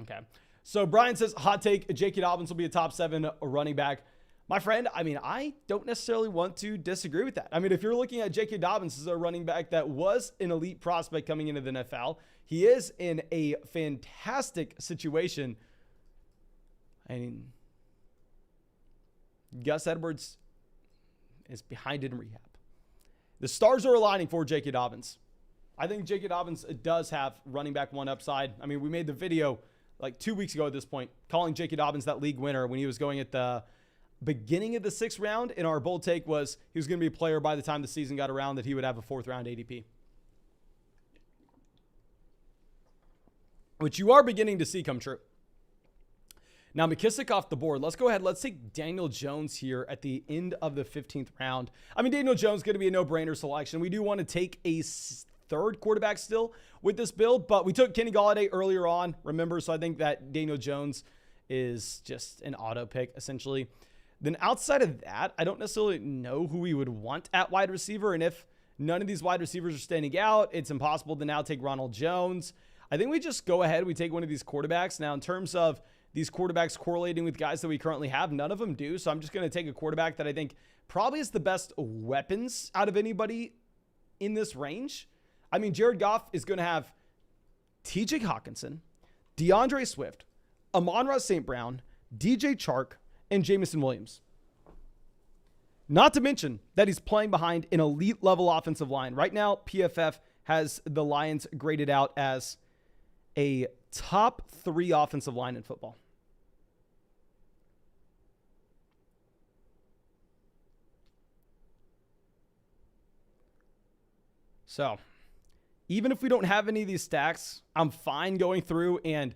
Okay. So Brian says, hot take, J.K. Dobbins will be a top 7 running back. My friend, I mean, I don't necessarily want to disagree with that. I mean, if you're looking at J.K. Dobbins as a running back that was an elite prospect coming into the NFL, he is in a fantastic situation. I mean, Gus Edwards is behind it in rehab. The stars are aligning for J.K. Dobbins. I think J.K. Dobbins does have running back 1 upside. I mean, we made the video like 2 weeks ago at this point, calling J.K. Dobbins that league winner when he was going at the beginning of the 6th round, and our bold take was he was going to be a player by the time the season got around, that he would have a 4th round ADP. Which you are beginning to see come true. Now, McKissick off the board. Let's go ahead. Let's take Daniel Jones here at the end of the 15th round. I mean, Daniel Jones is going to be a no-brainer selection. We do want to take a 3rd quarterback still with this build, but we took Kenny Golladay earlier on, remember? So I think that Daniel Jones is just an auto pick, essentially. Then outside of that, I don't necessarily know who we would want at wide receiver. And if none of these wide receivers are standing out, it's impossible to now take Ronald Jones. I think we just go ahead. We take one of these quarterbacks. Now, in terms of these quarterbacks correlating with guys that we currently have, none of them do. So I'm just going to take a quarterback that I think probably has the best weapons out of anybody in this range. I mean, Jared Goff is going to have T.J. Hawkinson, DeAndre Swift, Amon-Ra St. Brown, DJ Chark, and Jameson Williams. Not to mention that he's playing behind an elite level offensive line. Right now, PFF has the Lions graded out as a top 3 offensive line in football. So even if we don't have any of these stacks, I'm fine going through and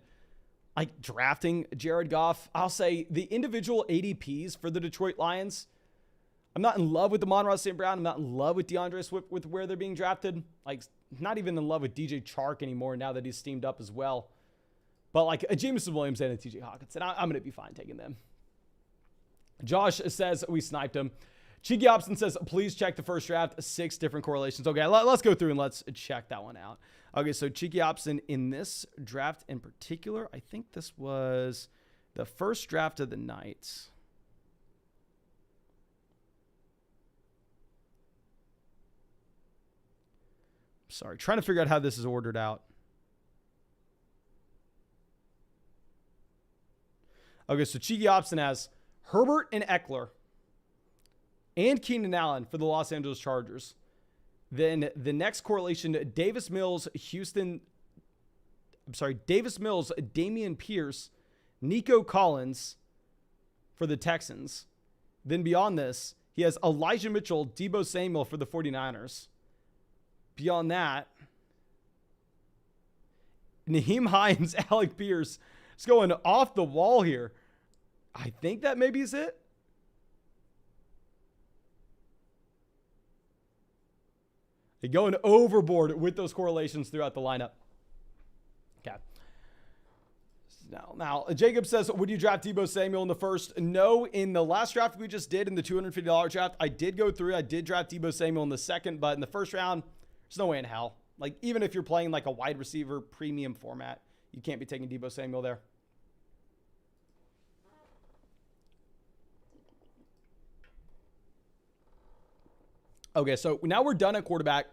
like drafting Jared Goff. I'll say the individual ADPs for the Detroit Lions, I'm not in love with the Amon-Ra St. Brown. I'm not in love with DeAndre Swift with where they're being drafted. Like, not even in love with DJ Chark anymore now that he's steamed up as well. But like a Jameson Williams and a TJ Hawkinson, I'm going to be fine taking them. Josh says we sniped him. Cheeky Opson says, please check the first draft. 6 different correlations. Okay, let's go through and let's check that one out. Okay, so Cheeky Opson in this draft in particular, I think this was the first draft of the night. Sorry, trying to figure out how this is ordered out. Okay, so Cheeky Opson has Herbert and Eckler and Keenan Allen for the Los Angeles Chargers. Then the next correlation, Davis Mills, Damien Pierce, Nico Collins for the Texans. Then beyond this, he has Elijah Mitchell, Deebo Samuel for the 49ers. Beyond that, Naheem Hines, Alec Pierce. It's going off the wall here. I think that maybe is it. They're going overboard with those correlations throughout the lineup. Okay. Now, Jacob says, would you draft Deebo Samuel in the first? No, in the last draft we just did, in the $250 draft, I did go through. I did draft Deebo Samuel in the second, but in the first round, there's no way in hell. Like, even if you're playing like a wide receiver premium format, you can't be taking Deebo Samuel there. Okay, so now we're done at quarterback.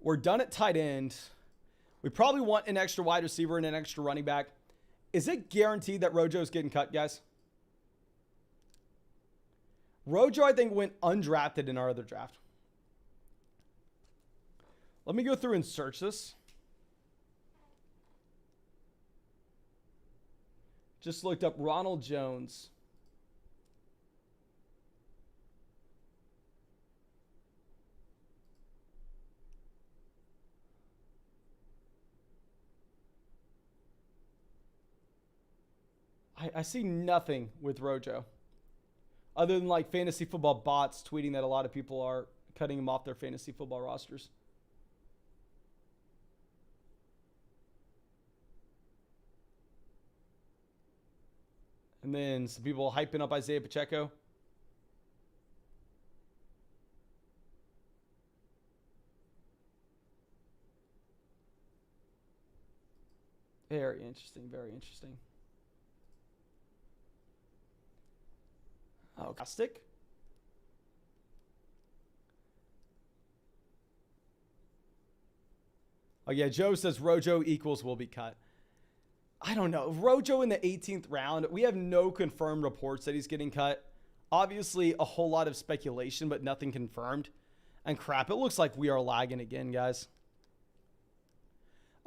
We're done at tight end. We probably want an extra wide receiver and an extra running back. Is it guaranteed that Rojo's getting cut, guys? Rojo, I think, went undrafted in our other draft. Let me go through and search this. Just looked up Ronald Jones. I see nothing with Rojo other than like fantasy football bots tweeting that a lot of people are cutting him off their fantasy football rosters. And then some people hyping up Isaiah Pacheco. Very interesting, very interesting. Oh, stick. Oh, yeah. Joe says Rojo equals will be cut. I don't know. Rojo in the 18th round. We have no confirmed reports that he's getting cut. Obviously, a whole lot of speculation, but nothing confirmed. And crap, it looks like we are lagging again, guys.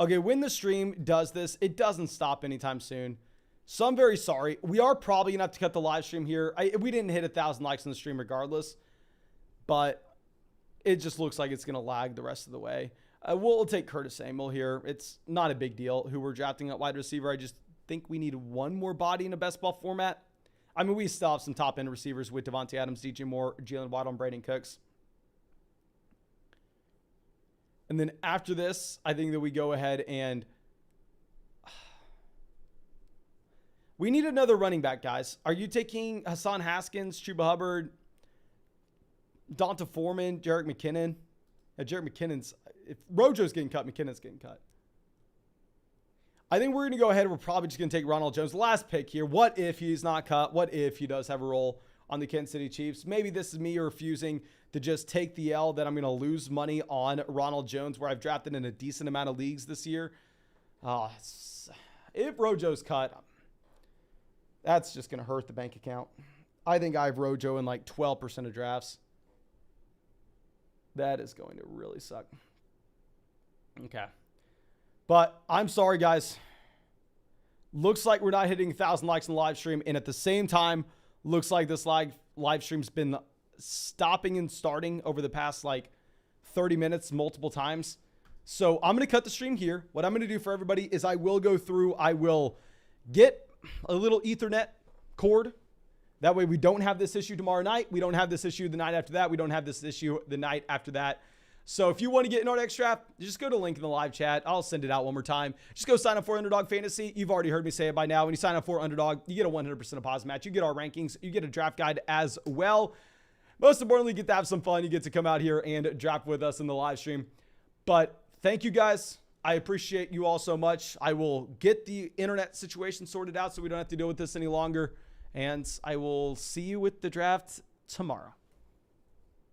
Okay, when the stream does this, it doesn't stop anytime soon. So I'm very sorry. We are probably going to have to cut the live stream here. We didn't hit 1,000 likes on the stream regardless. But it just looks like it's going to lag the rest of the way. We'll take Curtis Samuel here. It's not a big deal who we're drafting at wide receiver. I just think we need one more body in a best ball format. I mean, we still have some top-end receivers with Devontae Adams, DJ Moore, Jalen Waddle, and Brady Cooks. And then after this, I think that we go ahead and we need another running back, guys. Are you taking Hassan Haskins, Chuba Hubbard, Donta Foreman, Jerick McKinnon? Jerick McKinnon's, if Rojo's getting cut, McKinnon's getting cut. I think we're going to go ahead. We're probably just going to take Ronald Jones. Last pick here. What if he's not cut? What if he does have a role on the Kansas City Chiefs? Maybe this is me refusing to just take the L that I'm going to lose money on Ronald Jones, where I've drafted in a decent amount of leagues this year. If Rojo's cut, that's just going to hurt the bank account. I think I have Rojo in like 12% of drafts. That is going to really suck. Okay. But I'm sorry, guys. Looks like we're not hitting 1,000 likes in the live stream. And at the same time, looks like this live stream's been stopping and starting over the past like 30 minutes multiple times. So I'm going to cut the stream here. What I'm going to do for everybody is I will go through, I will get a little Ethernet cord. That way we don't have this issue tomorrow night. We don't have this issue the night after that. We don't have this issue the night after that. So if you want to get an RX draft, just go to the link in the live chat. I'll send it out one more time. Just go sign up for Underdog Fantasy. You've already heard me say it by now. When you sign up for Underdog, you get a 100% deposit match. You get our rankings. You get a draft guide as well. Most importantly, you get to have some fun. You get to come out here and draft with us in the live stream. But thank you guys. I appreciate you all so much. I will get the internet situation sorted out so we don't have to deal with this any longer. And I will see you with the draft tomorrow.